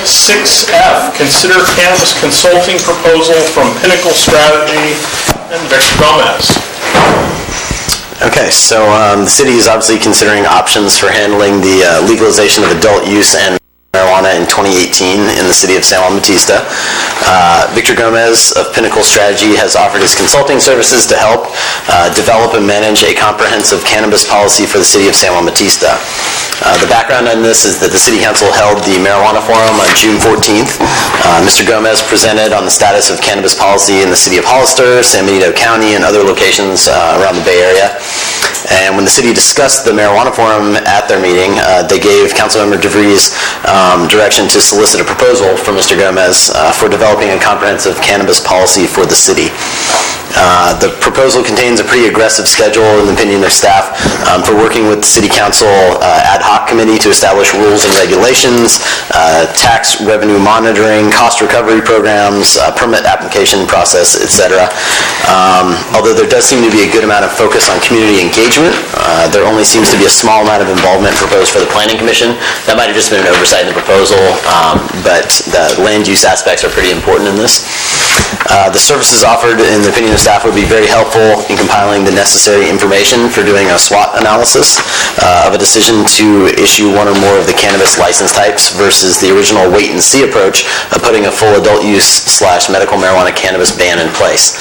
6F, consider cannabis consulting proposal from Pinnacle Strategy and Victor Gomez. Okay, so the city is obviously considering options for handling the legalization of adult use and marijuana in 2018 in the city of San Juan Bautista. Victor Gomez of Pinnacle Strategy has offered his consulting services to help develop and manage a comprehensive cannabis policy for the city of San Juan Bautista. The background on this is that the City Council held the Marijuana Forum on June 14th. Mr. Gomez presented on the status of cannabis policy in the city of Hollister, San Benito County, and other locations around the Bay Area. And when the city discussed the Marijuana Forum at their meeting, they gave Councilmember DeVries direction to solicit a proposal from Mr. Gomez for developing a comprehensive cannabis policy for the city. The proposal contains a pretty aggressive schedule, in the opinion of staff, for working with the City Council ad hoc committee to establish rules and regulations, tax revenue monitoring, cost recovery programs, permit application process, etc. Although there does seem to be a good amount of focus on community engagement, there only seems to be a small amount of involvement proposed for the Planning Commission. That might have just been an oversight in the proposal, but the land use aspects are pretty important in this. The services offered, in the opinion of staff, would be very helpful in compiling the necessary information for doing a SWOT analysis of a decision to issue one or more of the cannabis license types versus the original wait-and-see approach of putting a full adult use / medical marijuana cannabis ban in place.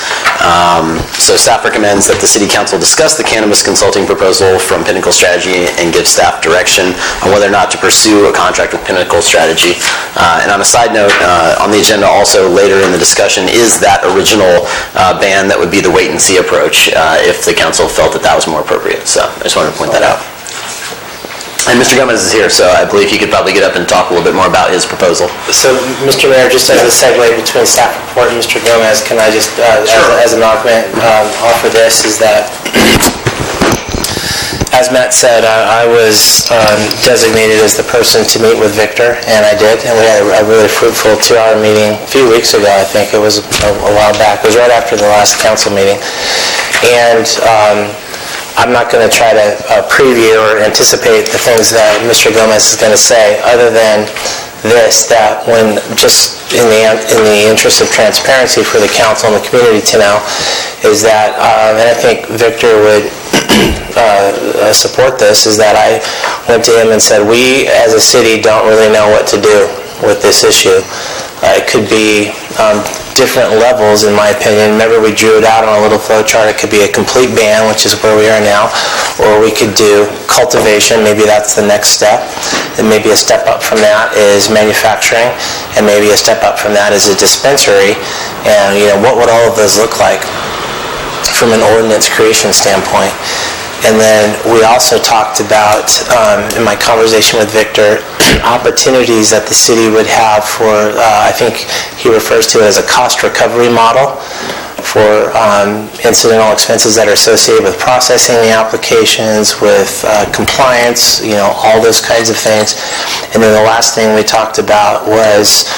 So staff recommends that the City Council discuss the cannabis consulting proposal from Pinnacle Strategy and give staff direction on whether or not to pursue a contract with Pinnacle Strategy. And on a side note, on the agenda also later in the discussion is that original ban that would be the wait-and-see approach if the council felt that that was more appropriate. So I just wanted to point that out. And Mr. Gomez is here, so I believe he could probably get up and talk a little bit more about his proposal. So, Mr. Mayor, just as a segue between staff report and Mr. Gomez, can I just, as an augment, offer this, is that, as Matt said, I was designated as the person to meet with Victor, and I did, and we had a really fruitful 2-hour meeting a few weeks ago, I think. It was a while back. It was right after the last council meeting. And I'm not going to try to preview or anticipate the things that Mr. Gomez is going to say, other than this, that when, just in the interest of transparency for the council and the community to know, is that, and I think Victor would support this, is that I went to him and said, we as a city don't really know what to do with this issue. It could be different levels, in my opinion. Remember, we drew it out on a little flow chart. It could be a complete ban, which is where we are now, or we could do cultivation. Maybe that's the next step, and maybe a step up from that is manufacturing, and maybe a step up from that is a dispensary. And what would all of those look like from an ordinance creation standpoint? And then we also talked about, in my conversation with Victor, opportunities that the city would have for, I think he refers to it as a cost recovery model for incidental expenses that are associated with processing the applications, with compliance, all those kinds of things. And then the last thing we talked about was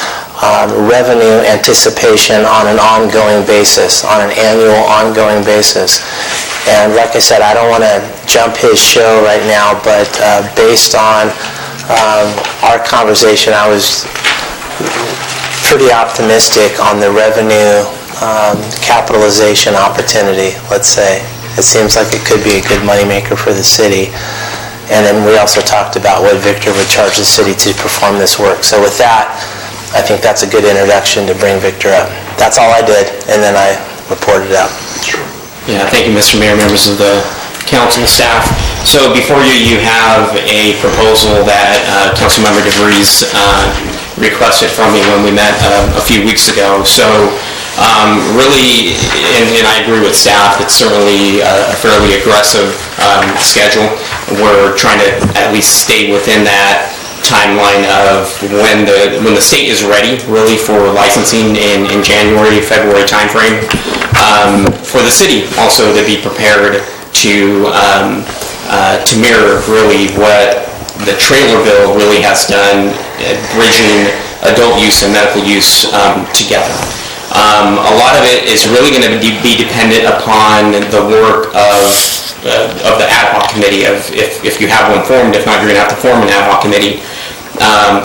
revenue anticipation on an ongoing basis, on an annual ongoing basis. And like I said, I don't want to jump his show right now, but based on our conversation, I was pretty optimistic on the revenue capitalization opportunity, let's say. It seems like it could be a good moneymaker for the city. And then we also talked about what Victor would charge the city to perform this work. So with that, I think that's a good introduction to bring Victor up. That's all I did, and then I reported out. Yeah, thank you, Mr. Mayor, members of the council and staff. So before you, you have a proposal that Councilmember DeVries requested from me when we met a few weeks ago. So really, and I agree with staff, it's certainly a fairly aggressive schedule. We're trying to at least stay within that timeline of when the state is ready, really, for licensing in January, February timeframe. For the city also to be prepared to mirror really what the trailer bill really has done, bridging adult use and medical use together. A lot of it is really going to be dependent upon the work of the ad hoc committee. If you have one formed, if not, you're going to have to form an ad hoc committee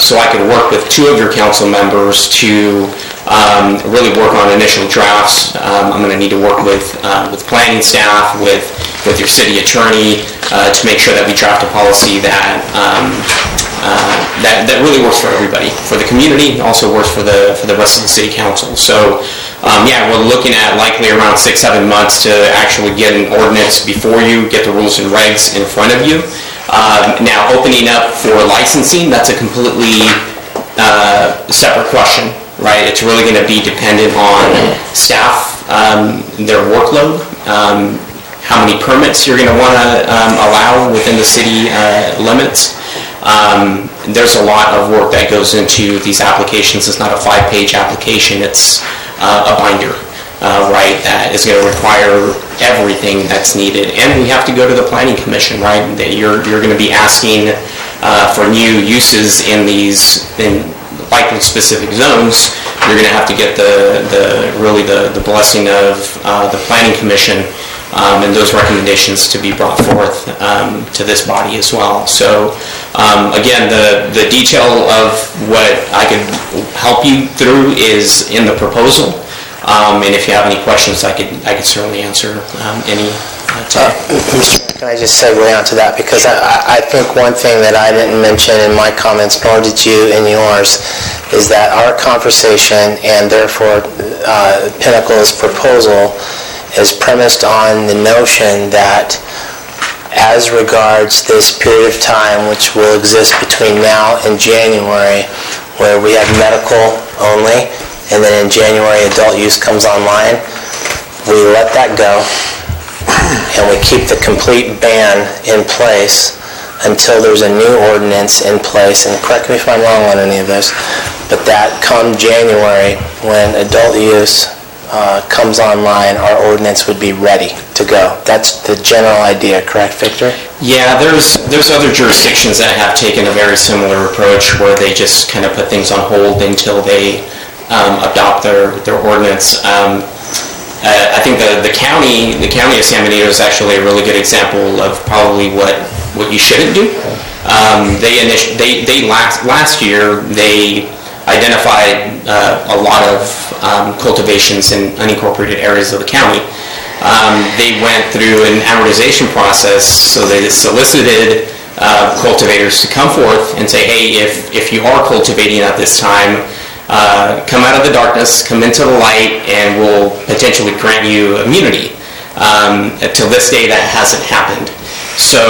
so I could work with two of your council members to really work on initial drafts. I'm going to need to work with planning staff, with your city attorney, to make sure that we draft a policy that that really works for everybody, for the community, also works for the rest of the city council. So yeah, we're looking at likely around 6-7 months to actually get an ordinance before you, get the rules and regs in front of you. Now, opening up for licensing, that's a completely separate question, right? It's really going to be dependent on staff, their workload, how many permits you're going to want to allow within the city limits. There's a lot of work that goes into these applications. It's not a 5-page application, it's a binder, right, that is going to require everything that's needed. And we have to go to the Planning Commission, right? That you're going to be asking for new uses in these, in likely specific zones. You're going to have to get the blessing of the Planning Commission and those recommendations to be brought forth to this body as well. So again, the detail of what I could help you through is in the proposal. And if you have any questions, I could certainly answer any today. Can I just segue onto that? Because I think one thing that I didn't mention in my comments, nor did you in yours, is that our conversation and therefore Pinnacle's proposal is premised on the notion that as regards this period of time which will exist between now and January, where we have medical only, and then in January adult use comes online, we let that go and we keep the complete ban in place until there's a new ordinance in place. And correct me if I'm wrong on any of this, but that come January, when adult use comes online, our ordinance would be ready to go. That's the general idea, correct, Victor? Yeah, there's other jurisdictions that have taken a very similar approach where they just kind of put things on hold until they adopt their ordinance. I think the county of San Benito is actually a really good example of probably what you shouldn't do. Last year they identified a lot of cultivations in unincorporated areas of the county. They went through an amortization process, so they solicited cultivators to come forth and say, hey, if you are cultivating at this time, come out of the darkness, come into the light, and we'll potentially grant you immunity. Till this day, that hasn't happened. So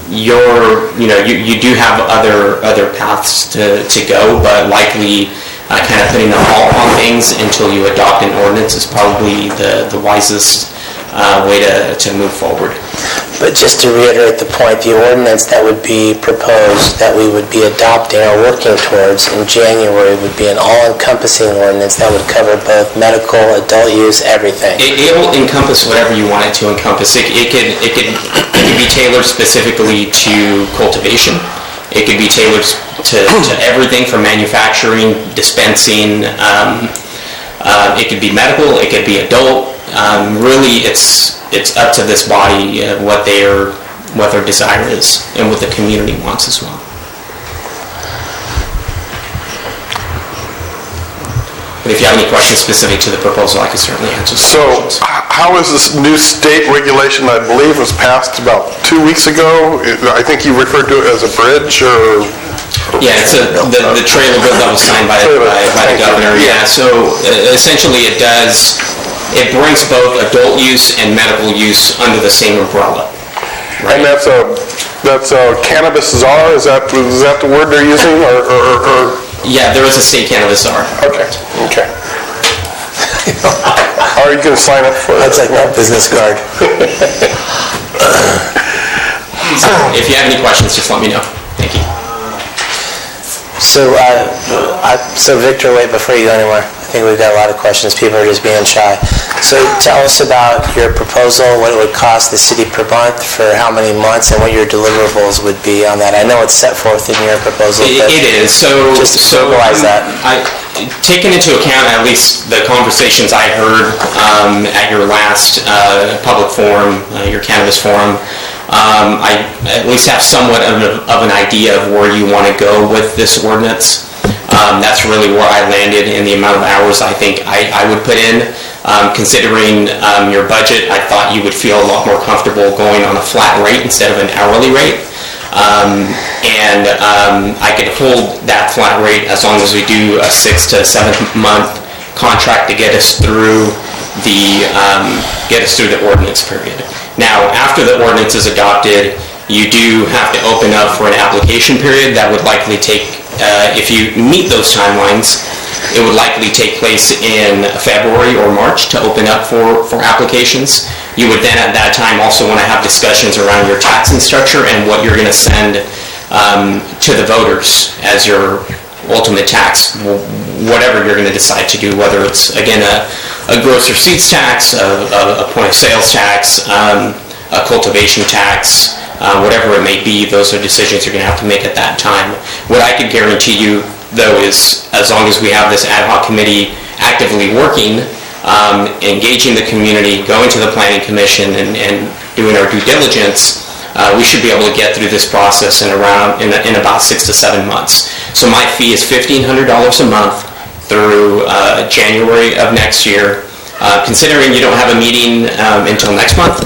you do have other paths to go, but likely kind of putting a halt on things until you adopt an ordinance is probably the wisest way to move forward. But just to reiterate the point, the ordinance that would be proposed, that we would be adopting or working towards in January would be an all-encompassing ordinance that would cover both medical, adult use, everything. It'll encompass whatever you want it to encompass. It could be tailored specifically to cultivation. It could be tailored to everything from manufacturing, dispensing. It could be medical. It could be adult. Really, it's up to this body what their desire is and what the community wants as well. But if you have any questions specific to the proposal, I can certainly answer some questions. So how is this new state regulation, I believe was passed about 2 weeks ago? I think you referred to it as a bridge or... Yeah, it's the trailer bill that was signed by the governor. Yeah, so essentially it brings both adult use and medical use under the same umbrella. Right? And that's a cannabis czar? Is that the word they're using? Or Yeah, there is a state cannabis czar. Okay. Are you going to sign up for that? That's like my business card. If you have any questions, just let me know. Thank you. So Victor, wait before you go anywhere. I think we've got a lot of questions. People are just being shy. So tell us about your proposal, what it would cost the city per month, for how many months, and what your deliverables would be on that. I know it's set forth in your proposal. It is. So just to verbalize that. Taking into account at least the conversations I heard at your last public forum, your cannabis forum, I at least have somewhat of an idea of where you want to go with this ordinance. That's really where I landed in the amount of hours I think I would put in. Considering your budget, I thought you would feel a lot more comfortable going on a flat rate instead of an hourly rate. I could hold that flat rate as long as we do a 6 to 7 month contract to get us through the ordinance period. Now, after the ordinance is adopted, you do have to open up for an application period that would likely take, if you meet those timelines, it would likely take place in February or March to open up for applications. You would then at that time also want to have discussions around your taxing structure and what you're going to send to the voters as your ultimate tax, whatever you're going to decide to do, whether it's, again, a gross receipts tax, a point of sales tax, a cultivation tax, whatever it may be. Those are decisions you're going to have to make at that time. What I could guarantee you, though, is as long as we have this ad hoc committee actively working, engaging the community, going to the planning commission and doing our due diligence, we should be able to get through this process in about 6 to 7 months. So my fee is $1,500 a month through January of next year. Considering you don't have a meeting until next month,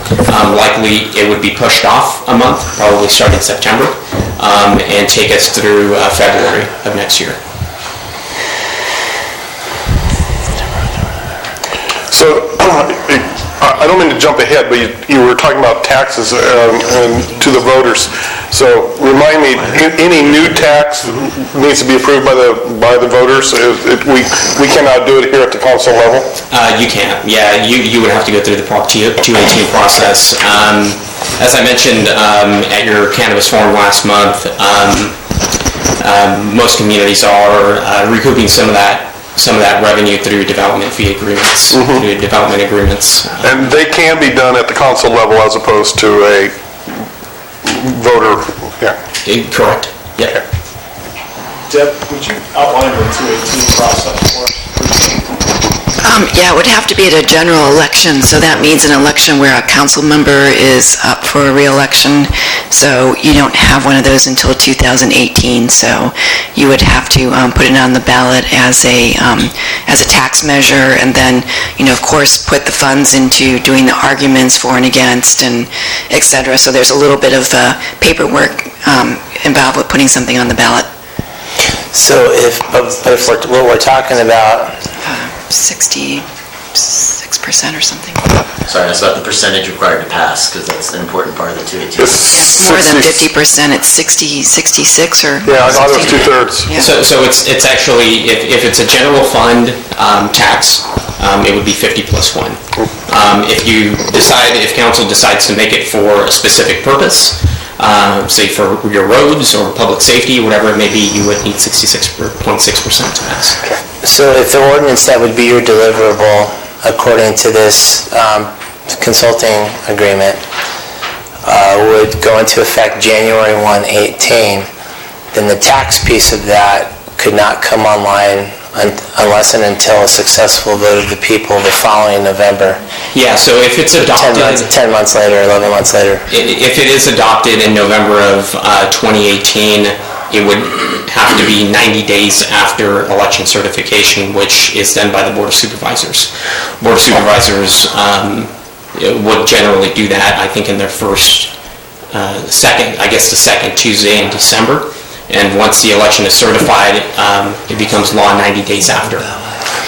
likely it would be pushed off a month, probably start in September, and take us through February of next year. So, I don't mean to jump ahead, but you were talking about taxes to the voters. So, remind me, any new tax needs to be approved by the voters? We cannot do it here at the council level? You can't. Yeah, you would have to go through the Prop 218 process. As I mentioned at your cannabis forum last month, most communities are recouping some of that revenue through development fee agreements, through development agreements. And they can be done at the council level as opposed to a voter, yeah. Correct, yeah. Deb, would you outline the 218 process for us? Yeah, it would have to be at a general election, so that means an election where a council member is up for a re-election. So you don't have one of those until 2018, so you would have to put it on the ballot as a tax measure, and then, of course, put the funds into doing the arguments for and against, and et cetera. So there's a little bit of paperwork involved with putting something on the ballot. So if what we're talking about... 66% or something. Sorry, that's about the percentage required to pass, because that's an important part of the 218. Yes, more than 50%, it's 66 or... Yeah, I thought it was 2/3. Yeah. So it's actually, if it's a general fund tax, it would be 50 plus 1. If council decides to make it for a specific purpose, say for your roads or public safety, whatever it may be, you would need 66.6% to pass. So if the ordinance that would be your deliverable, according to this consulting agreement, would go into effect January 1, 18, then the tax piece of that could not come online unless and until a successful vote of the people the following November. Yeah, so if it's adopted... 10 months later, 11 months later. If it is adopted in November of 2018, it would have to be 90 days after election certification, which is done by the Board of Supervisors. Board of Supervisors would generally do that, I think, in their the second Tuesday in December. And once the election is certified, it becomes law 90 days after.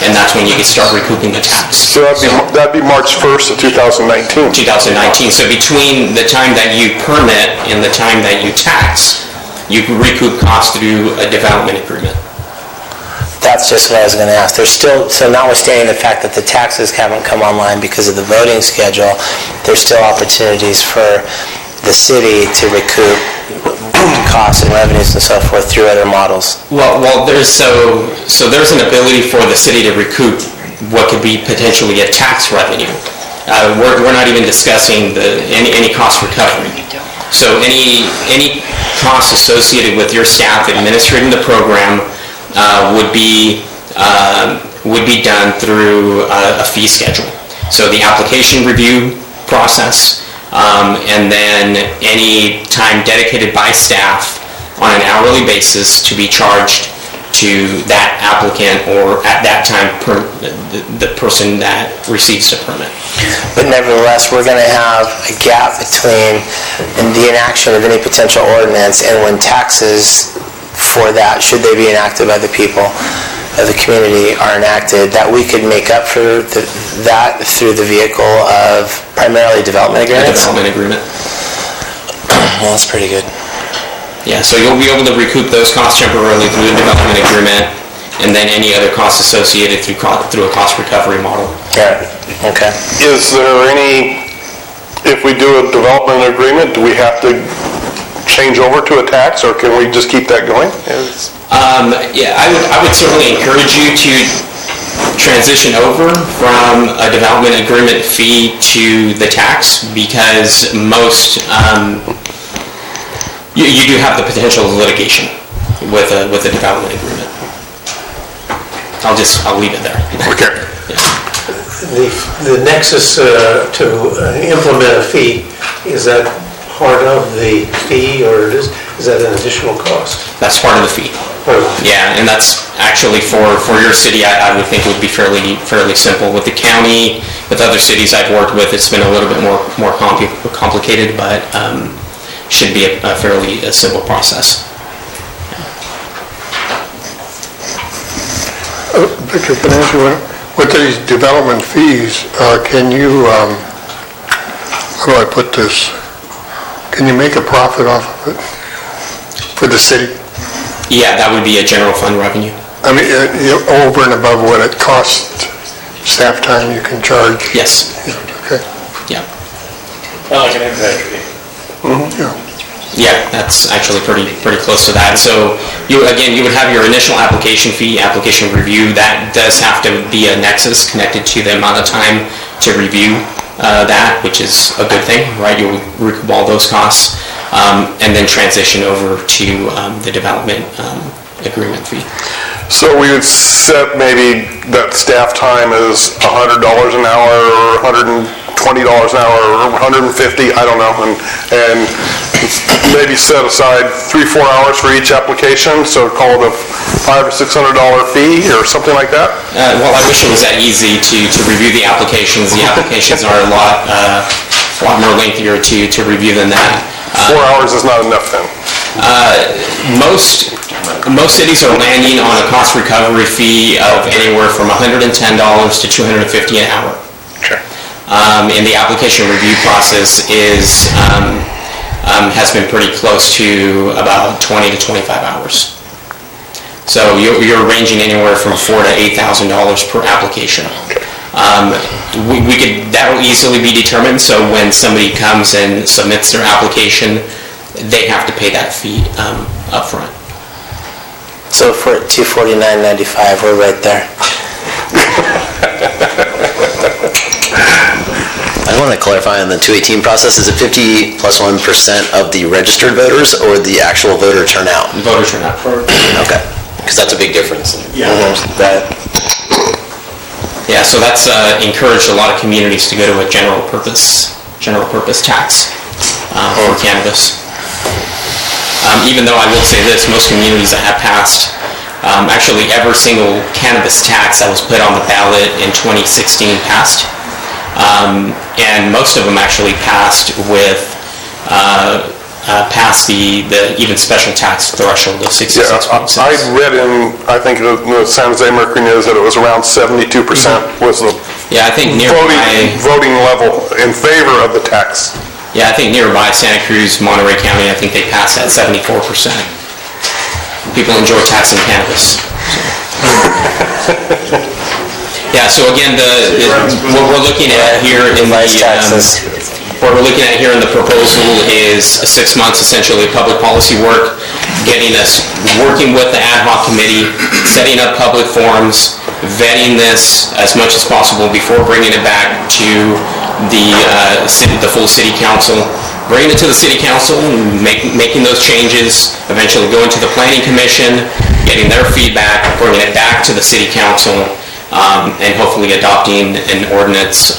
And that's when you can start recouping the tax. So that'd be March 1st of 2019. 2019. So between the time that you permit and the time that you tax, you can recoup costs through a development agreement. That's just what I was going to ask. There's still, so notwithstanding the fact that the taxes haven't come online because of the voting schedule, there's still opportunities for the city to recoup costs and revenues and so forth through other models. Well, there's an ability for the city to recoup what could be potentially a tax revenue. We're not even discussing any cost recovery. So any costs associated with your staff administrating the program would be done through a fee schedule. So the application review process, and then any time dedicated by staff on an hourly basis to be charged to that applicant or at that time the person that receives the permit. But nevertheless, we're going to have a gap between the inaction of any potential ordinance and when taxes for that, should they be enacted by the people of the community, are enacted, that we could make up for that through the vehicle of primarily development agreements? A development agreement. Well, that's pretty good. Yeah, so you'll be able to recoup those costs temporarily through the development agreement, and then any other costs associated through a cost recovery model. Yeah, okay. Is there any, if we do a development agreement, do we have to change over to a tax, or can we just keep that going? Yeah, I would certainly encourage you to transition over from a development agreement fee to the tax, because most, you do have the potential of litigation with a development agreement. I'll leave it there. Okay. The nexus to implement a fee, is that part of the fee, or is that an additional cost? That's part of the fee. Yeah, and that's actually for your city, I would think would be fairly simple. With the county, with other cities I've worked with, it's been a little bit more complicated, but should be a fairly simple process. Victor, can I ask you, with these development fees, can you, how do I put this? Can you make a profit off of it for the city? Yeah, that would be a general fund revenue. I mean, over and above what it costs staff time, you can charge? Yes. Okay. Yeah. Like an impact fee. Yeah. Yeah, that's actually pretty close to that. So you would have your initial application fee, application review. That does have to be a nexus connected to the amount of time to review that, which is a good thing, right? You'll recoup all those costs, and then transition over to the development agreement fee. So we would set maybe that staff time is $100 an hour, or $120 an hour, or $150, I don't know, and maybe set aside 3-4 hours for each application, so call it a $500 or $600 fee or something like that? Well, I wish it was that easy to review the applications. The applications are a lot more lengthier to review than that. 4 hours is not enough then? Most cities are landing on a cost recovery fee of anywhere from $110 to $250 an hour. Sure. And the application review process has been pretty close to about 20 to 25 hours. So you're ranging anywhere from $4,000 to $8,000 per application. That will easily be determined, so when somebody comes and submits their application, they have to pay that fee up front. So if we're at $249.95, we're right there. I want to clarify on the 218 process, is it 50 plus 1% of the registered voters or the actual voter turnout? Voter turnout. Okay, because that's a big difference. Yeah. Yeah, so that's encouraged a lot of communities to go to a general purpose tax for cannabis. Even though I will say this, most communities that have passed, actually every single cannabis tax that was put on the ballot in 2016 passed. And most of them actually passed with past the even special tax threshold of 66.6. I read in, I think the San Jose Mercury News that it was around 72% was the voting level in favor of the tax. Yeah, I think nearby Santa Cruz, Monterey County, I think they passed at 74%. People enjoy taxing cannabis. Yeah, so again, what we're looking at here in the proposal is 6 months essentially of public policy work, getting us working with the ad hoc committee, setting up public forums, vetting this as much as possible before bringing it back to the full city council, bringing it to the city council, making those changes, eventually going to the planning commission, getting their feedback, bringing it back to the city council, and hopefully adopting an ordinance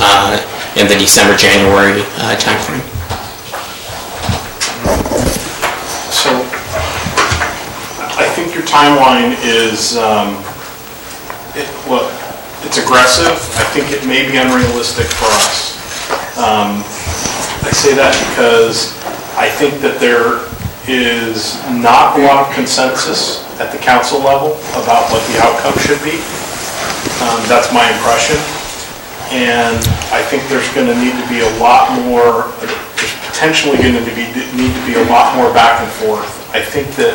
in the December-January timeframe. timeline is, it's aggressive. I think it may be unrealistic for us. I say that because I think that there is not a lot of consensus at the council level about what the outcome should be. That's my impression. And I think there's going to need to be a lot more, there's potentially going to need to be a lot more back and forth. I think that,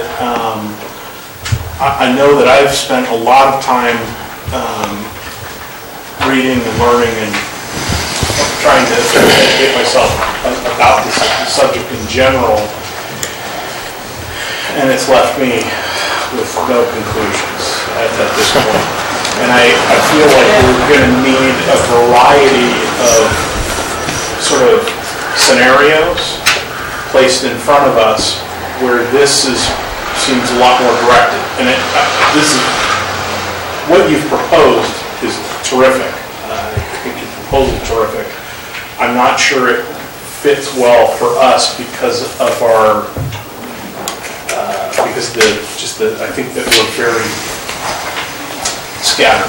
I know that I've spent a lot of time reading and learning and trying to educate myself about this subject in general, and it's left me with no conclusions at this point. And I feel like we're going to need a variety of sort of scenarios placed in front of us where this seems a lot more directed. And this is, what you've proposed is terrific. I think your proposal is terrific. I'm not sure it fits well for us because of our, I think that we're very scattered.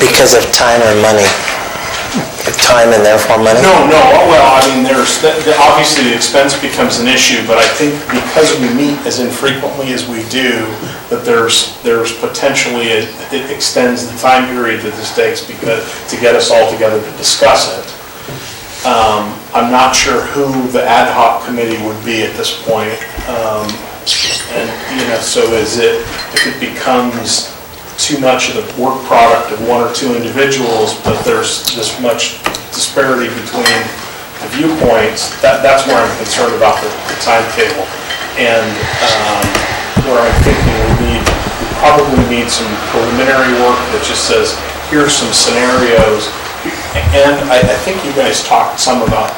Because of time or money? Time and therefore money? No, well, I mean, obviously the expense becomes an issue, but I think because we meet as infrequently as we do, that there's potentially, it extends the time period that this takes to get us all together to discuss it. I'm not sure who the ad hoc committee would be at this point. And, so if it becomes too much of the work product of one or two individuals, but there's this much disparity between the viewpoints, that's where I'm concerned about the timetable. And where I'm thinking we probably need some preliminary work that just says, here's some scenarios. And I think you guys talked some about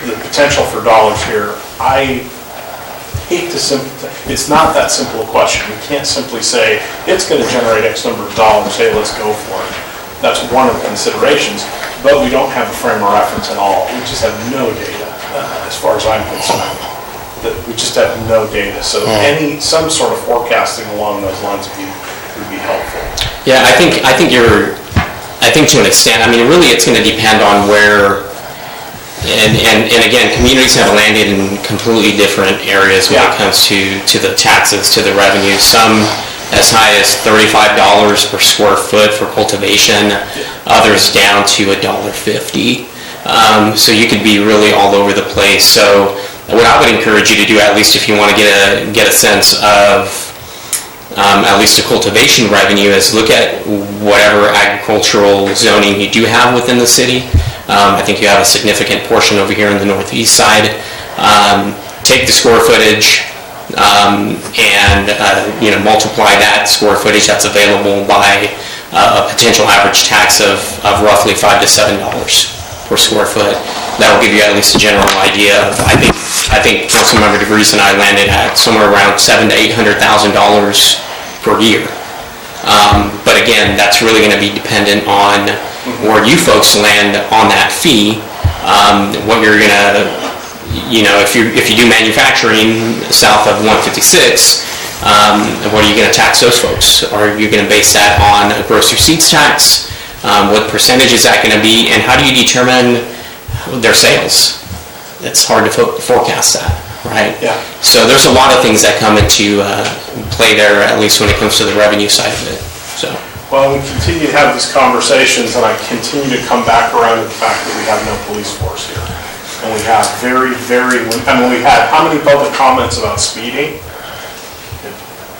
the potential for dollars here. I hate to it's not that simple a question. We can't simply say, it's going to generate X number of dollars, hey, let's go for it. That's one of the considerations, but we don't have a frame of reference at all. We just have no data, as far as I'm concerned. We just have no data. So some sort of forecasting along those lines would be helpful. Yeah, I think to an extent, I mean, really it's going to depend on where, and again, communities have landed in completely different areas when it comes to the taxes, to the revenue. Some as high as $35 per square foot for cultivation, others down to $1.50. So you could be really all over the place. So what I would encourage you to do, at least if you want to get a sense of at least a cultivation revenue, is look at whatever agricultural zoning you do have within the city. I think you have a significant portion over here on the northeast side. Take the square footage and multiply that square footage that's available by a potential average tax of roughly $5 to $7 per square foot. That will give you at least a general idea. I think Councilmember DeVries and I landed at somewhere around $700,000 to $800,000 per year. But again, that's really going to be dependent on where you folks land on that fee. What you're going to, if you do manufacturing south of 156, what are you going to tax those folks? Are you going to base that on a gross receipts tax? What percentage is that going to be? And how do you determine their sales? It's hard to forecast that, right? Yeah. So there's a lot of things that come into play there, at least when it comes to the revenue side of it. So. Well, we continue to have these conversations, and I continue to come back around to the fact that we have no police force here. And we have we had how many public comments about speeding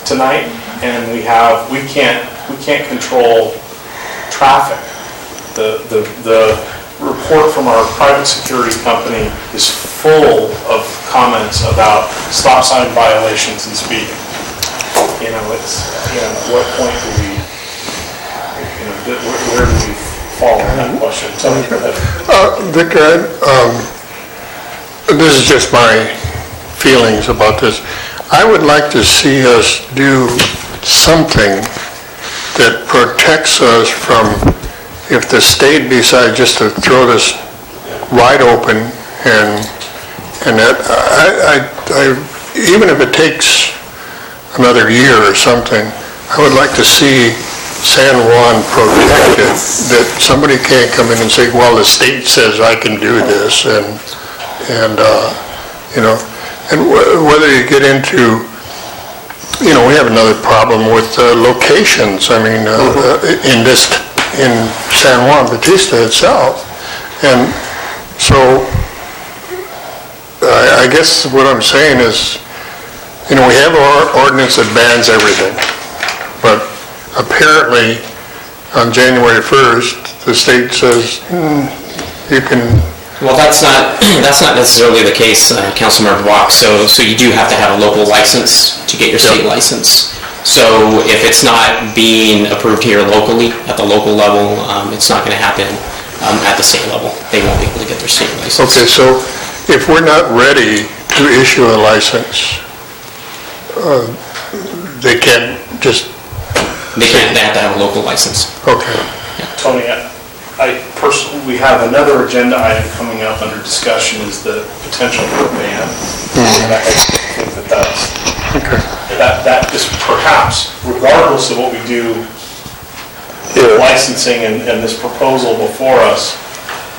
tonight? And we can't control traffic. The report from our private security company is full of comments about stop sign violations and speeding. At what point do we, where do we fall on that question? Tell me about that. Victor, this is just my feelings about this. I would like to see us do something that protects us from, if the state decides just to throw this wide open, and that, even if it takes another year or something, I would like to see San Juan protected, that somebody can't come in and say, well, the state says I can do this, and you know, and whether you get into, you know, we have another problem with locations. I mean, in San Juan Bautista itself, and so I guess what I'm saying is, you know, we have our ordinance that bans everything, but apparently on January 1st, the state says you can. Well, that's not necessarily the case, Councilmember Walk. So you do have to have a local license to get your state license. So if it's not being approved here locally, at the local level, it's not going to happen at the state level. They won't be able to get their state license. Okay, so if we're not ready to issue a license, they can't just... They have to have a local license. Okay. Tony, we have another agenda item coming up under discussion is the potential for a ban. And I think that is perhaps, regardless of what we do, licensing and this proposal before us,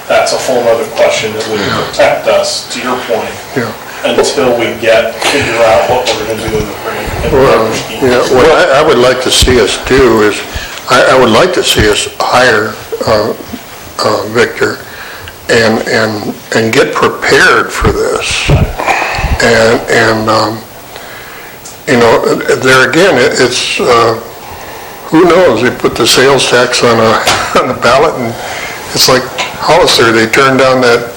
that's a whole other question that would protect us, to your point, until we figure out what we're going to do in the scheme. What I would like to see us do is, I would like to see us hire Victor and get prepared for this. And you know, there again, it's who knows? They put the sales tax on the ballot, and it's like Hollister. They turned down that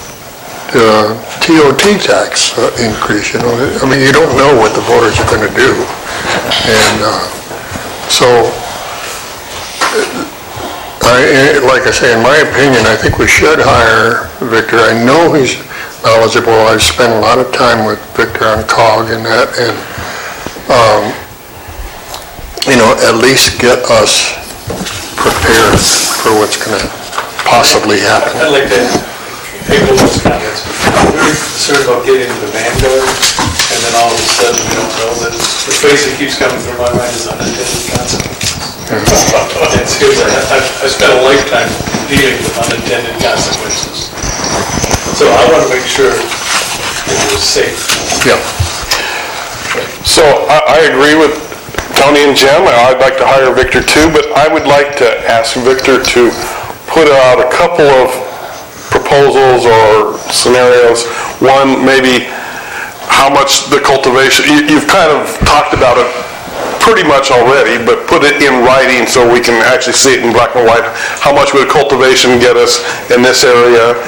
TOT tax increase. You know, I mean, you don't know what the voters are going to do, and so. Like I say, in my opinion, I think we should hire Victor. I know he's knowledgeable. I've spent a lot of time with Victor on COG and that, and you know, at least get us prepared for what's going to possibly happen. I'd like to make those comments. I'm very concerned about getting into the vanguard, and then all of a sudden we don't know that the phrase that keeps coming through my mind is unintended consequences. It's because I spent a lifetime dealing with unintended consequences. So I want to make sure it was safe. Yeah. So I agree with Tony and Jim. I'd like to hire Victor too, but I would like to ask Victor to put out a couple of proposals or scenarios. One, maybe how much the cultivation, you've kind of talked about it pretty much already, but put it in writing so we can actually see it in black and white. How much would cultivation get us in this area,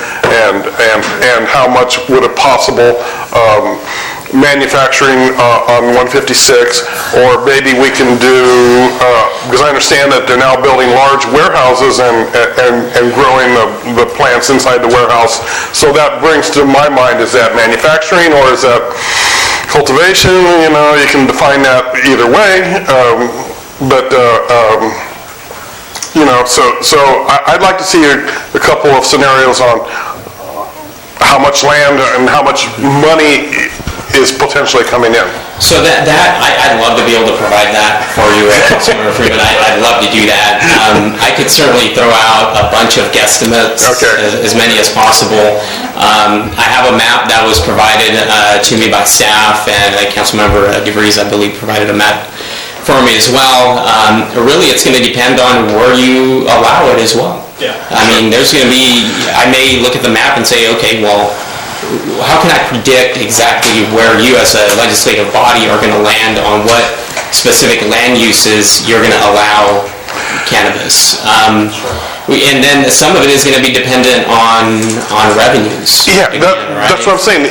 and how much would a possible manufacturing on 156, or maybe we can do, because I understand that they're now building large warehouses and growing the plants inside the warehouse. So that brings to my mind, is that manufacturing or is that cultivation? You know, you can define that either way, but you know, so I'd like to see a couple of scenarios on how much land and how much money is potentially coming in. So I'd love to be able to provide that for you, Councilmember Freeman. I'd love to do that. I could certainly throw out a bunch of guesstimates, as many as possible. I have a map that was provided to me by staff, and Councilmember DeVries, I believe, provided a map for me as well. Really, it's going to depend on where you allow it as well. Yeah. I mean, there's going to be, I may look at the map and say, okay, well, how can I predict exactly where you as a legislative body are going to land on what specific land uses you're going to allow cannabis? And then some of it is going to be dependent on revenues. Yeah, that's what I'm saying.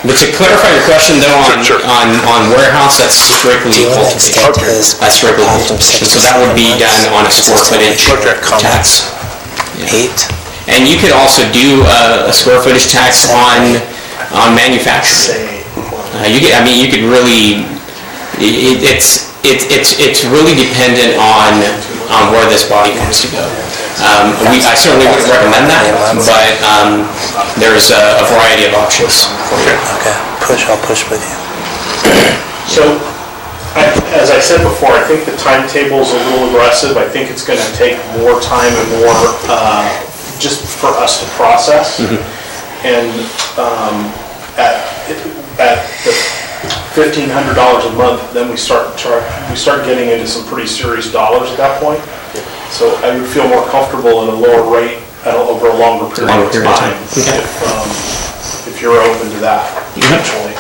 But to clarify your question, though, on warehouse, that's strictly cultivation. That's strictly cultivation. So that would be done on a square footage tax. And you could also do a square footage tax on manufacturing. You could really, it's really dependent on where this body wants to go. I certainly wouldn't recommend that, but there's a variety of options. Okay, I'll push with you. So As I said before, I think the timetable's a little aggressive. I think it's going to take more time and more just for us to process. And at the $1,500 a month, then we start getting into some pretty serious dollars at that point. So I would feel more comfortable at a lower rate over a longer period of time if you're open to that eventually.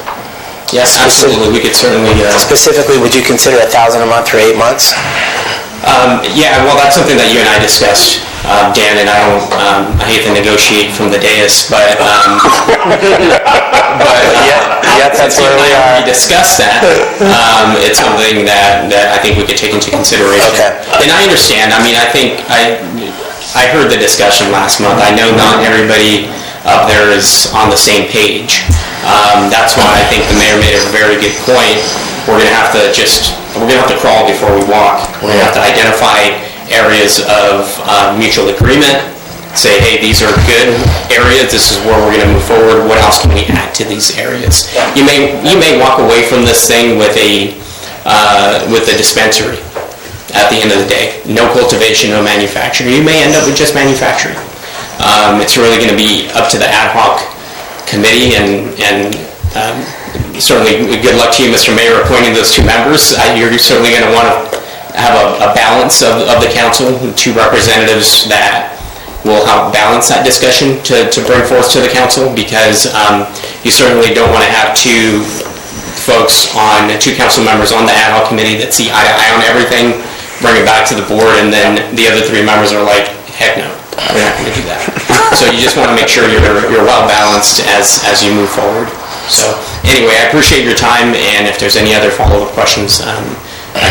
Yes, absolutely, we could certainly... Specifically, would you consider 1,000 a month for 8 months? Yeah, well, that's something that you and I discussed, Dan, and I hate to negotiate from the dais, but that's where we are. We discussed that. It's something that I think we could take into consideration. Okay. And I understand, I mean, I think, I heard the discussion last month. I know not everybody up there is on the same page. That's why I think the mayor made a very good point. We're gonna have to crawl before we walk. We're gonna have to identify areas of mutual agreement, say, hey, these are good areas, this is where we're gonna move forward, what else can we add to these areas? You may walk away from this thing with a dispensary at the end of the day. No cultivation, no manufacturing. You may end up with just manufacturing. It's really gonna be up to the ad hoc committee, and certainly good luck to you, Mr. Mayor, appointing those 2 members. You're certainly going to want to have a balance of the council, 2 representatives that will help balance that discussion to bring forth to the council, because you certainly don't want to have 2 council members on the ad hoc committee that see eye to eye on everything, bring it back to the board, and then the other 3 members are like, heck no. We're not going to do that. So you just want to make sure you're well balanced as you move forward. So anyway, I appreciate your time, and if there's any other follow-up questions, I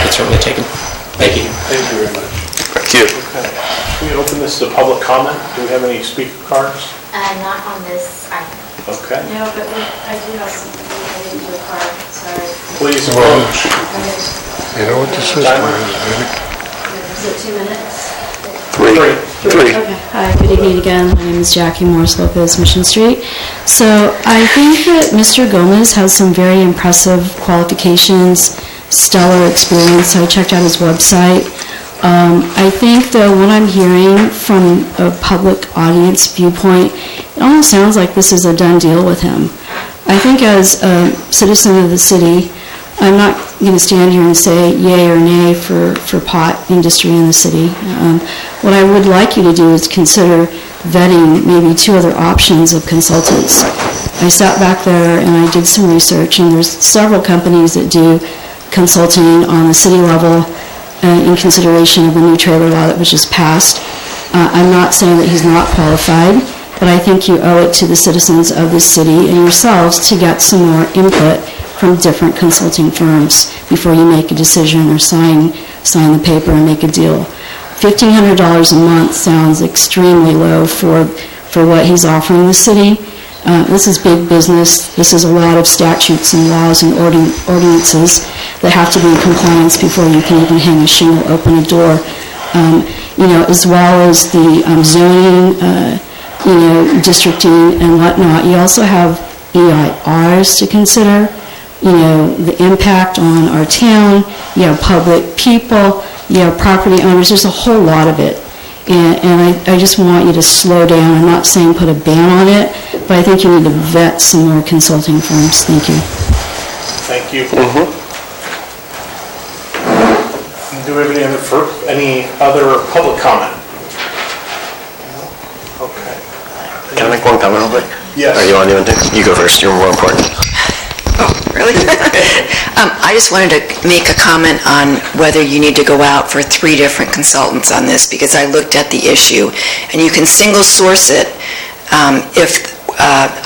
could certainly take them. Thank you. Thank you very much. Thank you. Okay. Can we open this to public comment? Do we have any speaker cards? Not on this item. Okay. No, but I do have something related to the card, sorry. Please approach. You know what this is? Is it 2 minutes? Three. Okay. Hi, good evening again. My name is Jackie Morris Lopez, Mission Street. So I think that Mr. Gomez has some very impressive qualifications, stellar experience. I checked out his website. I think, though, what I'm hearing from a public audience viewpoint, it almost sounds like this is a done deal with him. I think as a citizen of the city, I'm not going to stand here and say yay or nay for pot industry in the city. What I would like you to do is consider vetting maybe 2 other options of consultants. I sat back there and I did some research, and there's several companies that do consulting on the city level in consideration of the new trailer law that was just passed. I'm not saying that he's not qualified, but I think you owe it to the citizens of this city and yourselves to get some more input from different consulting firms before you make a decision or sign the paper and make a deal. $1,500 a month sounds extremely low for what he's offering the city. This is big business. This is a lot of statutes and laws and ordinances that have to be in compliance before you can even hang a shingle, open a door. As well as the zoning, districting and whatnot. You also have EIRs to consider. The impact on our town, you have public people, you have property owners, there's a whole lot of it. And I just want you to slow down. I'm not saying put a ban on it, but I think you need to vet some more consulting firms. Thank you. Thank you. Do we have any other public comment? Okay. Can I make one comment real quick? Yes. Or you want to do it? You go first, you're more important. Really? I just wanted to make a comment on whether you need to go out for 3 different consultants on this, because I looked at the issue, and you can single source it if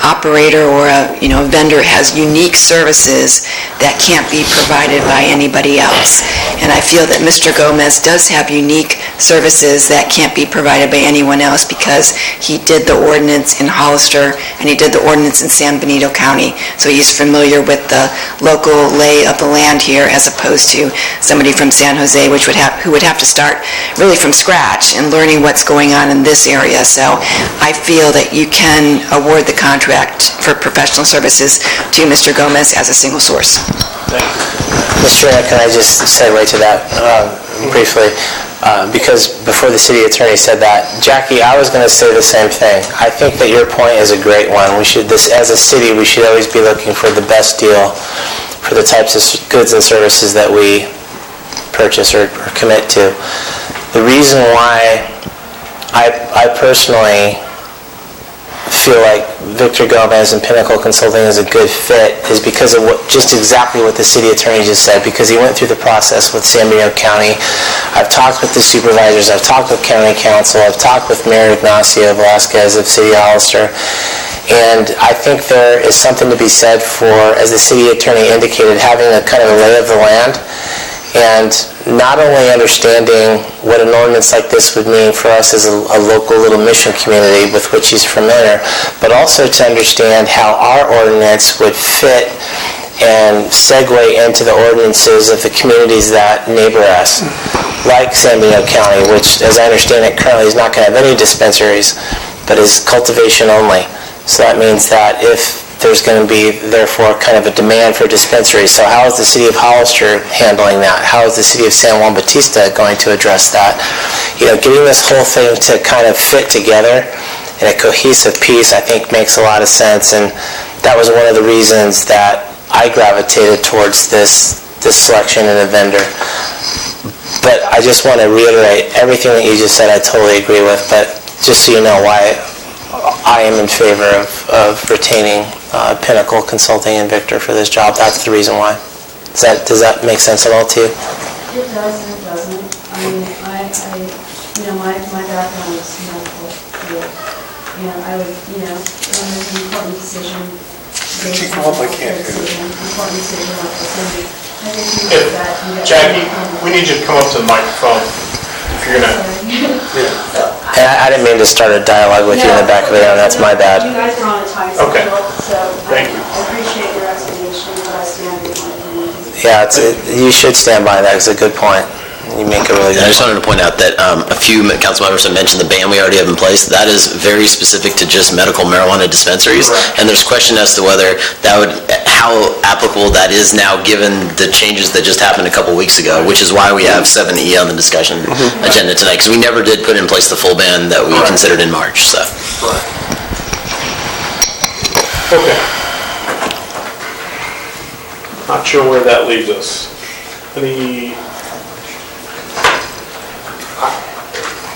operator or a vendor has unique services that can't be provided by anybody else. And I feel that Mr. Gomez does have unique services that can't be provided by anyone else, because he did the ordinance in Hollister and he did the ordinance in San Benito County. So he's familiar with the local lay of the land here, as opposed to somebody from San Jose, who would have to start really from scratch and learning what's going on in this area. So I feel that you can award the contract for professional services to Mr. Gomez as a single source. Mr. Chairman, can I just segue to that briefly? Because before the city attorney said that, Jackie, I was going to say the same thing. I think that your point is a great one. As a city, we should always be looking for the best deal for the types of goods and services that we purchase or commit to. The reason why I personally feel like Victor Gomez and Pinnacle Consulting is a good fit is because of just exactly what the city attorney just said, because he went through the process with San Bernardino County. I've talked with the supervisors, I've talked with county council, I've talked with Mayor Ignacio Velasquez of City of Hollister, and I think there is something to be said for, as the city attorney indicated, having a kind of a lay of the land, and not only understanding what an ordinance like this would mean for us as a local little mission community with which he's familiar, but also to understand how our ordinance would fit and segue into the ordinances of the communities that neighbor us, like San Bernardino County, which, as I understand it, currently is not going to have any dispensaries, but is cultivation only. So that means that if there's going to be, therefore, kind of a demand for dispensaries. So how is the city of Hollister handling that? How is the city of San Juan Bautista going to address that? Getting this whole thing to kind of fit together in a cohesive piece, I think, makes a lot of sense. And that was one of the reasons that I gravitated towards this selection in a vendor. But I just want to reiterate, everything that you just said I totally agree with, but just so you know why I am in favor of retaining Pinnacle Consulting and Victor for this job. That's the reason why. Does that make sense at all to you? It does and it doesn't. I mean, my background is medical field. I would, when there's an important decision, important decision like this, I think that you get... Jackie, we need you to come up to the microphone if you're going to... I didn't mean to start a dialogue with you in the back of the room. That's my bad. You guys are on a time schedule, Okay. so Thank you. I appreciate your explanation, but I stand behind you. Yeah, you should stand by that. It's a good point. You make a really good I just point. wanted to point out that a few council members have mentioned the ban we already have in place. That is very specific to just medical marijuana dispensaries, and there's question as to whether how applicable that is now given the changes that just happened a couple weeks ago, which is why we have 7E on the discussion agenda tonight, because we never did put in place the full ban that we considered in March, so. Okay. Not sure where that leaves us.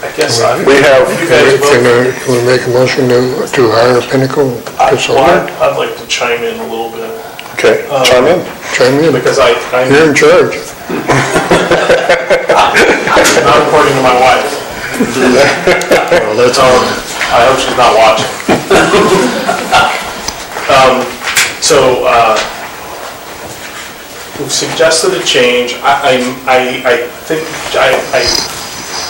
I guess We have, you guys vote. can we make a motion to hire Pinnacle Consulting? I'd like to chime in a little bit. Okay, chime in. Because You're in charge. not according to my wife. Well, that's all. I hope she's not watching. We've suggested a change. I think I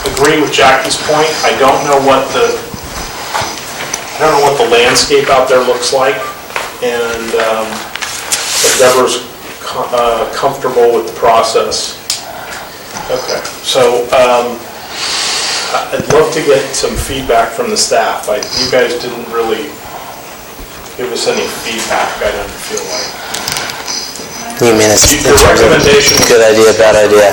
agree with Jackie's point. I don't know what the landscape out there looks like, and if Deborah's comfortable with the process. Okay, so I'd love to get some feedback from the staff. You guys didn't really give us any feedback, I didn't feel like. You mean it's Your recommendation good idea, bad idea?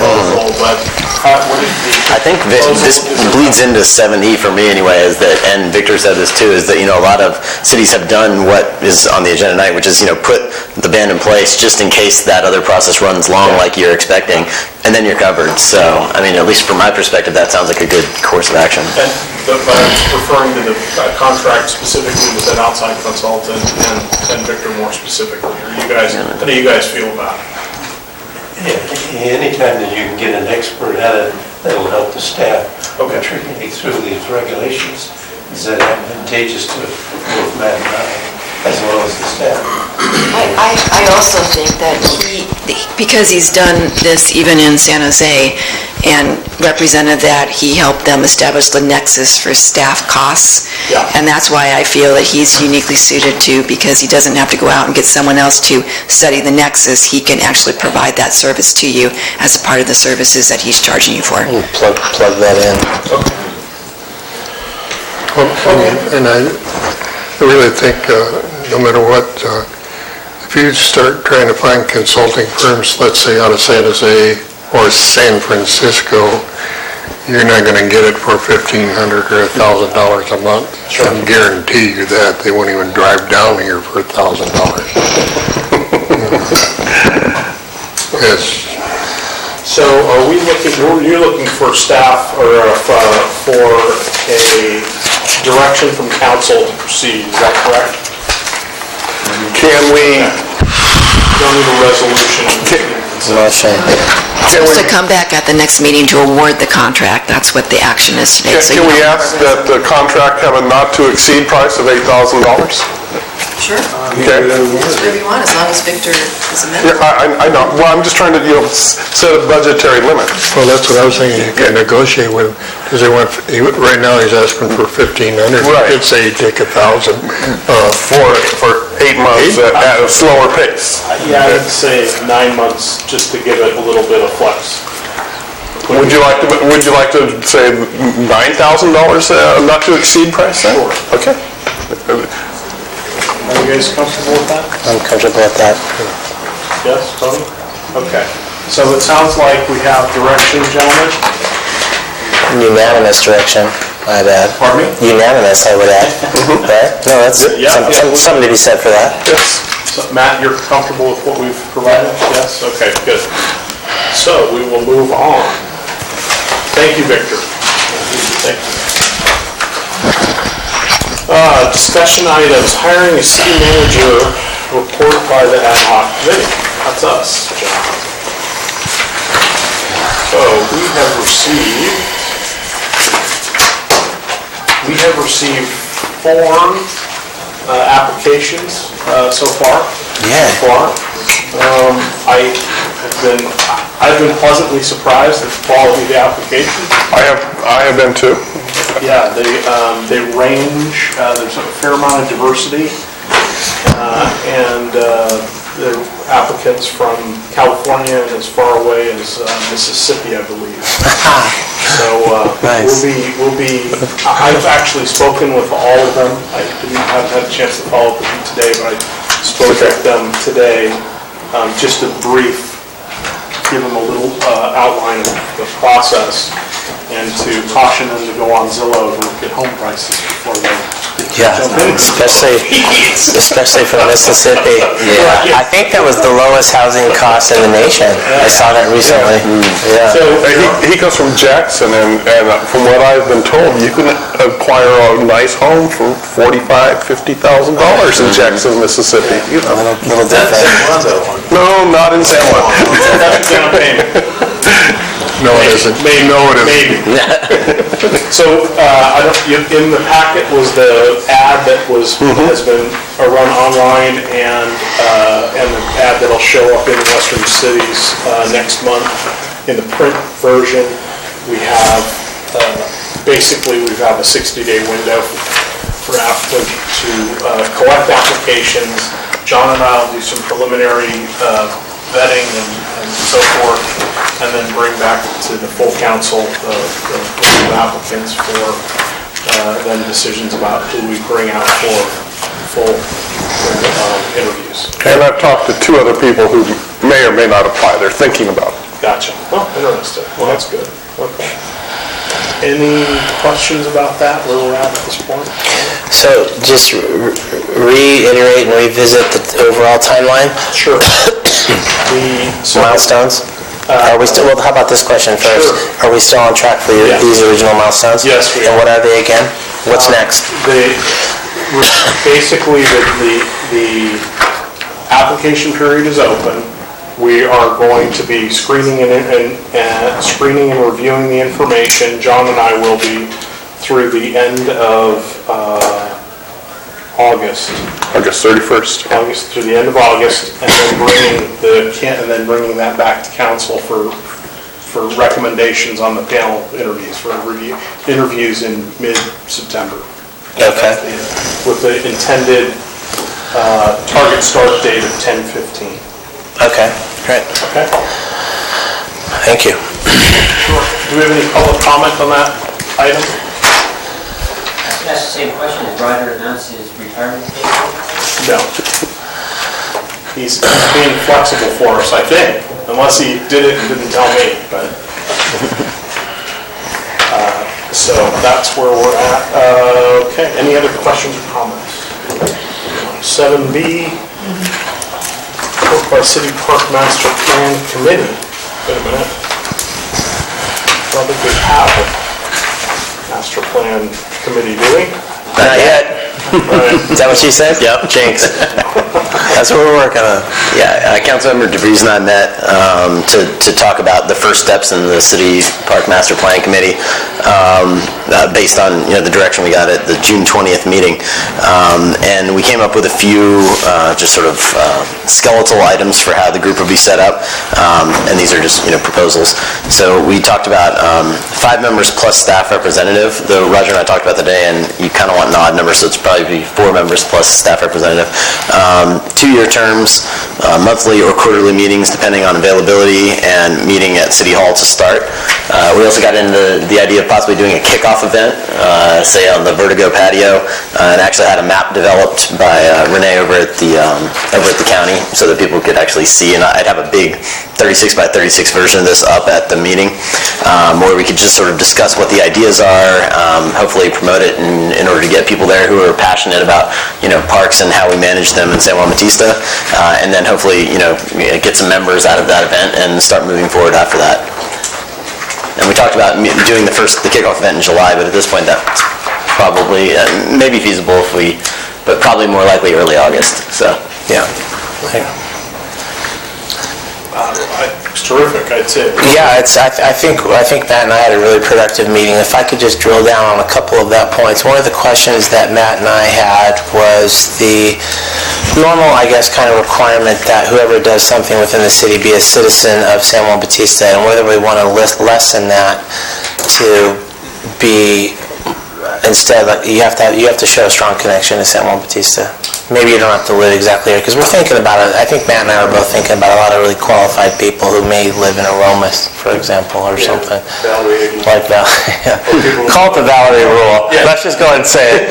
But what is I think this bleeds into 7E for me anyway, and Victor said this too, is that, a lot of cities have done what is on the agenda tonight, which is, put the ban in place just in case that other process runs long like you're expecting, and then you're covered. So, at least from my perspective, that sounds like a good course of action. But referring to the contract specifically with an outside consultant and Victor more specifically, how do you guys feel about it? Yeah, anytime that you can get an expert at it, that'll help the staff. Matriculate through these regulations, is that advantageous to both Matt and I, as well as the staff? I also think that because he's done this even in San Jose and represented that, he helped them establish the nexus for staff costs. Yeah. And that's why I feel that he's uniquely suited to, because he doesn't have to go out and get someone else to study the nexus. He can actually provide that service to you as a part of the services that he's charging you for. Plug that in. And I really think no matter what, the If you start trying to find consulting firms, let's say out of San Jose or San Francisco, you're not gonna get it for $1,500 or $1,000 a month. I can guarantee you that. They won't even drive down here for $1,000. Yes. So are we looking, you're looking for staff or for a direction from council to proceed, is that correct? Can we? Don't need a resolution. To come back at the next meeting to award the contract, that's what the action is today. So Can you we don't- ask that the contract have a not-to-exceed price of $8,000? Sure. Okay. Whatever you want, as long as Victor is Yeah, I know. Well, I'm just trying to, set a budgetary limit. Well, that's what I was thinking, you can negotiate with him, because right now he's asking for $1,500. Right. You could say he'd take $1,000 for 8 months at a slower pace. Yeah, I would say 9 months, just to give it a little bit of flex. Would you like to say $9,000 not to exceed price then? Sure. Okay. Are you guys comfortable with that? I'm comfortable with that. Yes, Tony? Okay. So it sounds like we have direction, gentlemen? Unanimous direction, I'd add. Pardon me? Unanimous, I would add. Right? No, that's something to be said for that. Yes. So, Matt, you're comfortable with what we've provided? Yes? Okay, good. So we will move on. Thank you, Victor. Thank you. Discussion items, hiring a city manager, report by the ad hoc committee. That's us, John. So we have received 4 applications so far. Yeah. I've been pleasantly surprised at the quality of the applications. I have been too. Yeah, they range, there's a fair amount of diversity, and there are applicants from California and as far away as Mississippi, I believe. So Nice. I've actually spoken with all of them. I haven't had a chance to follow up with them today, but I spoke with them today, just a brief, give them a little outline of the process, and to caution them to go on Zillow to look at home prices before they Yeah, especially from Mississippi. Yeah, I think that was the lowest housing cost in the nation. I saw that recently. Yeah. So, He comes from Jackson, and from what I've been told, you can acquire a nice home for $45,000-$50,000 in Jackson, Mississippi. A little different. No, not in San Juan. that's down payment. No, it isn't. Maybe. No, it isn't. Maybe. So, in the packet was the ad that has been run online, and the ad that'll show up in Western Cities next month. In the print version, we have, basically, we have a 60-day window for applicants to collect applications. John and I will do some preliminary vetting and so forth, and then bring back to the full council the applicants for then decisions about who we bring out for full interviews. And I've talked to 2 other people who may or may not apply. They're thinking about it. Gotcha. Oh, interesting. Well, that's good. Okay. Any questions about that, where we're at this point? So just reiterate and revisit the overall timeline? Sure. Milestones? Are we still, well, how about this question first? Sure. Are we still on track for these original milestones? Yes, we And are. what are they again? What's next? Basically, the application period is open. We are going to be screening and reviewing the information. John and I will be through the end of August. August 31st. August, through the end of August, and then bringing that back to council for recommendations on the panel interviews, for interviews in mid-September. Okay. With the intended target start date of 10/15. Okay, great. Okay? Thank you. Sure. Do we have any public comment on that item? That's the same question. Has Ryder announced his retirement date? No. He's being flexible for us, I think, unless he did it and didn't tell me, but. So that's where we're at. Okay, any other questions or comments? 7B, work by City Park Master Plan Committee. Wait a minute. I don't think we have a master plan committee, do we? Not yet. Right. Is that what she said? Yep, jinx. That's what we're working on. Yeah, Councilmember DeVries and I met to talk about the first steps in the City Park Master Plan Committee based on the direction we got at the June 20th meeting. And we came up with a few just sort of skeletal items for how the group would be set up. And these are just proposals. So we talked about 5 members plus staff representative. Roger and I talked about today, and you kind of want an odd number, so it's probably be 4 members plus staff representative. 2-year terms, monthly or quarterly meetings depending on availability, and meeting at City Hall to start. We also got into the idea of possibly doing a kickoff event, say on the Vertigo patio, and actually had a map developed by Renee over at the county so that people could actually see, and I'd have a big 36 by 36 version of this up at the meeting, where we could just sort of discuss what the ideas are, hopefully promote it in order to get people there who are passionate about parks and how we manage them in San Juan Bautista, and then hopefully get some members out of that event and start moving forward after that. And we talked about doing the kickoff event in July, but at this point that's probably maybe feasible but probably more likely early August. So yeah. It's terrific, I'd say. Yeah, I think Matt and I had a really productive meeting. If I could just drill down on a couple of that points. One of the questions that Matt and I had was the normal, I guess, kind of requirement that whoever does something within the city be a citizen of San Juan Bautista, and whether we want to lessen that to be instead, like, you have to show a strong connection to San Juan Bautista. Maybe you don't have to live exactly here, because we're thinking about it. I think Matt and I are both thinking about a lot of really qualified people who may live in Aromas, for example, or something. Valerie. Like that. Call it the Valerie rule. Yeah. Let's just go ahead and say it.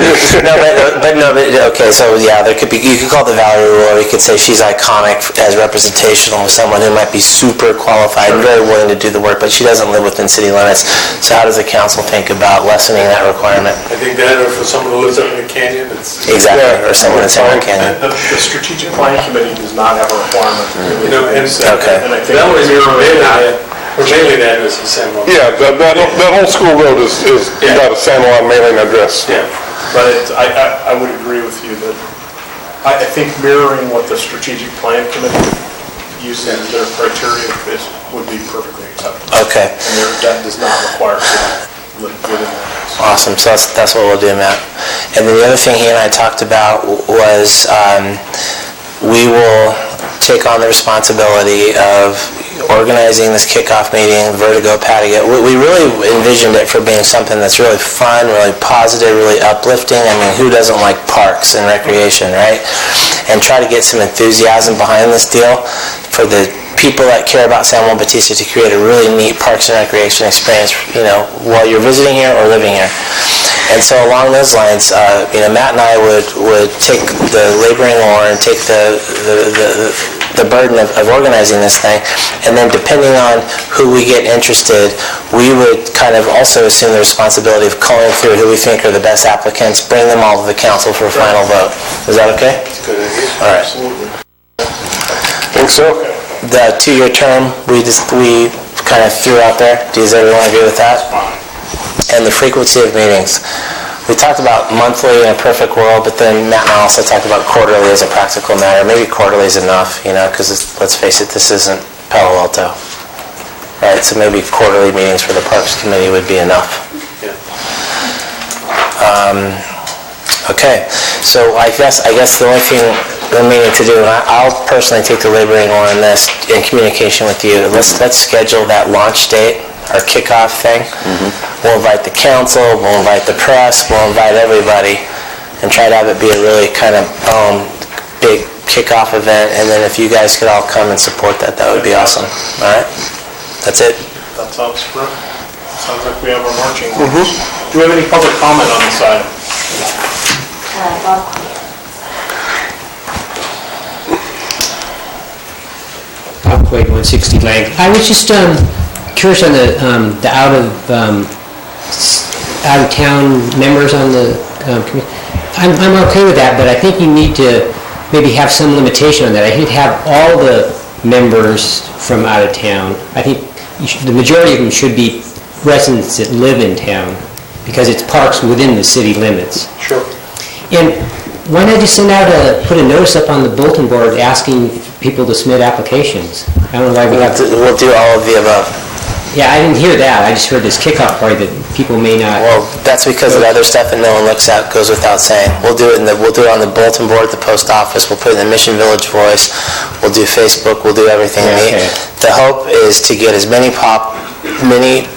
Okay, so yeah, you could call it the Valerie rule, or you could say she's iconic as representational of someone who might be super qualified and very willing to do the work, but she doesn't live within city limits. So how does the council think about lessening that requirement? I think that, or for someone who lives up in the canyon, it's... Exactly, or someone in San Juan Canyon. The Strategic Plan Committee does not have a requirement. Okay. And I think Valerie's mailing address is San Juan. Yeah, that whole school road is got a San Juan mailing address. Yeah, but I would agree with you that I think mirroring what the Strategic Plan Committee uses as their criteria would be perfectly acceptable. Okay. And that does not require to live within that. Awesome, so that's what we'll do, Matt. And then the other thing he and I talked about was we will take on the responsibility of organizing this kickoff meeting, Vertigo patio. We really envisioned it for being something that's really fun, really positive, really uplifting. I mean, who doesn't like parks and recreation, right? And try to get some enthusiasm behind this deal for the people that care about San Juan Bautista to create a really neat parks and recreation experience, while you're visiting here or living here. And so along those lines, Matt and I would take the laboring oar and take the burden of organizing this thing, and then depending on who we get interested, we would kind of also assume the responsibility of calling through who we think are the best applicants, bring them all to the council for a final vote. Is that okay? That's a good idea. All right. Absolutely. Think so? The 2-year term, we kind of threw out there. Does everyone agree with that? And the frequency of meetings. We talked about monthly in a perfect world, but then Matt and I also talked about quarterly as a practical matter. Maybe quarterly is enough, because let's face it, this isn't Palo Alto. Right, so maybe quarterly meetings for the Parks Committee would be enough. Yeah. Okay, so I guess the only thing remaining to do, and I'll personally take the laboring oar on this in communication with you. Let's schedule that launch date, our kickoff thing. Mm-hmm. We'll invite the council, we'll invite the press, we'll invite everybody, and try to have it be a really kind of big kickoff event. And then if you guys could all come and support that, that would be awesome. All right, that's it. That sounds good. Sounds like we have our marching orders. Do we have any public comment on this item? 160 length. I was just curious on the out-of-town members on the committee. I'm okay with that, but I think you need to maybe have some limitation on that. I think have all the members from out of town. I think the majority of them should be residents that live in town, because it's parks within the city limits. Sure. And why not just put a notice up on the bulletin board asking people to submit applications? I don't know why we have to... We'll do all of the above. Yeah, I didn't hear that. I just heard this kickoff party that people may not... Well, that's because of other stuff that no one looks at, goes without saying. We'll do it on the bulletin board at the post office, we'll put it in the Mission Village Voice, we'll do Facebook, we'll do everything. Okay. The hope is to get as many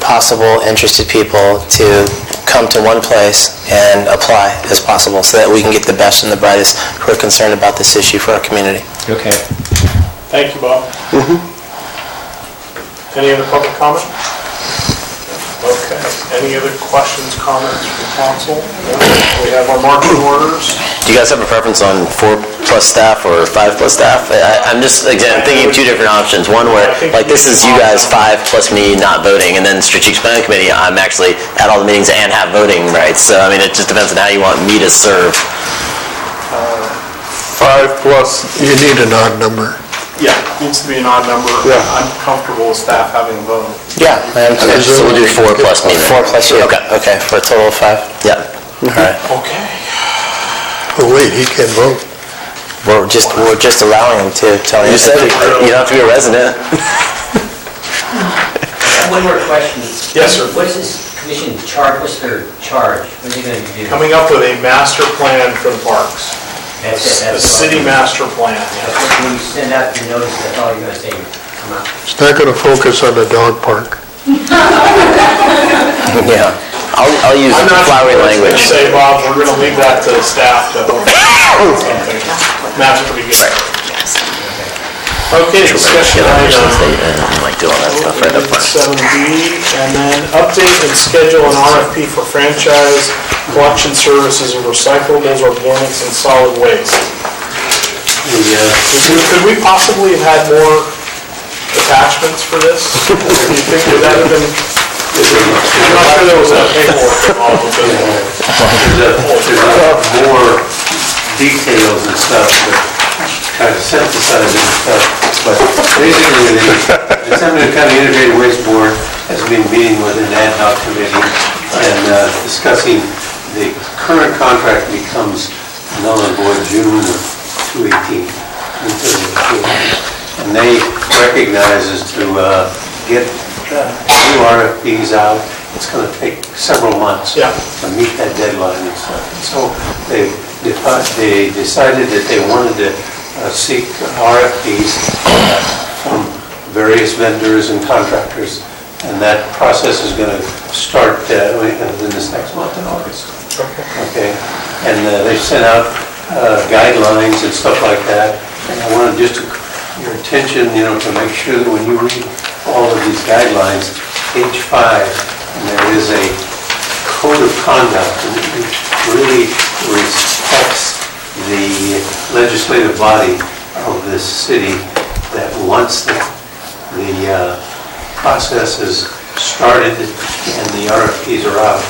possible interested people to come to one place and apply as possible, so that we can get the best and the brightest who are concerned about this issue for our community. Okay. Thank you, Bob. Any other public comment? Okay. Any other questions, comments from council? We have our marching orders. Do you guys have a preference on 4+ staff or 5+ staff? I'm just, again, thinking of two different options. One where, like, this is you guys 5 plus me not voting, and then Strategic Planning Committee, I'm actually at all the meetings and have voting rights. So, I mean, it just depends on how you want me to serve. 5 plus, you need an odd number. Yeah, it needs to be an odd number. Yeah. I'm comfortable with staff having a vote. Yeah, I am too. Okay, so we'll do 4 plus me then. 4 plus you. Okay. Okay, for a total of 5? Yeah. All right. Okay. Oh, wait, he can vote. We're just allowing him to tell you. You said you don't have to be a resident. One more question. Yes, sir. What is this commission charge? What's their charge? What are they going to do? Coming up with a master plan for the parks. That's it. The city master plan, yes. When you send out your notice, that's all you're going to say, come out. It's not going to focus on the dog park. Yeah. I'll use flowery language. Say, Bob, we're going to leave that to the staff to something. Matt's pretty good. Okay, discussion item. I like doing that stuff right up front. 7B, and then update and schedule an RFP for franchise collection services of recyclables, organics, and solid waste. Could we possibly have had more attachments for this? Do you think would that have been? I'm not sure there was a paperwork involved with it. There's more details and stuff, but kind of synthesize and stuff. But basically, the Assembly County Integrated Waste Board has been meeting with an ad hoc committee and discussing the current contract becomes null and void June of 2018. And they recognize is to get new RFPs out, it's going to take several months to meet that deadline and stuff. And so they decided that they wanted to seek RFPs from various vendors and contractors, and that process is going to start in this next month in August. Okay. And they sent out guidelines and stuff like that, and I wanted just your attention, to make sure that when you read all of these guidelines, page 5, and there is a code of conduct, and it really respects the legislative body of this city that once the process is started and the RFPs are out,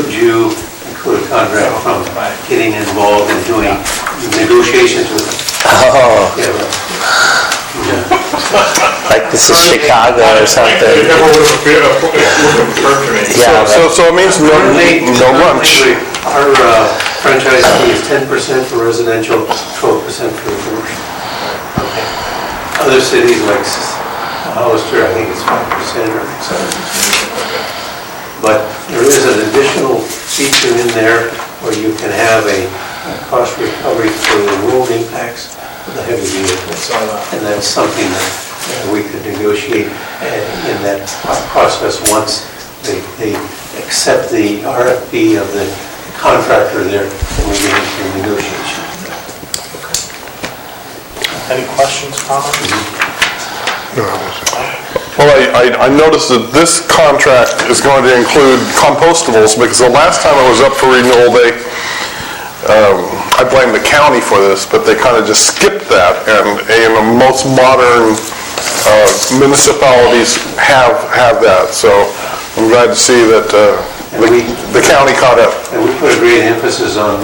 you and code of conduct from getting involved in doing negotiations with them. Oh. Like this is Chicago or something. Yeah. So it means no lunch. Our franchise fee is 10% for residential, 12% for commercial. Okay. Other cities like Hollister, I think it's 5% or 7%. But there is an additional feature in there where you can have a cost recovery for the road impacts of the heavy vehicles. And that's something that we could negotiate in that process once they accept the RFP of the contractor there, and we get into negotiation. Any questions, comments? Well, I noticed that this contract is going to include compostables, because the last time it was up for renewal, I blame the county for this, but they kind of just skipped that, and in a most modern municipalities have that. So I'm glad to see that the county caught up. And we put a great emphasis on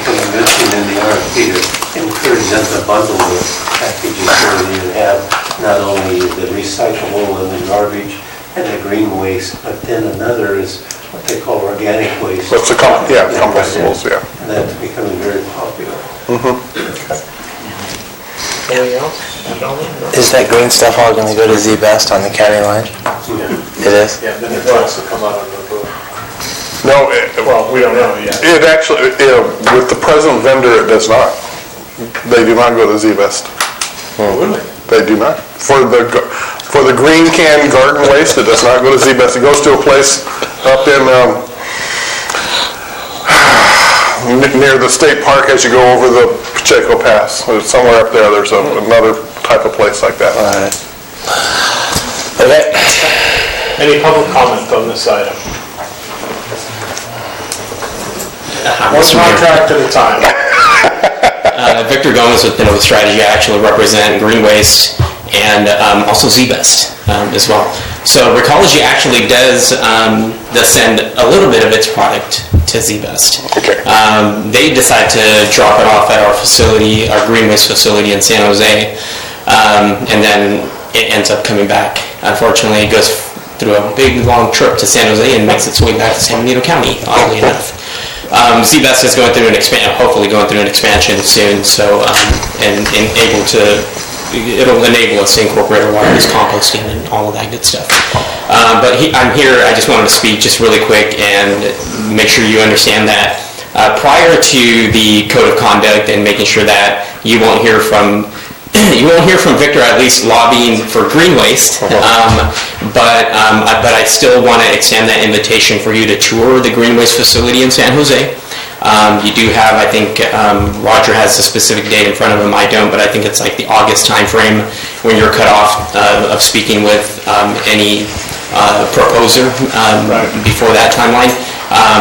convincing in the RFP to encourage them to bundle the packages so that you have not only the recyclable and the garbage and the green waste, but then another is what they call organic waste. What's the compostables, yeah. And that's becoming very popular. Anything else? Is that green stuff all going to go to Z-Best on the county line? It is? Yeah, then it has to come out of the book. No, Well, we don't know yet. it actually, with the present vendor, it does not. They do not go to Z-Best. Really? They do not. For the green can garden waste, it does not go to Z-Best. It goes to a place up in, near the state park as you go over the Pacheco Pass. Somewhere up there, there's another type of place like that. Okay. Any public comment on this item? One contract at a time. Victor Gomez with Pinnacle Strategy. I actually represent Green Waste and also Z-Best as well. So Recology actually does send a little bit of its product to Z-Best. Okay. They decide to drop it off at our facility, our Green Waste facility in San Jose, and then it ends up coming back. Unfortunately, it goes through a big, long trip to San Jose and makes its way back to San Benito County, oddly enough. Z-Best is going through hopefully going through an expansion soon, so it'll enable us to incorporate a lot of this composting and all of that good stuff. But I'm here, I just wanted to speak just really quick and make sure you understand that prior to the code of conduct and making sure that you won't hear from Victor at least lobbying for green waste, but I still want to extend that invitation for you to tour the green waste facility in San Jose. You do have, I think, Roger has the specific date in front of him, I don't, but I think it's like the August timeframe when you're cut off of speaking with any proposer before that timeline.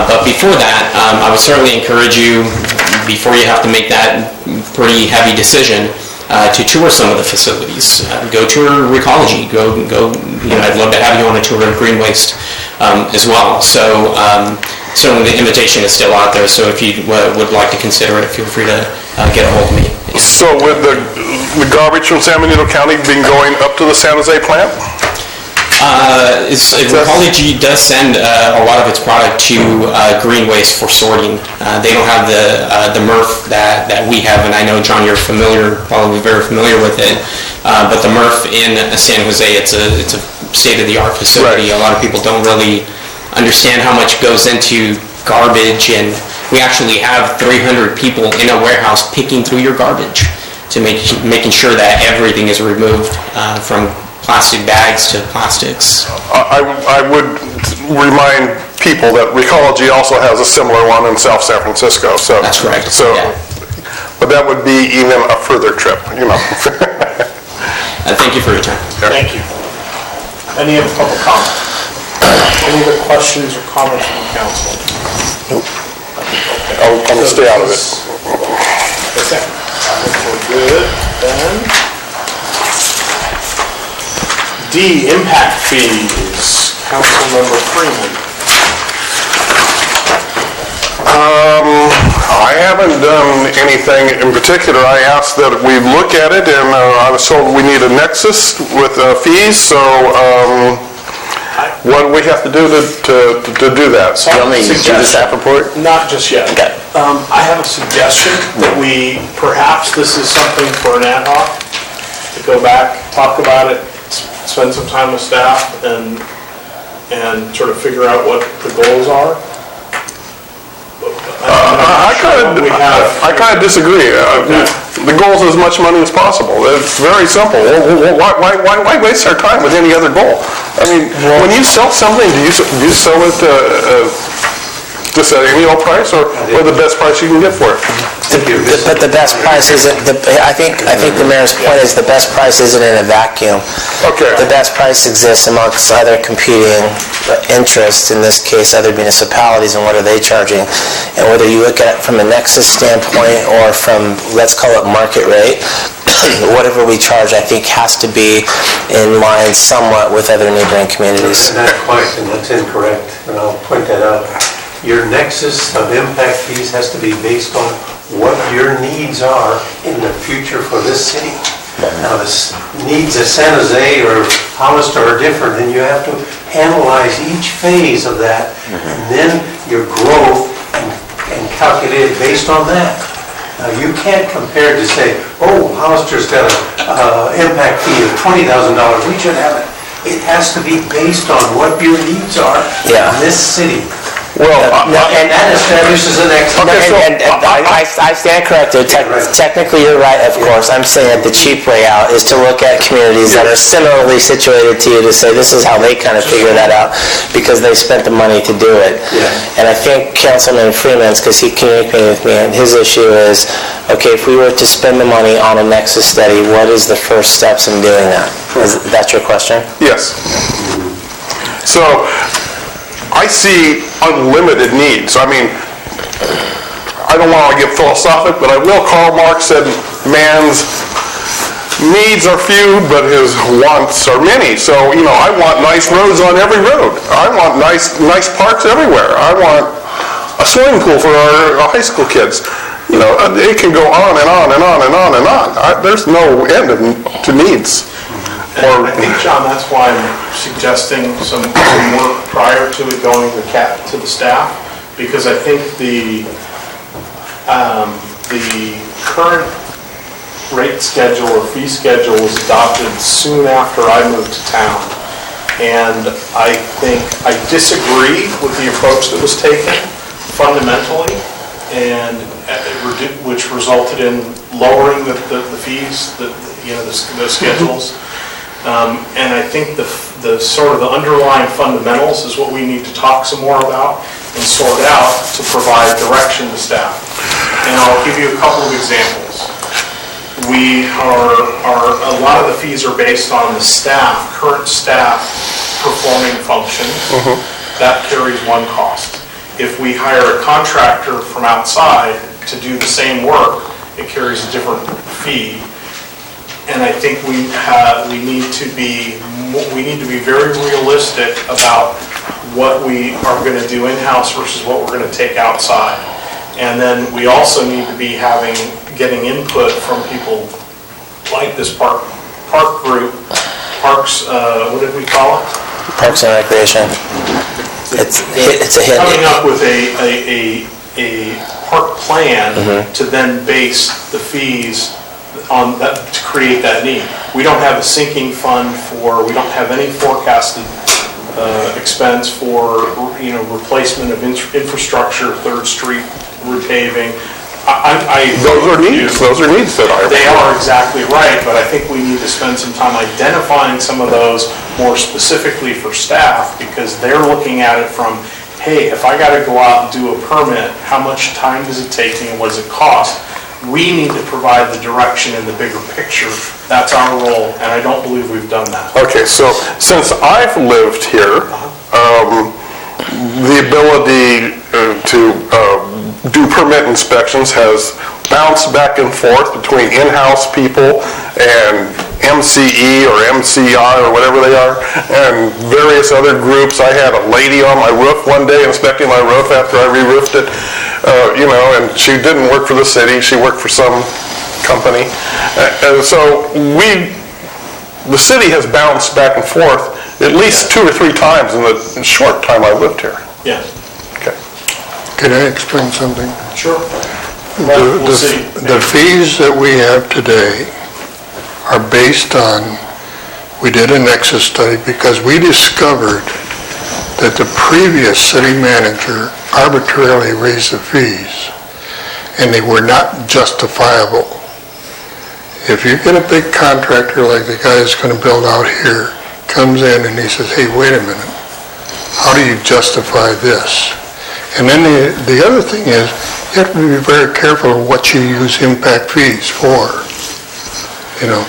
But before that, I would certainly encourage you, before you have to make that pretty heavy decision, to tour some of the facilities. Go tour Recology. I'd love to have you on a tour of Green Waste as well. So certainly the invitation is still out there, so if you would like to consider it, feel free to get a hold of me. So with the garbage from San Benito County being going up to the San Jose plant? Recology does send a lot of its product to Green Waste for sorting. They don't have the MRF that we have, and I know, John, you're probably very familiar with it. But the MRF in San Jose, it's a state-of-the-art facility. Right. A lot of people don't really understand how much goes into garbage, and we actually have 300 people in a warehouse picking through your garbage to making sure that everything is removed from plastic bags to plastics. I would remind people that Recology also has a similar one in South San Francisco. So that's correct. So, yeah. But that would be even a further trip, Thank you for your time. Yeah. Thank you. Any other public comment? Any other questions or comments from the council? Nope. Okay. I'll stay out of it. Okay. We're good. Then D, impact fees. Councilmember Freeman. I haven't done anything in particular. I asked that we look at it, and I was told we need a nexus with fees, so what do we have to do to do that? Do you want me to do the staff report? Not just yet. Okay. I have a suggestion that perhaps this is something for an ad hoc, to go back, talk about it, spend some time with staff, and sort of figure out what the goals are. I kind of disagree. The goal is as much money as possible. It's very simple. Why waste our time with any other goal? I mean, when you sell something, do you sell it just at any old price or the best price you can get for it? But the best price isn't, I think the mayor's point is the best price isn't in a vacuum. Okay. The best price exists amongst other competing interests, in this case, other municipalities, and what are they charging? And whether you look at it from a nexus standpoint or from, let's call it market rate, whatever we charge, I think, has to be in line somewhat with other neighboring communities. Not quite, and that's incorrect, and I'll point that out. Your nexus of impact fees has to be based on what your needs are in the future for this city. Now, the needs of San Jose or Hollister are different, and you have to analyze each phase of that, and then your growth and calculate it based on that. Now, you can't compare to say, oh, Hollister's got an impact fee of $20,000, we should have it. It has to be based on what your needs are in this city. Well, and that establishes an And I stand corrected. Technically, you're right, of course. I'm saying that the cheap way out is to look at communities that are similarly situated to you to say this is how they kind of figure that out because they spent the money to do it. And I think Councilman Freeman's, because he communicated with me, and his issue is, okay, if we were to spend the money on a nexus study, what is the first steps in doing that? Is that your question? Yes. So, I see unlimited needs. I mean, I don't want to get philosophic, but I will. Karl Marx said man's needs are few, but his wants are many. So, I want nice roads on every road. I want nice parks everywhere. I want a swimming pool for our high school kids. It can go on and on and on and on and on. There's no end to needs. I think, John, that's why I'm suggesting some work prior to it going to the staff, because I think the current rate schedule or fee schedule was adopted soon after I moved to town. And I think I disagree with the approach that was taken fundamentally, and which resulted in lowering the fees, the schedules. And I think the sort of the underlying fundamentals is what we need to talk some more about and sort out to provide direction to staff. And I'll give you a couple of examples. A lot of the fees are based on the current staff performing functions. That carries one cost. If we hire a contractor from outside to do the same work, it carries a different fee. And I think we need to be very realistic about what we are going to do in-house versus what we're going to take outside. And then we also need to be getting input from people like this park group, parks. What did we call it? Parks and Recreation. It's a hit. Coming up with a park plan to then base the fees on that, to create that need. We don't have a sinking fund we don't have any forecasted expense for replacement of infrastructure, 3rd Street repaving. Those are needs that are. They are exactly right, but I think we need to spend some time identifying some of those more specifically for staff, because they're looking at it from, hey, if I got to go out and do a permit, how much time does it take me and what does it cost? We need to provide the direction in the bigger picture. That's our role, and I don't believe we've done that. Okay, so since I've lived here, the ability to do permit inspections has bounced back and forth between in-house people and MCE or MCI or whatever they are, and various other groups. I had a lady on my roof one day inspecting my roof after I re-roofed it, and she didn't work for the city, she worked for some company. And so the city has bounced back and forth at least 2 or 3 times in the short time I lived here. Yes. Okay. Can I explain something? Sure. We'll see. The fees that we have today are based on, we did a nexus study because we discovered that the previous city manager arbitrarily raised the fees, and they were not justifiable. If you get a big contractor like the guy that's going to build out here, comes in and he says, hey, wait a minute, how do you justify this? And then the other thing is, you have to be very careful of what you use impact fees for. You know,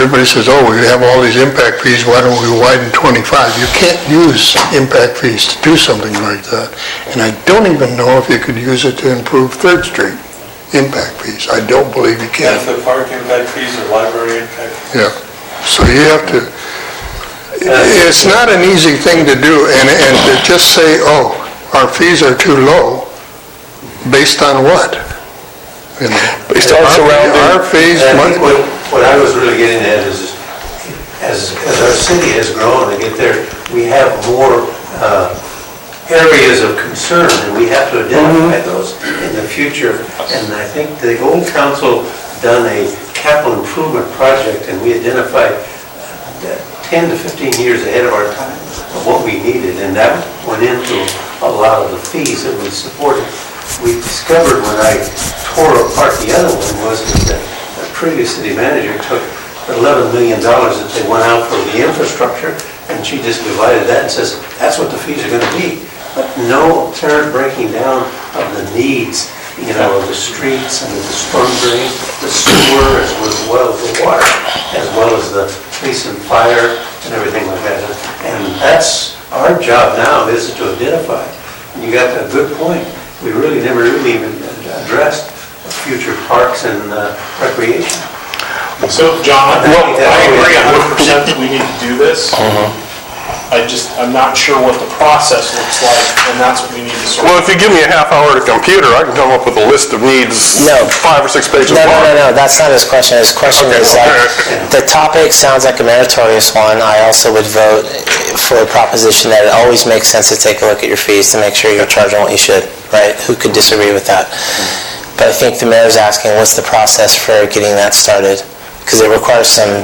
everybody says, oh, we have all these impact fees, why don't we widen 25? You can't use impact fees to do something like that. And I don't even know if you could use it to improve 3rd Street, impact fees. I don't believe you can. Benefit park impact fees or library impact fees? Yeah, so you have to, it's not an easy thing to do, and to just say, oh, our fees are too low, based on what? You know, Based on surrounding. Our fees, And I think what I was really getting at is, as our city has grown and get there, we have more areas of concern, and we have to identify those in the future. And I think the old council done a capital improvement project, and we identified 10 to 15 years ahead of our time of what we needed, and that went into a lot of the fees that we supported. We discovered when I tore apart the other one was that the previous city manager took $11 million that they went out for the infrastructure, and she just divided that and says, that's what the fees are going to be. But no apparent breaking down of the needs, you know, of the streets and the storm drain, the sewer, as well as the water, as well as the police and fire and everything like that. And that's our job now, is to identify. And you got a good point. We really never really even addressed future parks and recreation. So, John, I agree 100% that we need to do this. I'm not sure what the process looks like, and that's what we need to sort of... Well, if you give me a half hour at a computer, I can come up with a list of needs 5 or 6 pages long. No, that's not his question. His question is the topic sounds like a meritorious one. I also would vote for a proposition that it always makes sense to take a look at your fees to make sure you're charging what you should, right? Who could disagree with that? But I think the mayor's asking, what's the process for getting that started? Because it requires some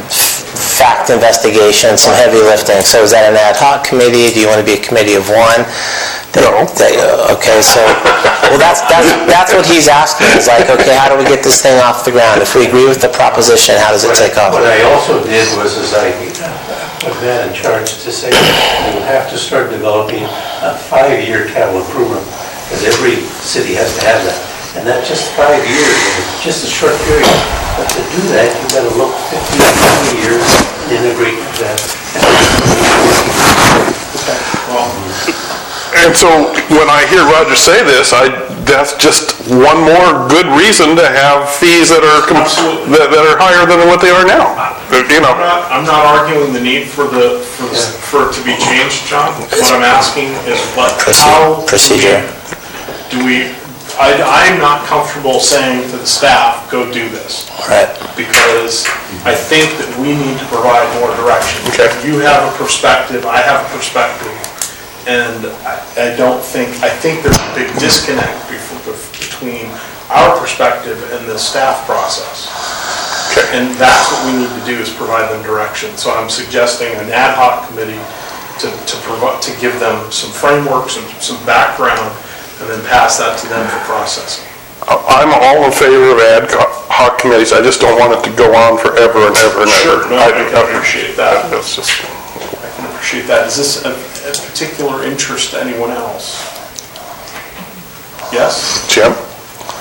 fact investigation, some heavy lifting. So is that an ad hoc committee? Do you want to be a committee of one? No. Okay, so, well, that's what he's asking. He's like, okay, how do we get this thing off the ground? If we agree with the proposition, how does it take off? What I also did was, I put that in charge to say, you have to start developing a 5-year capital improvement, because every city has to have that. And that's just 5 years, just a short period. But to do that, you've got to look 15, 20 years and integrate that. And so when I hear Roger say this, that's just one more good reason to have fees that are higher than what they are now. You know, I'm not arguing the need for it to be changed, John. What I'm asking is how procedure do we? I'm not comfortable saying to the staff, go do this. Right. Because I think that we need to provide more direction. Okay. You have a perspective, I have a perspective, and I think there's a big disconnect between our perspective and the staff process. Okay. And that's what we need to do, is provide them direction. So I'm suggesting an ad hoc committee to give them some framework, some background, and then pass that to them for processing. I'm all in favor of ad hoc committees. I just don't want it to go on forever and ever and Sure, ever. no, I can appreciate that. That's just... I can appreciate that. Is this a particular interest to anyone else? Yes? Jim?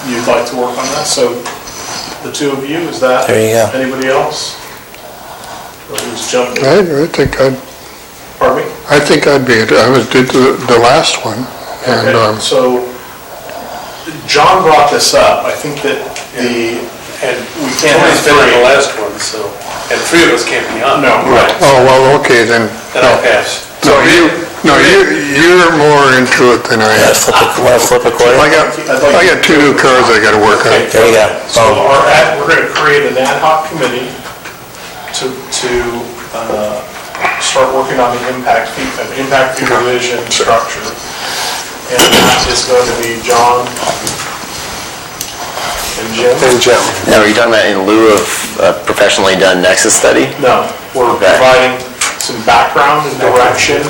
You'd like to work on that? So the two of you, is that? There you go. Anybody else? Or who's jumping? I think Pardon me? I think I'd be, did the last one. Okay, so John brought this up. I think that and we can't have Tony's been on the last one, so, and 3 of us can't be on. No, right. Oh, well, okay, then. Then I'll pass. No, you're more into it than I am. Want to flip a quarter? I got 2 new cars I got to work on. There you go. So we're going to create an ad hoc committee to start working on the impact fee revision structure. And that is going to be John and Jim. Now, are you talking about in lieu of a professionally done nexus study? No, we're providing some background and direction.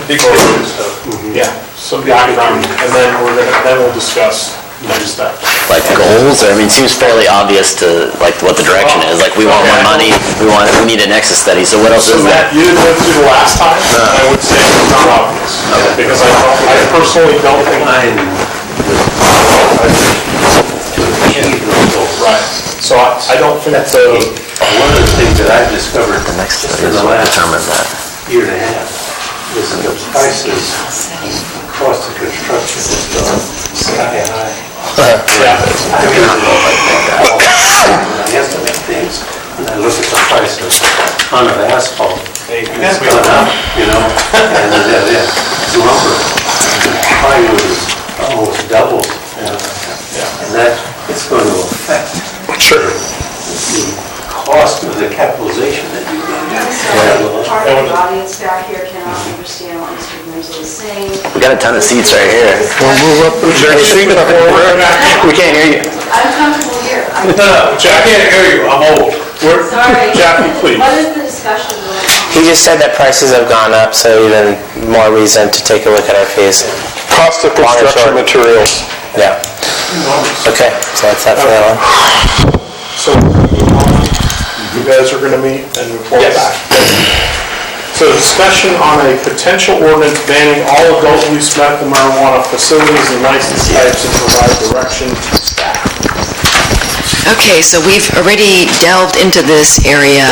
Yeah, some background, and then we'll discuss next steps. Like goals? I mean, it seems fairly obvious to like what the direction is. Like we want more money, we need a nexus study. So what else is that? You didn't live through the last time. I would say it's not obvious because I personally don't think. So I don't think that's a... One of the things that I've discovered just in the last year and a half is that the prices cost of construction is gone sky high. I estimate things, and I look at the price of a ton of asphalt, it's gone up, you know, and then lumber, plywood is almost doubled, and that it's going to affect the cost of the capitalization that you're going to do. Part of the audience back here cannot understand what Mr. Grimsley is saying. We got a ton of seats right here. We'll move up. Is there a seat up there? We can't hear you. I'm comfortable here. No, Jack, I can't hear you, I'm old. Sorry. Jackie, please. What is the discussion going on? He just said that prices have gone up, so even more reason to take a look at our fees. Cost of construction materials. Yeah. Okay, so that's that for that one. So, you guys are going to meet and report back. So discussion on a potential ordinance banning all adult use medical marijuana facilities and license types and provide direction to staff. Okay, so we've already delved into this area.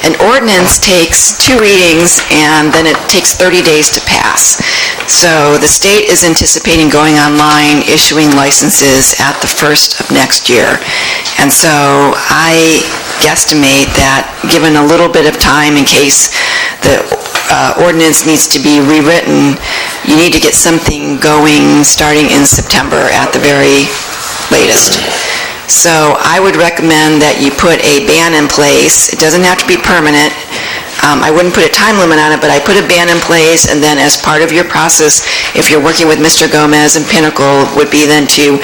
An ordinance takes 2 readings, and then it takes 30 days to pass. So the state is anticipating going online, issuing licenses at the first of next year. And so I guesstimate that, given a little bit of time in case the ordinance needs to be rewritten, you need to get something going starting in September at the very latest. So I would recommend that you put a ban in place. It doesn't have to be permanent. I wouldn't put a time limit on it, but I put a ban in place, and then as part of your process, if you're working with Mr. Gomez and Pinnacle, would be then to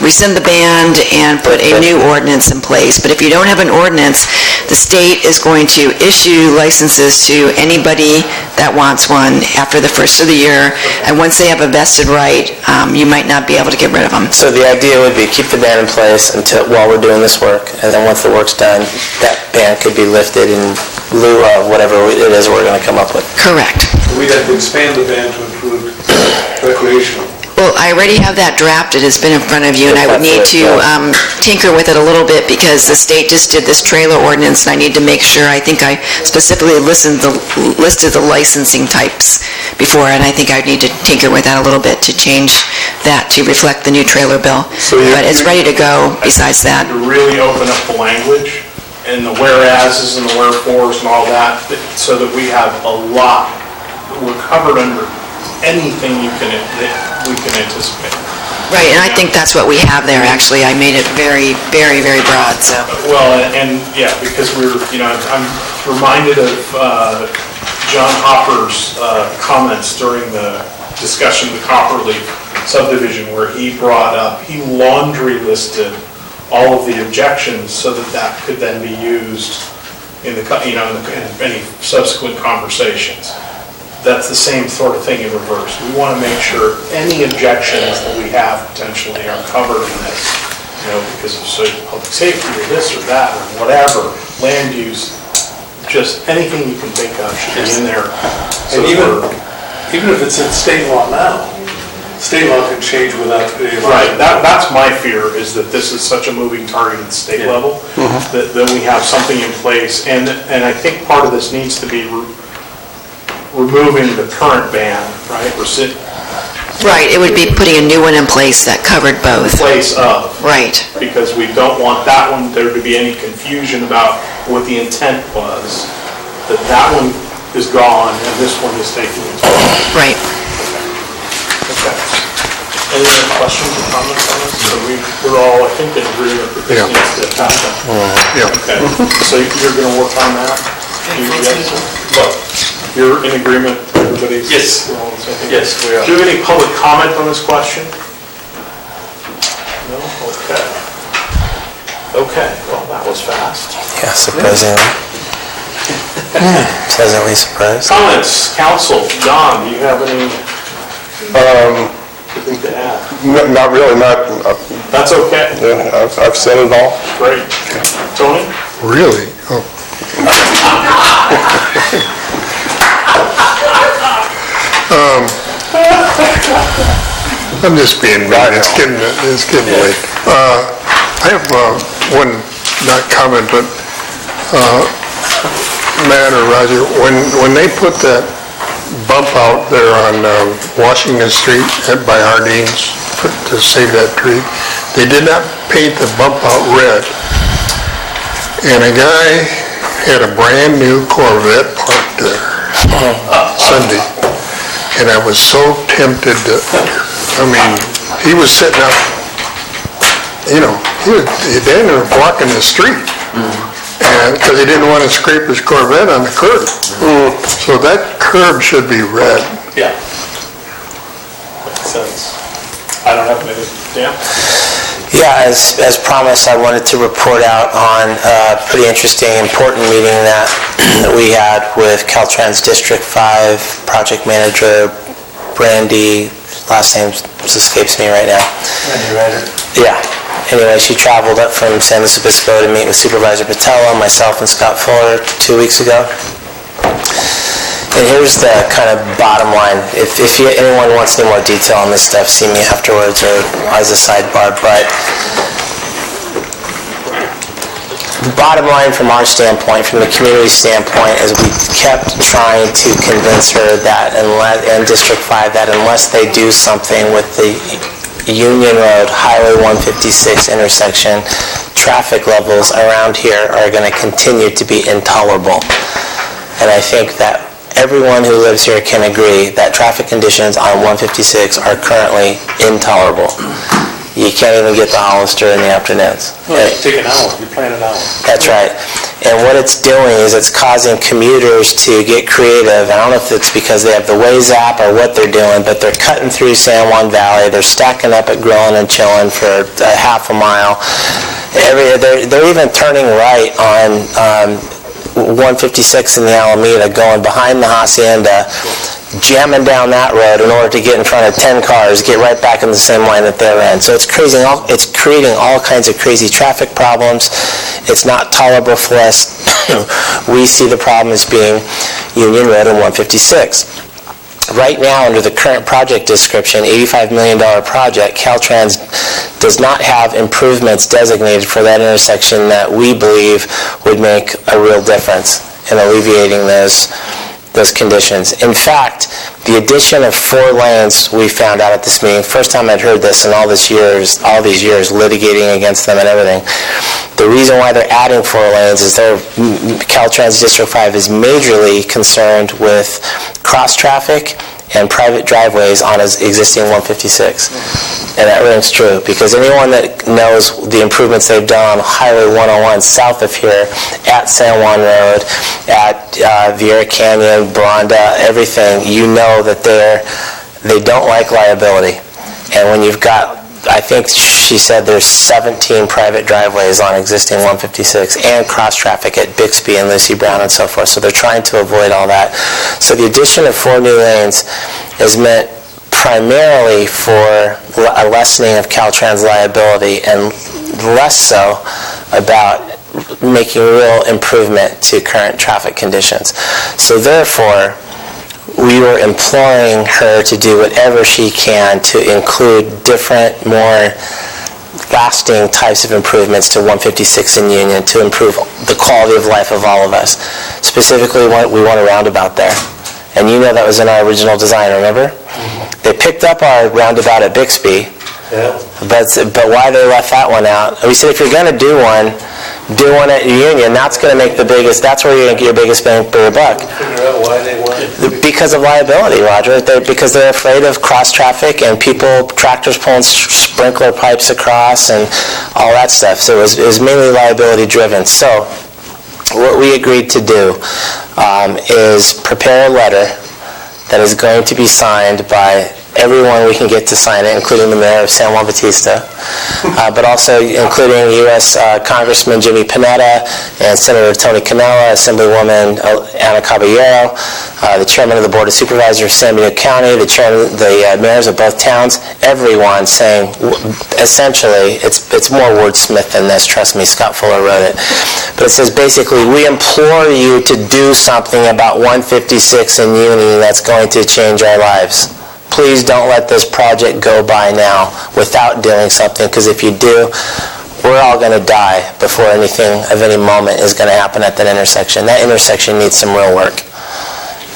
rescind the ban and put a new ordinance in place. But if you don't have an ordinance, the state is going to issue licenses to anybody that wants one after the first of the year, and once they have a vested right, you might not be able to get rid of them. So the idea would be keep the ban in place until, while we're doing this work, and then once the work's done, that ban could be lifted in lieu of whatever it is we're going to come up with. Correct. We'd have to expand the ban to include recreational. Well, I already have that drafted, it's been in front of you, and I would need to tinker with it a little bit because the state just did this trailer ordinance, and I need to make sure, I think I specifically listed the licensing types before, and I think I'd need to tinker with that a little bit to change that to reflect the new trailer bill. But it's ready to go besides that. To really open up the language and the whereases and the wherefores and all that, so that we have a lot, we're covered under anything that we can anticipate. Right, and I think that's what we have there, actually. I made it very, very, very broad, so. Well, and yeah, because I'm reminded of John Hopper's comments during the discussion of the Copperleaf subdivision, where he brought up, he laundry listed all of the objections so that could then be used in in any subsequent conversations. That's the same sort of thing in reverse. We want to make sure any objections that we have potentially are covered in this, because of public safety or this or that or whatever, land use, just anything you can think of should be in there. And even if it's in state law now, state law can change without the... Right, that's my fear, is that this is such a moving target at the state level, that we have something in place, and I think part of this needs to be removing the current ban, right? Right, it would be putting a new one in place that covered both. Place of. Right. Because we don't want that one, there to be any confusion about what the intent was, that one is gone and this one is taking its place. Right. Okay. Any other questions or comments on this? So we're all, I think, in agreement that this needs to happen. Okay. So you're going to work on that? You're in agreement, everybody? Yes. Yes, we are. Do you have any public comment on this question? No? Okay. Okay, well, that was fast. Yeah, surprisingly. Pleasantly surprised. Comments, council, John, do you have any anything to add? Not really, That's okay. Yeah, I've said it all. Great. Tony? Really? Oh. I'm just being mean. It's getting late. I have one, not comment, but Matt or Roger, when they put that bump out there on Washington Street by Hardean's to save that tree, they did not paint the bump out red. And a guy had a brand new Corvette parked there Sunday. And I was so tempted to, I mean, he was sitting up, he was down there blocking the street. And because he didn't want to scrape his Corvette on the curb. So that curb should be red. Yeah. Makes sense. I don't have anything. Dan? Yeah, as promised, I wanted to report out on a pretty interesting, important meeting that we had with Caltrans District 5 Project Manager Brandy, last name escapes me right now. Randy Ryder. Yeah. Anyway, she traveled up from San Luis Obispo to meet with Supervisor Patello, myself, and Scott Fuller 2 weeks ago. And here's the kind of bottom line. If anyone wants any more detail on this stuff, see me afterwards or as a sidebar. But the bottom line from our standpoint, from the community standpoint, is we kept trying to convince her that, and District 5, that unless they do something with the Union Road, Highway 156 intersection, traffic levels around here are going to continue to be intolerable. And I think that everyone who lives here can agree that traffic conditions on 156 are currently intolerable. You can't even get the Hollister in the afternoons. Well, take an hour. You plan an hour. That's right. And what it's doing is it's causing commuters to get creative. I don't know if it's because they have the Waze app or what they're doing, but they're cutting through San Juan Valley. They're stacking up at Grillin' and Chillin' for a half a mile. They're even turning right on 156 in the Alameda, going behind the Hacienda, jamming down that road in order to get in front of 10 cars, get right back in the same line that they're in. So it's creating all kinds of crazy traffic problems. It's not tolerable for us. We see the problem as being Union Road and 156. Right now, under the current project description, $85 million project, Caltrans does not have improvements designated for that intersection that we believe would make a real difference in alleviating those conditions. In fact, the addition of 4 lanes, we found out at this meeting, first time I'd heard this in all these years litigating against them and everything. The reason why they're adding 4 lanes is Caltrans District 5 is majorly concerned with cross traffic and private driveways on his existing 156. And that rings true, because anyone that knows the improvements they've done on Highway 101 south of here, at San Juan Road, at Vieira Canyon, Blonda, everything, you know that they don't like liability. And when you've got, I think she said there's 17 private driveways on existing 156 and cross traffic at Bixby and Lucy Brown and so forth. So they're trying to avoid all that. So the addition of 4 new lanes is meant primarily for a lessening of Caltrans liability and less so about making real improvement to current traffic conditions. So therefore, we were imploring her to do whatever she can to include different, more lasting types of improvements to 156 in Union to improve the quality of life of all of us. Specifically, we want a roundabout there. And you know that was in our original design, remember? They picked up our roundabout at Bixby, but why they left that one out? We said if you're going to do one at Union. That's going to make the biggest, that's where you're going to get your biggest bang for your buck. Figure out why they want it. Because of liability, Roger. Because they're afraid of cross traffic and tractors pulling sprinkler pipes across and all that stuff. So it was mainly liability driven. So what we agreed to do is prepare a letter that is going to be signed by everyone we can get to sign it, including the mayor of San Juan Bautista, but also including U.S. Congressman Jimmy Panetta and Senator Tony Cannella, Assemblywoman Ana Caballero, the chairman of the Board of Supervisors of San Benito County, the mayors of both towns, everyone saying, essentially, it's more wordsmith than this, trust me, Scott Fuller wrote it, but it says basically, we implore you to do something about 156 in Union that's going to change our lives. Please don't let this project go by now without doing something, because if you do, we're all going to die before anything of any moment is going to happen at that intersection. That intersection needs some real work.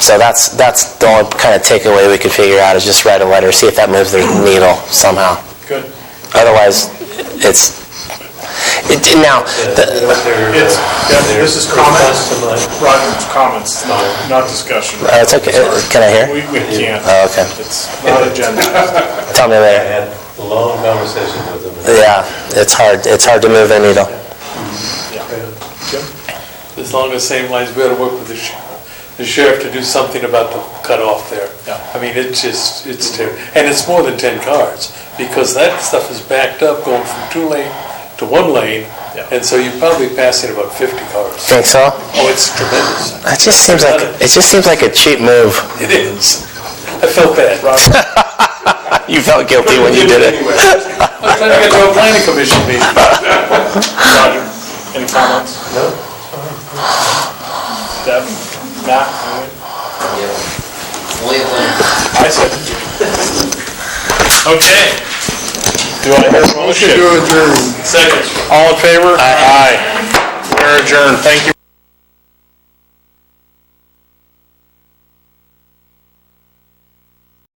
So that's the only kind of takeaway we could figure out, is just write a letter, see if that moves the needle somehow. Good. Otherwise, this is comments. Roger's comments, not discussion. It's okay. Can I hear? We can't. Oh, okay. It's not agenda. Tell me later. I had a long conversation with them. Yeah, it's hard to move the needle. As long as same lines, we ought to work with the sheriff to do something about the cutoff there. I mean, it's terrible. And it's more than 10 cars, because that stuff is backed up going from 2 lane to 1 lane, and so you're probably passing about 50 cars. Think so? Oh, it's tremendous. It just seems like a cheap move. It is. I felt bad. You felt guilty when you did it. I was trying to get to a planning commission meeting. Roger, any comments? No. Deb? Matt? I said. Okay. Do I hear a motion? To adjourn. Second. All in favor? Aye. We're adjourned. Thank you.